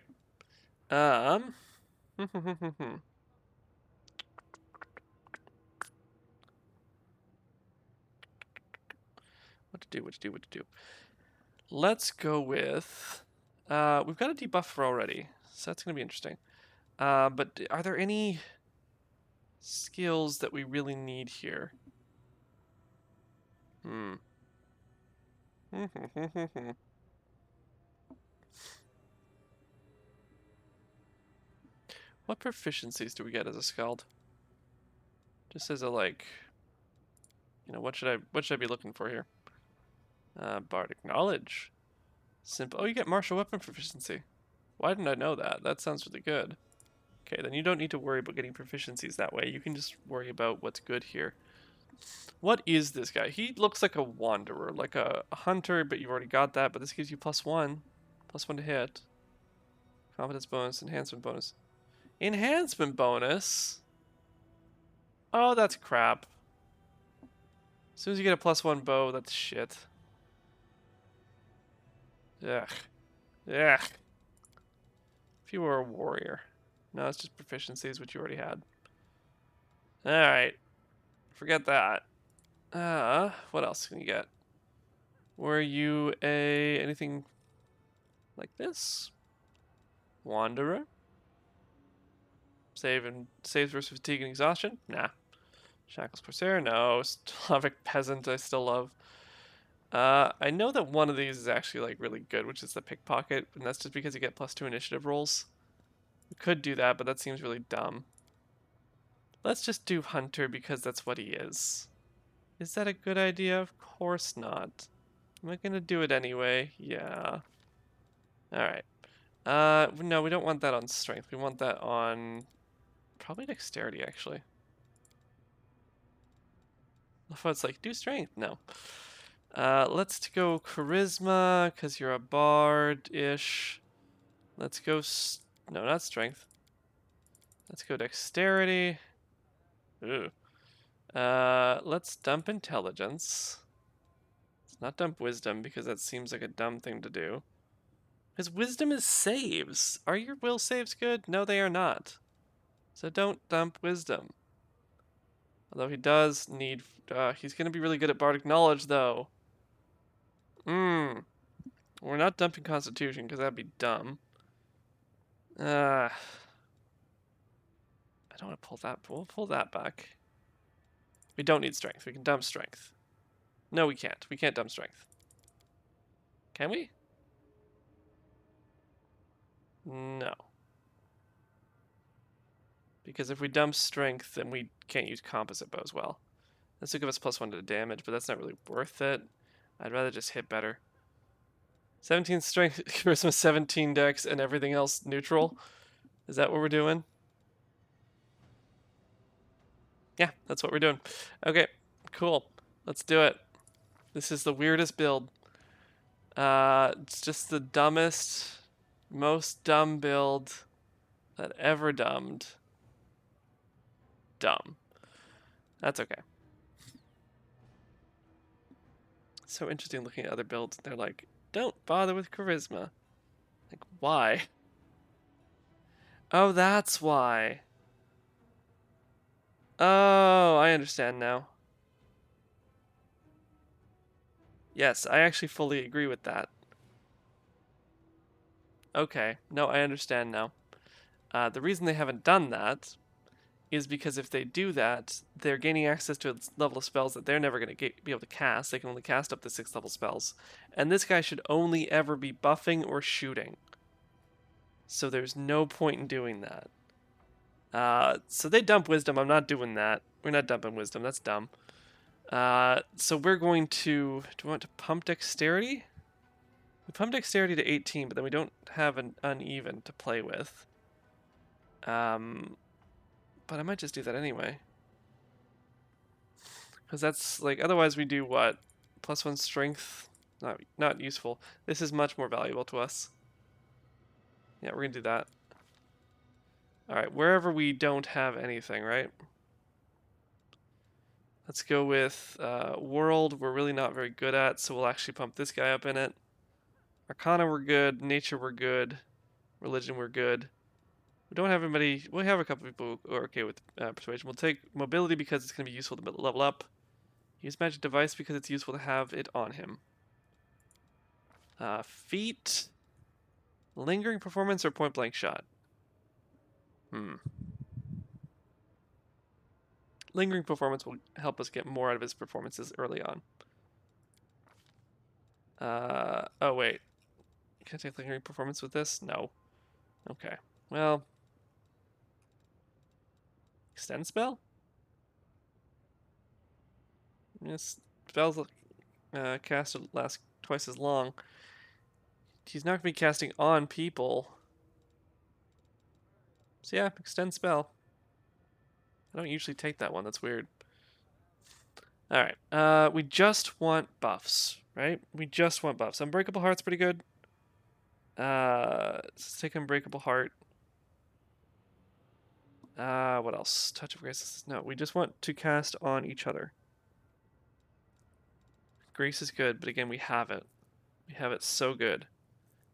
What to do, what to do, what to do. Let's go with we've got a debuffer already, so that's gonna be interesting. But are there any skills that we really need here? Hmm. What proficiencies do we get as a skald? Just as a like, you know, what should I be looking for here? Bardic knowledge. Simple. Oh, you get martial weapon proficiency. Why didn't I know that? That sounds really good. Okay, then you don't need to worry about getting proficiencies that way. You can just worry about what's good here. What is this guy? He looks like a wanderer, like a hunter, but you've already got that. But this gives you +1. +1 to hit. Confidence bonus, enhancement bonus. Enhancement bonus? Oh, that's crap. As soon as you get a +1 bow, that's shit. Ugh. Ugh. If you were a warrior. No, it's just proficiencies, which you already had. Alright. Forget that. What else can you get? Were you anything like this? Wanderer? Saves versus fatigue and exhaustion? Nah. Shackles Corsair? No. Slavic Peasant I still love. I know that one of these is actually like really good, which is the Pickpocket, and that's just because you get +2 initiative rolls. We could do that, but that seems really dumb. Let's just do Hunter because that's what he is. Is that a good idea? Of course not. Am I gonna do it anyway? Yeah. Alright. No, we don't want that on strength. We want that on probably dexterity, actually. I thought it's like, do strength. No. Let's go charisma, because you're a bard-ish. Let's go... no, not strength. Let's go dexterity. Ooh. Let's dump intelligence. Let's not dump wisdom, because that seems like a dumb thing to do. Because wisdom is saves. Are your will saves good? No, they are not. So don't dump wisdom. Although he does need... he's going to be really good at bardic knowledge, though. We're not dumping constitution, because that'd be dumb. I don't want to pull that. We'll pull that back. We don't need strength. We can dump strength. No, we can't. We can't dump strength. Can we? No. Because if we dump strength, then we can't use composite bow as well. This will give us +1 to the damage, but that's not really worth it. I'd rather just hit better. 17 strength, charisma, 17 dex, and everything else neutral. Is that what we're doing? Yeah, that's what we're doing. Okay, cool. Let's do it. This is the weirdest build. It's just the dumbest, most dumb build that ever dumbed. Dumb. That's okay. So interesting looking at other builds. They're like, don't bother with charisma. Like, why? Oh, that's why. Oh, I understand now. Yes, I actually fully agree with that. Okay, no, I understand now. The reason they haven't done that is because if they do that, they're gaining access to a level of spells that they're never going to be able to cast. They can only cast up to 6th level spells. And this guy should only ever be buffing or shooting. So there's no point in doing that. So they dump wisdom. I'm not doing that. We're not dumping wisdom. That's dumb. So we're going to... Do we want to pump dexterity? We pump dexterity to 18, but then we don't have an uneven to play with. But I might just do that anyway. Because that's, like, otherwise we do what? +1 strength? Not useful. This is much more valuable to us. Yeah, we're going to do that. Alright, wherever we don't have anything, right? Let's go with World, we're really not very good at, so we'll actually pump this guy up in it. Arcana, we're good. Nature, we're good. Religion, we're good. We don't have anybody. We have a couple people who are okay with persuasion. We'll take mobility because it's going to be useful to level up. Use magic device because it's useful to have it on him. Feat, lingering performance, or point blank shot. Lingering performance will help us get more out of his performances early on. Oh wait, can I take lingering performance with this? No. Okay. Well, extend spell. Yes, spells casted last twice as long. He's not going to be casting on people. So yeah, extend spell. I don't usually take that one. That's weird. Alright. We just want buffs, right? We just want buffs. Unbreakable Heart's pretty good. Let's take Unbreakable Heart. What else? Touch of Grace. No, we just want to cast on each other. Grace is good, but again, we have it. We have it so good.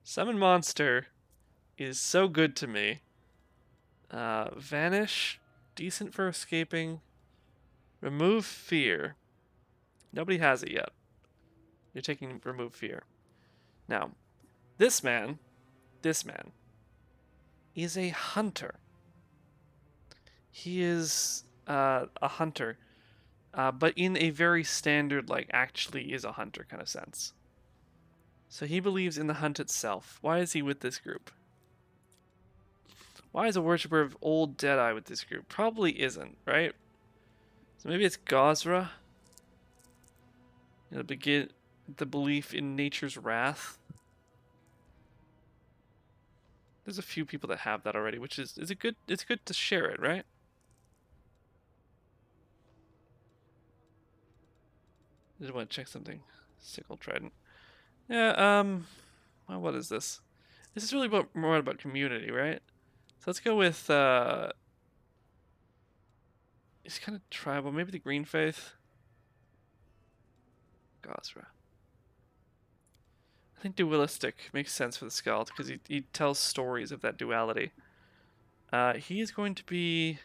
Summon Monster is so good to me. Vanish, decent for escaping. Remove Fear. Nobody has it yet. You're taking Remove Fear. Now, this man is a hunter. He is a hunter, but in a very standard, like, actually is a hunter kind of sense. So he believes in the hunt itself. Why is he with this group? Why is a worshiper of old Deadeye with this group? Probably isn't, right? So maybe it's Gosra. Begin the belief in nature's wrath. There's a few people that have that already, which is it good? It's good to share it, right? I just want to check something. Sickle Trident. Yeah. Well, what is this? This is really more about community, right? So let's go with it's kind of tribal. Maybe the Green Faith. Gosra. I think dualistic makes sense for the Skald because he tells stories of that duality. He is going to be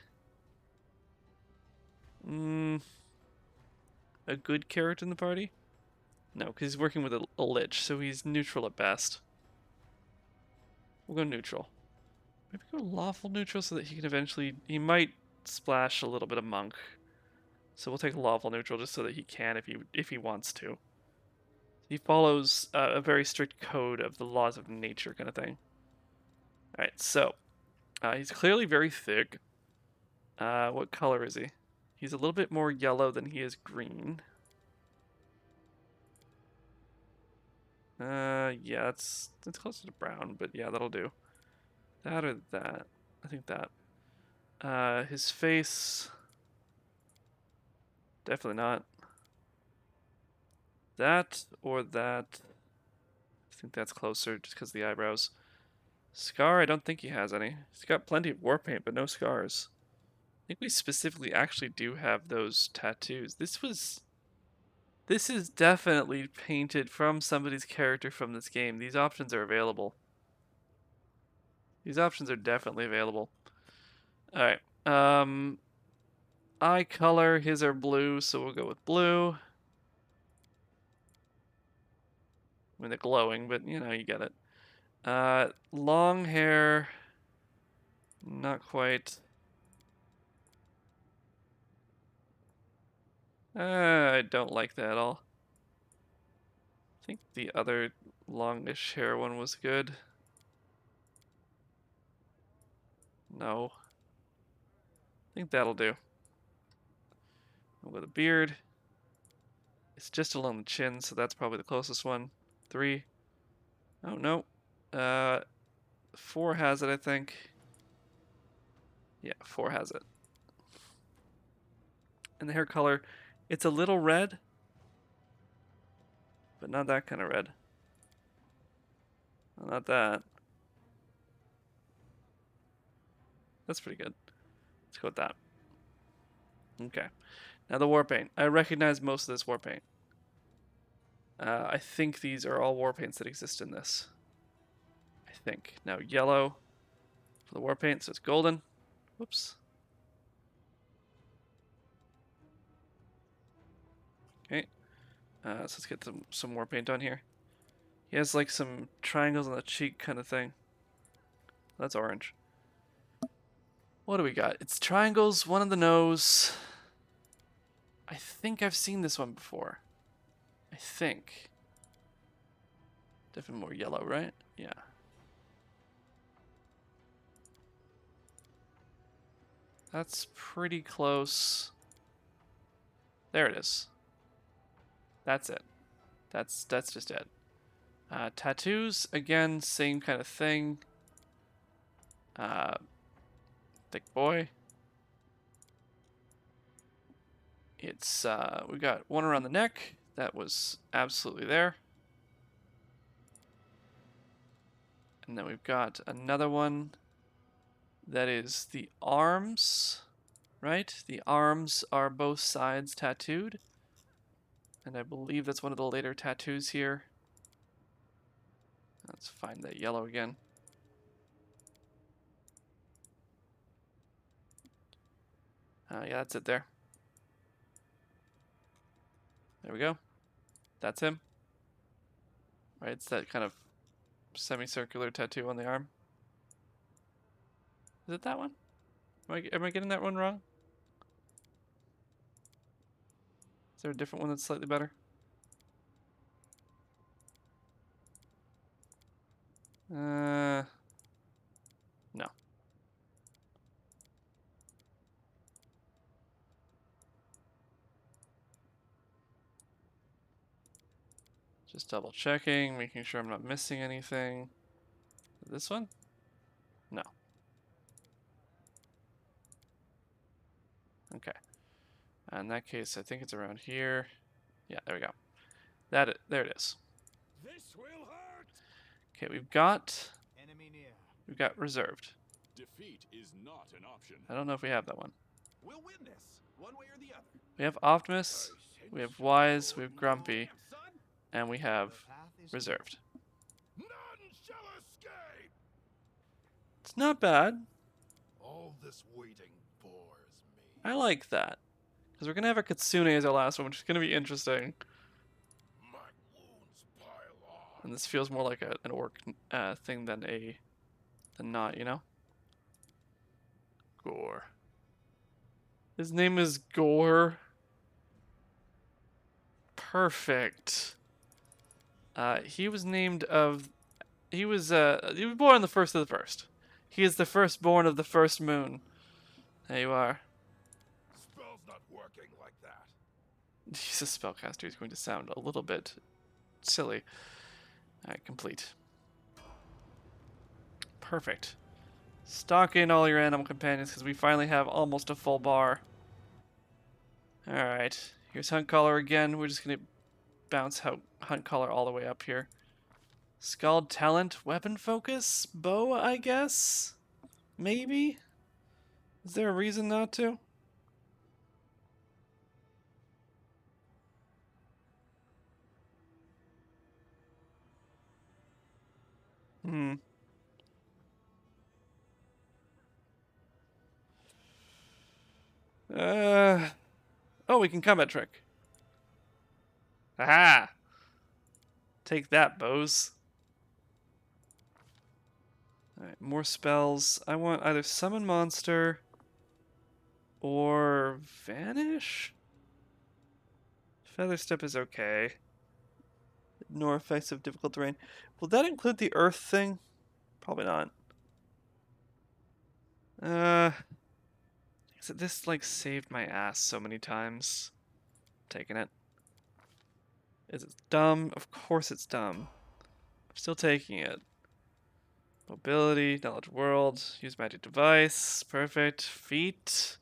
a good character in the party. No, because he's working with a lich, so he's neutral at best. We'll go neutral. Maybe go lawful neutral so that he can eventually... He might splash a little bit of monk. So we'll take lawful neutral just so that he can if he wants to. He follows a very strict code of the laws of nature kind of thing. Alright, so he's clearly very thick. What color is he? He's a little bit more yellow than he is green. Yeah, that's closer to brown, but yeah, that'll do. That or that. I think that. His face. Definitely not. That or that. I think that's closer just because of the eyebrows. Scar, I don't think he has any. He's got plenty of war paint, but no scars. I think we specifically actually do have those tattoos. This is definitely painted from somebody's character from this game. These options are available. These options are definitely available. Alright. Eye color, his are blue, so we'll go with blue. I mean, they're glowing, but you know, you get it. Long hair. Not quite. I don't like that at all. I think the other longish hair one was good. No. I think that'll do. With a beard. It's just along the chin, so that's probably the closest one. 3. Oh, no. 4 has it, I think. Yeah, 4 has it. And the hair color, it's a little red, but not that kind of red. Well, not that. That's pretty good. Let's go with that. Okay. Now the war paint. I recognize most of this war paint. I think these are all war paints that exist in this. I think. Now yellow for the war paint, so it's golden. Whoops. Okay. So let's get some war paint on here. He has like some triangles on the cheek kind of thing. That's orange. What do we got? It's triangles, one on the nose. I think I've seen this one before. I think. Definitely more yellow, right? Yeah. That's pretty close. There it is. That's it. That's just it. Tattoos, again, same kind of thing. Thick boy. It's we got one around the neck. That was absolutely there. And then we've got another one that is the arms, right? The arms are both sides tattooed. And I believe that's one of the later tattoos here. Let's find that yellow again. Yeah, that's it there. There we go. That's him. Right, it's that kind of semicircular tattoo on the arm. Is it that one? Am I getting that one wrong? Is there a different one that's slightly better? No. Just double checking, making sure I'm not missing anything. This one? No. Okay. In that case, I think it's around here. Yeah, there we go. There it is. This will hurt. Okay, Enemy near. we've got reserved. Defeat is not an option. I don't know if we have that one. We'll win this, one way or the other. We have Optimus, we have Wise, we have Grumpy, Son, and we have The path is reserved. none shall escape. It's not bad. All this waiting bores me. I like that. Because we're going to have a Kitsune as our last one, which is going to be interesting. My wounds pile on. And this feels more like an orc thing than not, you know? Gore. His name is Gore. Perfect. He was named of... he was born on the 1st of the 1st. He is the firstborn of the first moon. There you are. Spell's not working like that. He's a spellcaster. He's going to sound a little bit silly. Alright, complete. Perfect. Stock in all your animal companions because we finally have almost a full bar. Alright, here's Hunt Caller again. We're just going to bounce Hunt Caller all the way up here. Scald Talent, Weapon Focus, Bow, I guess? Maybe? Is there a reason not to? Hmm. Oh, we can combat trick. Aha! Take that, bows. Alright, more spells. I want either Summon Monster or Vanish? Feather Step is okay. Ignore effects of difficult terrain. Will that include the Earth thing? Probably not. This like saved my ass so many times. Taking it. Is it dumb? Of course it's dumb. I'm still taking it. Mobility, knowledge world, use magic device, perfect. Feet.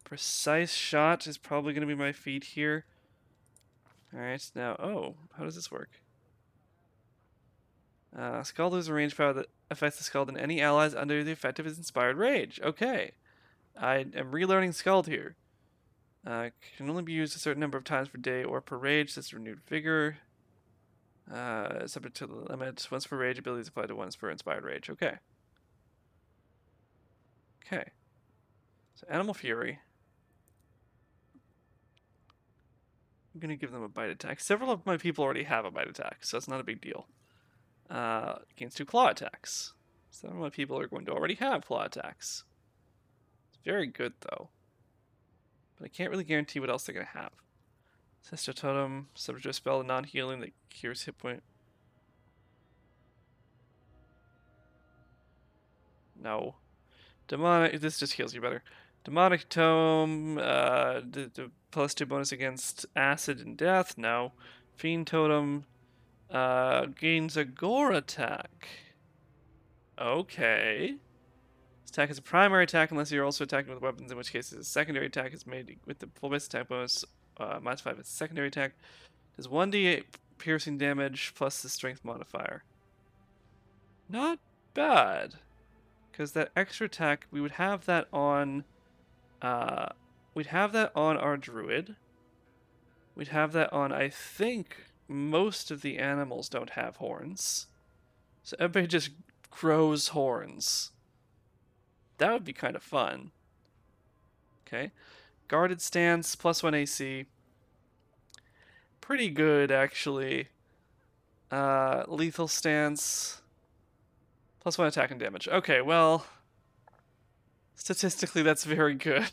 Precise shot is probably going to be my feet here. Alright, now, oh, how does this work? Scald loses a range power that affects the Scald and any allies under the effect of his inspired rage. Okay. I am relearning Scald here. Can only be used a certain number of times per day or per rage. That's renewed vigor. Subject to the limit. Once per rage, abilities apply to once per inspired rage. Okay. Okay. So Animal Fury. I'm going to give them a bite attack. Several of my people already have a bite attack, so it's not a big deal. Against 2 claw attacks. Several of my people are going to already have claw attacks. It's very good, though. But I can't really guarantee what else they're going to have. Sister Totem, subject to a spell of non-healing that cures hit point. No. Demonic, this just heals you better. Demonic Tome, the +2 bonus against acid and death. No. Fiend Totem, gains a gore attack. Okay. This attack is a primary attack unless you're also attacking with weapons, in which case a secondary attack is made with the full base attack bonus, -5 as a secondary attack. Does 1d8 piercing damage plus the strength modifier. Not bad. Because that extra attack, we would have that on, we'd have that on our druid. We'd have that on, I think, most of the animals don't have horns. So everybody just grows horns. That would be kind of fun. Okay. Guarded stance, +1 AC. Pretty good, actually. Lethal stance. +1 attack and damage. Okay, well, statistically that's very good.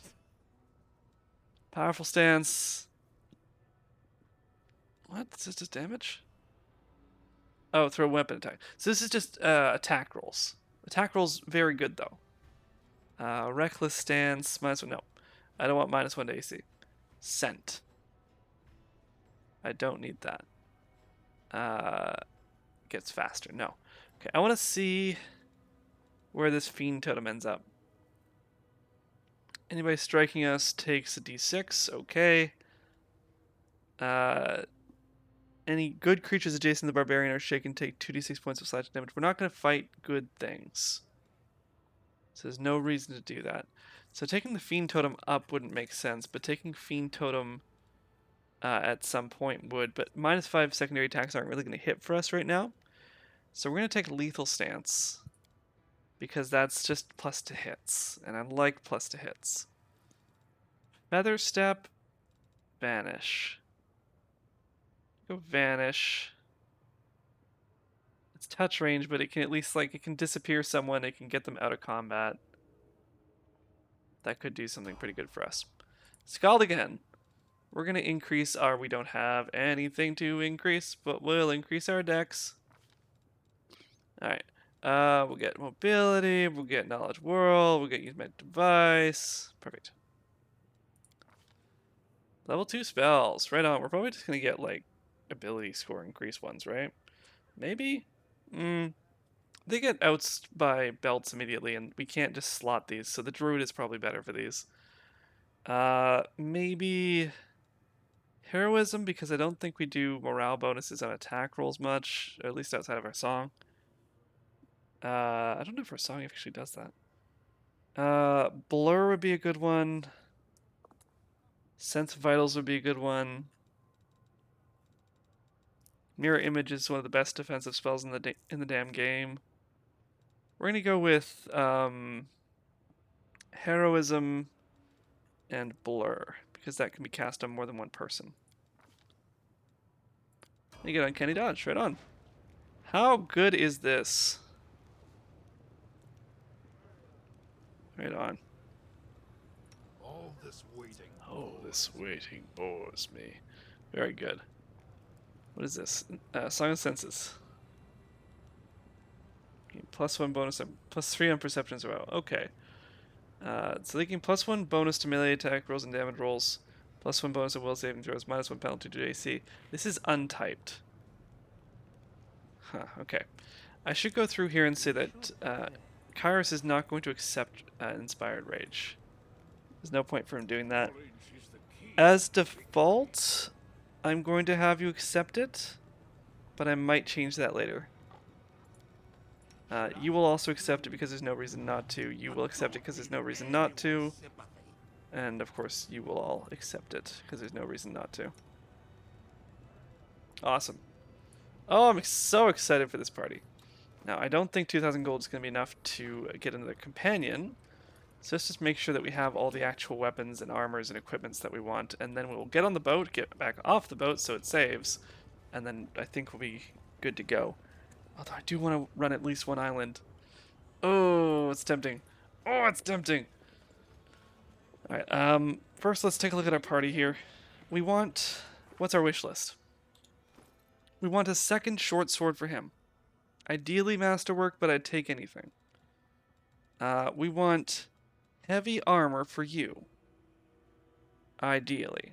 Powerful stance. What? This is just damage? Oh, throw weapon attack. So this is just attack rolls. Attack rolls very good though. Reckless stance, -1. No, I don't want -1 to AC. Scent. I don't need that. Gets faster. No. Okay, I want to see where this Fiend Totem ends up. Anybody striking us takes a d6. Okay. Any good creatures adjacent to the Barbarian are shaken take 2d6 points of slashing damage. We're not going to fight good things. So there's no reason to do that. So taking the Fiend Totem up wouldn't make sense, but taking Fiend Totem at some point would. But -5 secondary attacks aren't really going to hit for us right now. So we're going to take Lethal Stance. Because that's just +2 hits. And I like +2 hits. Feather Step. Vanish. Go Vanish. It's touch range, but it can at least, like, it can disappear someone. It can get them out of combat. That could do something pretty good for us. Scald again. We're going to increase our... We don't have anything to increase, but we'll increase our dex. Alright. We'll get mobility, we'll get knowledge world, we'll get use med device. Perfect. Level 2 spells. Right on. We're probably just gonna get like ability score increase ones, right? Maybe? They get outs by belts immediately, and we can't just slot these, so the druid is probably better for these. Maybe heroism, because I don't think we do morale bonuses on attack rolls much, or at least outside of our song. I don't know if our song actually does that. Blur would be a good one. Sense Vitals would be a good one. Mirror Image is one of the best defensive spells in the damn game. We're gonna go with Heroism and Blur, because that can be cast on more than one person. You get Uncanny Dodge, right on. How good is this? Right on. All this waiting. Oh, this waiting bores me. Very good. What is this? Song of Senses. +1 bonus and +3 on perception as well. Okay. So they can +1 bonus to melee attack rolls and damage rolls. +1 bonus to will saving throws. -1 penalty to AC. This is untyped. Huh, okay. I should go through here and say that Kairos is not going to accept Inspired Rage. There's no point for him doing that. Knowledge is the key. As default, I'm going to have you accept it, but I might change that later. You will also accept it because there's no reason not to. You will accept it because there's no reason not to. And of course, you will all accept it because there's no reason not to. Awesome. Oh, I'm so excited for this party. Now, I don't think 2,000 gold is going to be enough to get another companion. So let's just make sure that we have all the actual weapons and armors and equipments that we want. And then we'll get on the boat, get back off the boat so it saves. And then I think we'll be good to go. Although I do want to run at least one island. Oh, it's tempting. Oh, it's tempting. Alright, first let's take a look at our party here. We want... What's our wish list? We want a second short sword for him. Ideally masterwork, but I'd take anything. We want heavy armor for you. Ideally.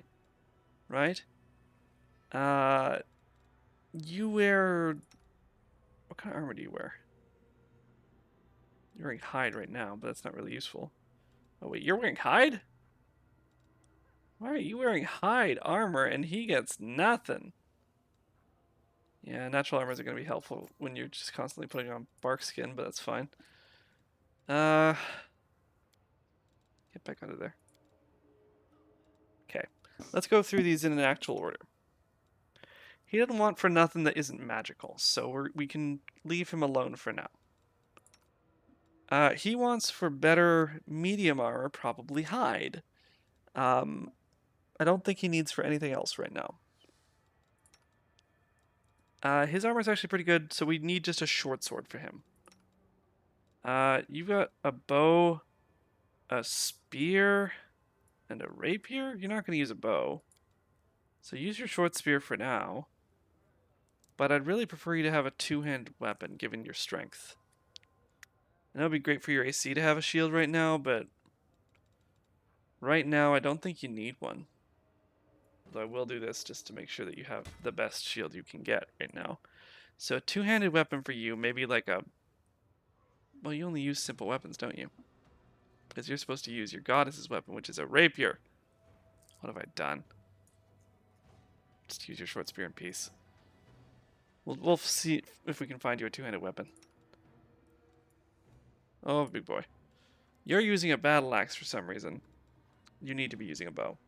Right? You wear... What kind of armor do you wear? You're wearing hide right now, but that's not really useful. Oh wait, you're wearing hide? Why are you wearing hide armor and he gets nothing? Yeah, natural armors are going to be helpful when you're just constantly putting on bark skin, but that's fine. Get back under there. Okay, let's go through these in an actual order. He doesn't want for nothing that isn't magical, so we can leave him alone for now. He wants for better medium armor, probably hide. I don't think he needs for anything else right now. His armor is actually pretty good, so we need just a short sword for him. You've got a bow, a spear, and a rapier? You're not going to use a bow. So use your short spear for now. But I'd really prefer you to have a two-handed weapon, given your strength. And it would be great for your AC to have a shield right now, but... Right now, I don't think you need one. Although I will do this just to make sure that you have the best shield you can get right now. So a two-handed weapon for you, maybe like a... Well, you only use simple weapons, don't you? Because you're supposed to use your goddess's weapon, which is a rapier. What have I done? Just use your short spear in peace. We'll see if we can find you a two-handed weapon. Oh, big boy. You're using a battle axe for some reason. You need to be using a bow.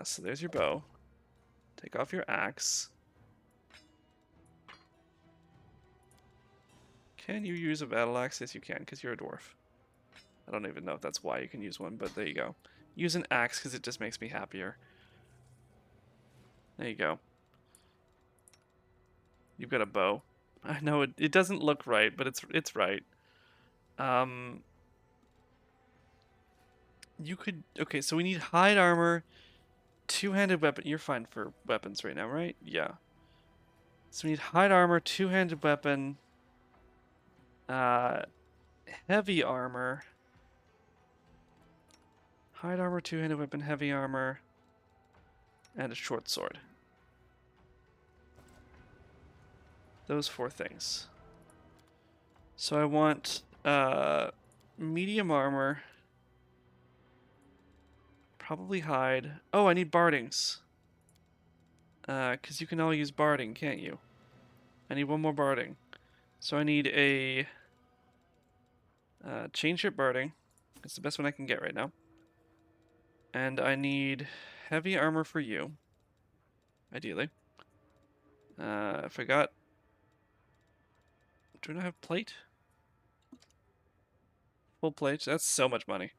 So there's your bow. Take off your axe. Can you use a battle axe? Yes, you can, because you're a dwarf. I don't even know if that's why you can use one, but there you go. Use an axe because it just makes me happier. There you go. You've got a bow. I know it doesn't look right, but it's right. You could... Okay, so we need hide armor, two-handed weapon. You're fine for weapons right now, right? Yeah. So we need hide armor, two-handed weapon. Heavy armor. Hide armor, two-handed weapon, heavy armor, and a short sword. Those 4 things. So I want medium armor. Probably hide. Oh, I need bardings. Because you can all use barding, can't you? I need 1 more barding. So I need a chain ship barding. It's the best one I can get right now. And I need heavy armor for you. Ideally. I forgot. Do I not have plate? Full plate? That's so much money.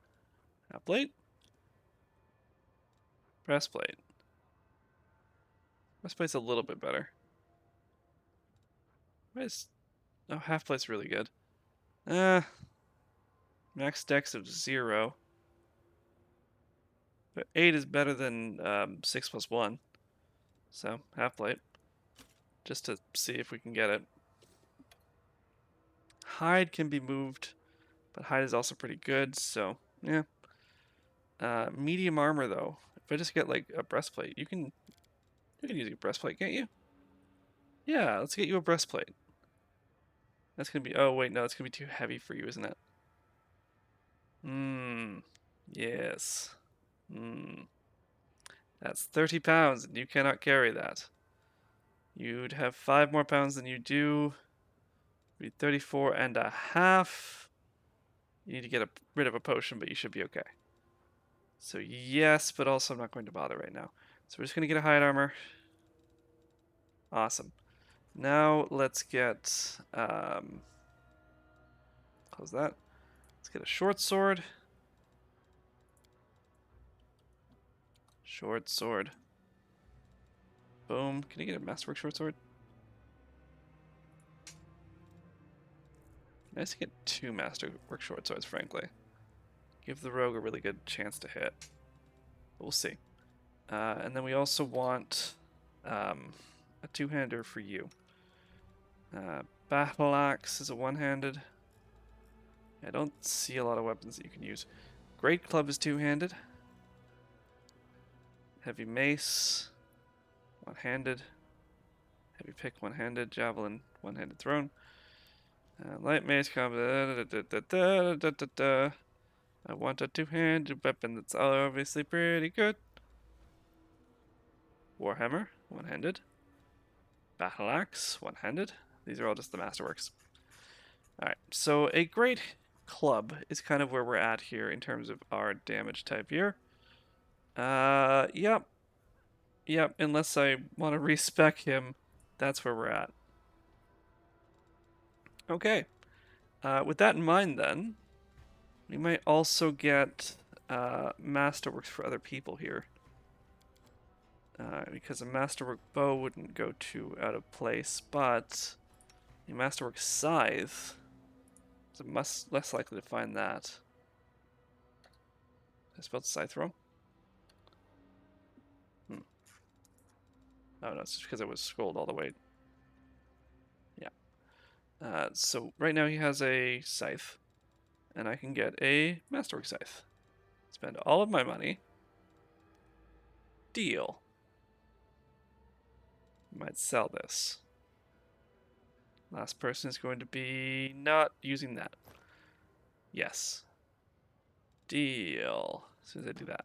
Half plate? Breastplate. Breastplate's a little bit better. Why is... Oh, half plate's really good. Max dex of 0. But 8 is better than 6 plus 1. So, half plate. Just to see if we can get it. Hide can be moved, but hide is also pretty good, so yeah. Medium armor though. If I just get like a breastplate, you can use a breastplate, can't you? Yeah, let's get you a breastplate. That's gonna be, oh wait, no, that's gonna be too heavy for you, isn't it? Yes. That's 30 pounds, and you cannot carry that. You'd have 5 more pounds than you do. Be 34 and a half. You need to get rid of a potion, but you should be okay. So yes, but also I'm not going to bother right now. So we're just going to get a hide armor. Awesome. Now let's get, close that. Let's get a short sword. Short sword. Boom. Can I get a masterwork short sword? Nice to get 2 masterwork short swords, frankly. Give the rogue a really good chance to hit. But we'll see. And then we also want a 2-hander for you. Battle axe is a 1-handed. I don't see a lot of weapons that you can use. Great club is 2-handed. Heavy mace, 1-handed. Heavy pick, 1-handed. Javelin, 1-handed thrown. Light mace combat. I want a 2-handed weapon that's obviously pretty good. Warhammer, 1-handed. Battle axe, 1-handed. These are all just the masterworks. Alright, so a great club is kind of where we're at here in terms of our damage type here. Yep. Yep, unless I want to respec him, that's where we're at. Okay. With that in mind then, we might also get masterworks for other people here. Because a masterwork bow wouldn't go too out of place, but a masterwork scythe is much less likely to find that. I spelled scythe wrong? Oh no, it's just because I was scrolled all the way. Yeah. So right now he has a scythe, and I can get a masterwork scythe. Spend all of my money. Deal. Might sell this. Last person is going to be not using that. Yes. Deal. As soon as I do that.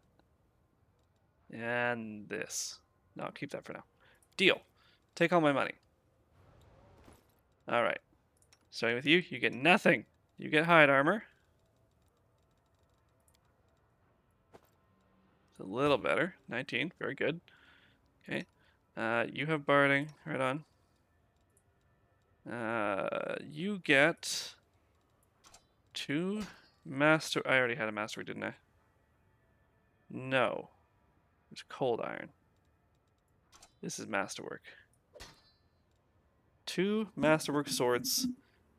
And this. No, I'll keep that for now. Deal. Take all my money. Alright. Starting with you, you get nothing. You get hide armor. It's a little better. 19. Very good. Okay. You have barding. Right on. You get 2 master... I already had a masterwork, didn't I? No. It's cold iron. This is masterwork. 2 masterwork swords.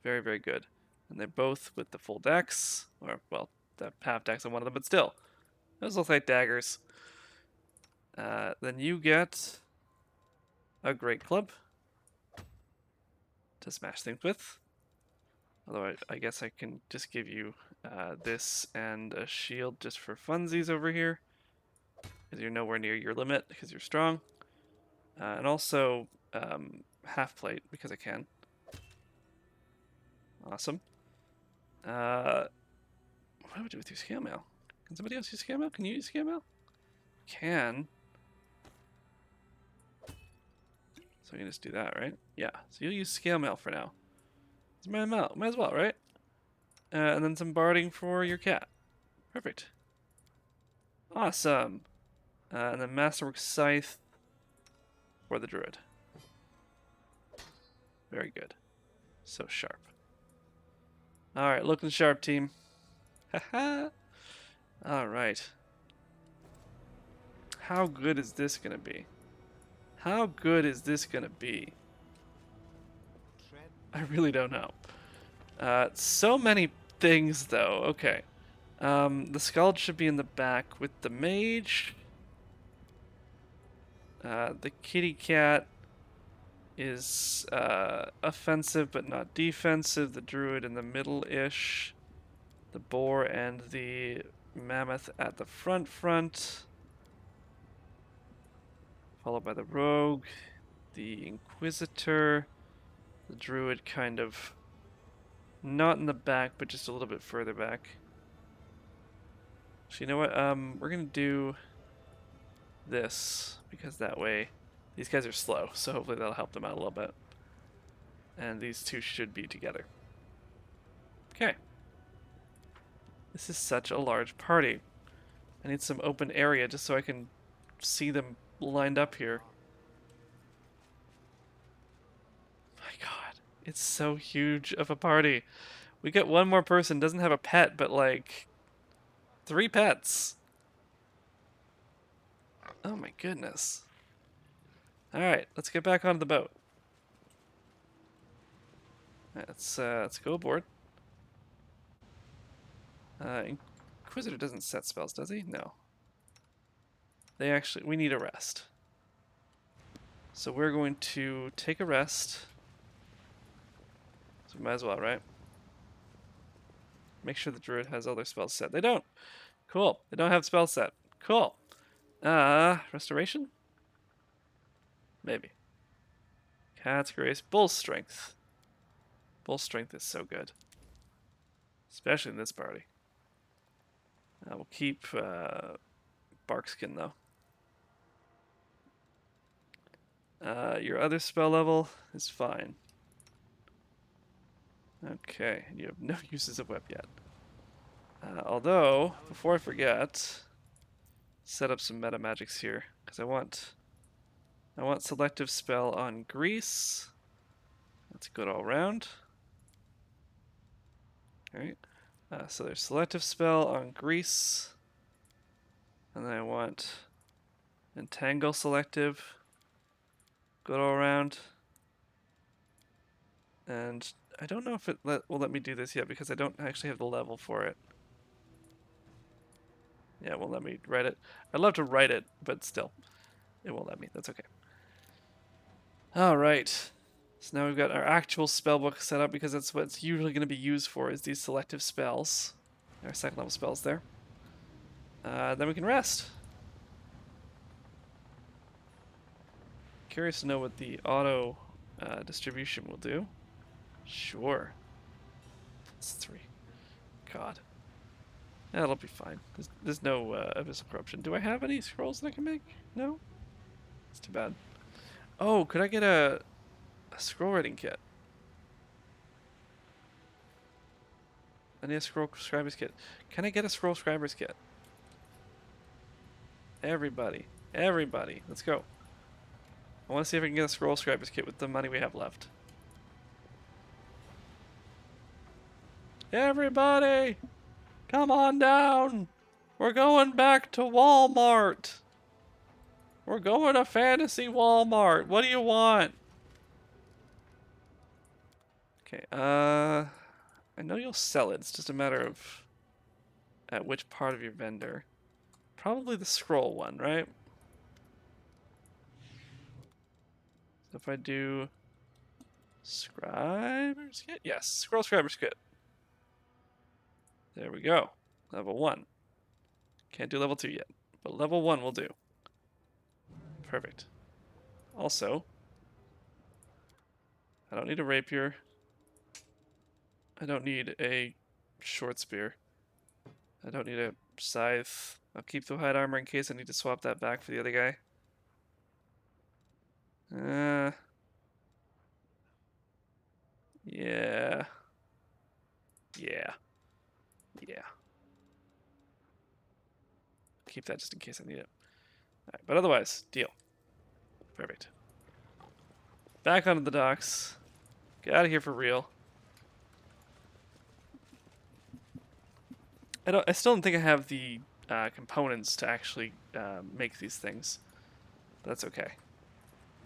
Very, very good. And they're both with the full dex. Or, well, the half dex on one of them, but still. Those look like daggers. Then you get a great club to smash things with. Although I guess I can just give you this and a shield just for funsies over here. Because you're nowhere near your limit, because you're strong. And also half plate, because I can. Awesome. What do I do with your scale mail? Can somebody else use scale mail? Can you use scale mail? Can. So we can just do that, right? Yeah. So you'll use scale mail for now. It's might as well, right? And then some barding for your cat. Perfect. Awesome. And then Masterwork Scythe for the druid. Very good. So sharp. Alright, looking sharp, team. Haha. Alright. How good is this gonna be? How good is this gonna be? Tread I really don't know. So many things, though. Okay. The Skald should be in the back with the mage. The kitty cat is offensive but not defensive. The druid in the middle-ish. The boar and the mammoth at the front. Followed by the rogue. The inquisitor. The druid kind of not in the back, but just a little bit further back. So you know what? We're gonna do this because that way these guys are slow, so hopefully that'll help them out a little bit. And these two should be together. Okay. This is such a large party. I need some open area just so I can see them lined up here. My God, it's so huge of a party. We get one more person, doesn't have a pet, but like 3 pets. Oh my goodness. Alright, let's get back onto the boat. Alright, let's go aboard. Inquisitor doesn't set spells, does he? No. We need a rest. So we're going to take a rest. So we might as well, right? Make sure the druid has all their spells set. They don't. Cool. They don't have spells set. Cool. Restoration? Maybe. Cat's Grace. Bull Strength. Bull Strength is so good. Especially in this party. We'll keep Barkskin, though. Your other spell level is fine. Okay, and you have no uses of web yet. Although, before I forget, set up some meta magics here, because I want selective spell on Grease. That's good all around. Alright. So there's selective spell on Grease. And then I want Entangle selective. Good all around. And I don't know if it will let me do this yet because I don't actually have the level for it. Yeah, it won't let me write it. I'd love to write it, but still. It won't let me. That's okay. Alright. So now we've got our actual spellbook set up because that's what it's usually going to be used for, is these selective spells. Our second level spells there. Then we can rest. Curious to know what the auto distribution will do. Sure. It's 3. God. That'll be fine. There's no abyssal corruption. Do I have any scrolls that I can make? No? It's too bad. Oh, could I get a scroll writing kit? I need a scroll scriber's kit. Can I get a scroll scriber's kit? Everybody. Everybody. Let's go. I want to see if I can get a scroll scriber's kit with the money we have left. Everybody! Come on down! We're going back to Walmart! We're going to Fantasy Walmart! What do you want? Okay, I know you'll sell it. It's just a matter of at which part of your vendor. Probably the scroll one, right? So if I do Scriber's Kit? Yes, Scroll Scriber's Kit. There we go. Level 1. Can't do level 2 yet, but level 1 will do. Perfect. Also, I don't need a rapier. I don't need a short spear. I don't need a scythe. I'll keep the hide armor in case I need to swap that back for the other guy. Yeah. Yeah. Yeah. Keep that just in case I need it. Alright, but otherwise, deal. Perfect. Back onto the docks. Get out of here for real. I still don't think I have the components to actually make these things. But that's okay.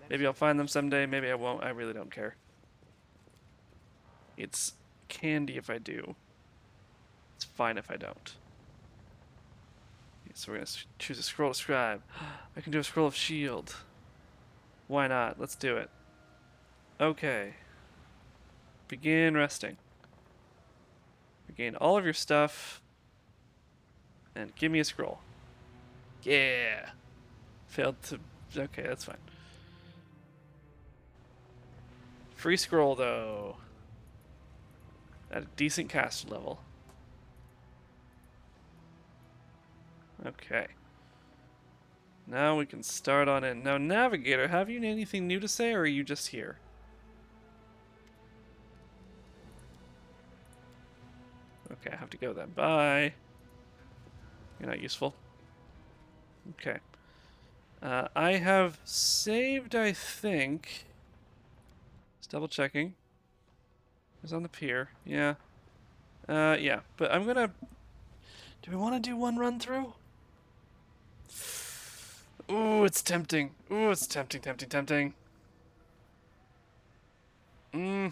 Maybe I'll find them someday, maybe I won't. I really don't care. It's candy if I do. It's fine if I don't. So we're going to choose a scroll of scribe. I can do a scroll of shield. Why not? Let's do it. Okay. Begin resting. Regain all of your stuff. And give me a scroll. Yeah. Failed to... Okay, that's fine. Free scroll, though. At a decent caster level. Okay. Now we can start on in. Now, Navigator, have you anything new to say, or are you just here? Okay, I have to go then. Bye. You're not useful. Okay. I have saved, I think. Just double checking. It's on the pier. Yeah. Yeah. But I'm gonna... Do we want to do one run through? Ooh, it's tempting. Ooh, it's tempting, tempting, tempting. No,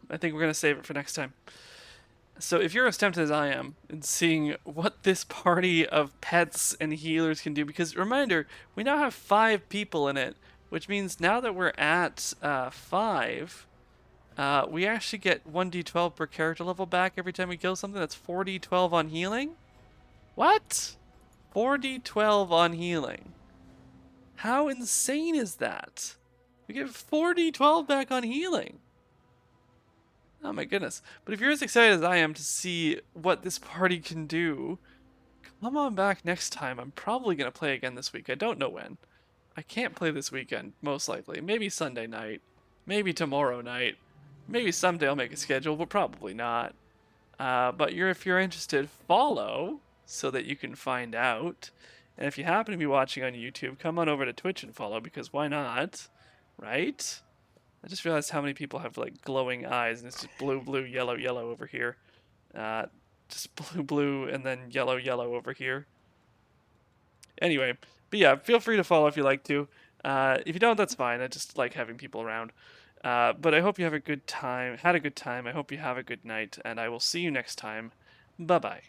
I think we're gonna save it for next time. So if you're as tempted as I am in seeing what this party of pets and healers can do, because reminder, we now have 5 people in it, which means now that we're at 5, we actually get 1d12 per character level back every time we kill something. That's 4d12 on healing? What? 4d12 on healing. How insane is that? We get 4d12 back on healing. Oh my goodness. But if you're as excited as I am to see what this party can do, come on back next time. I'm probably going to play again this week. I don't know when. I can't play this weekend, most likely. Maybe Sunday night. Maybe tomorrow night. Maybe someday I'll make a schedule, but probably not. But if you're interested, follow so that you can find out. And if you happen to be watching on YouTube, come on over to Twitch and follow, because why not? Right? I just realized how many people have like glowing eyes, and it's just blue, blue, yellow, yellow over here. Just blue, blue, and then yellow, yellow over here. Anyway, but yeah, feel free to follow if you like to. If you don't, that's fine. I just like having people around. But I hope you have a good time. Had a good time. I hope you have a good night, and I will see you next time. Bye-bye.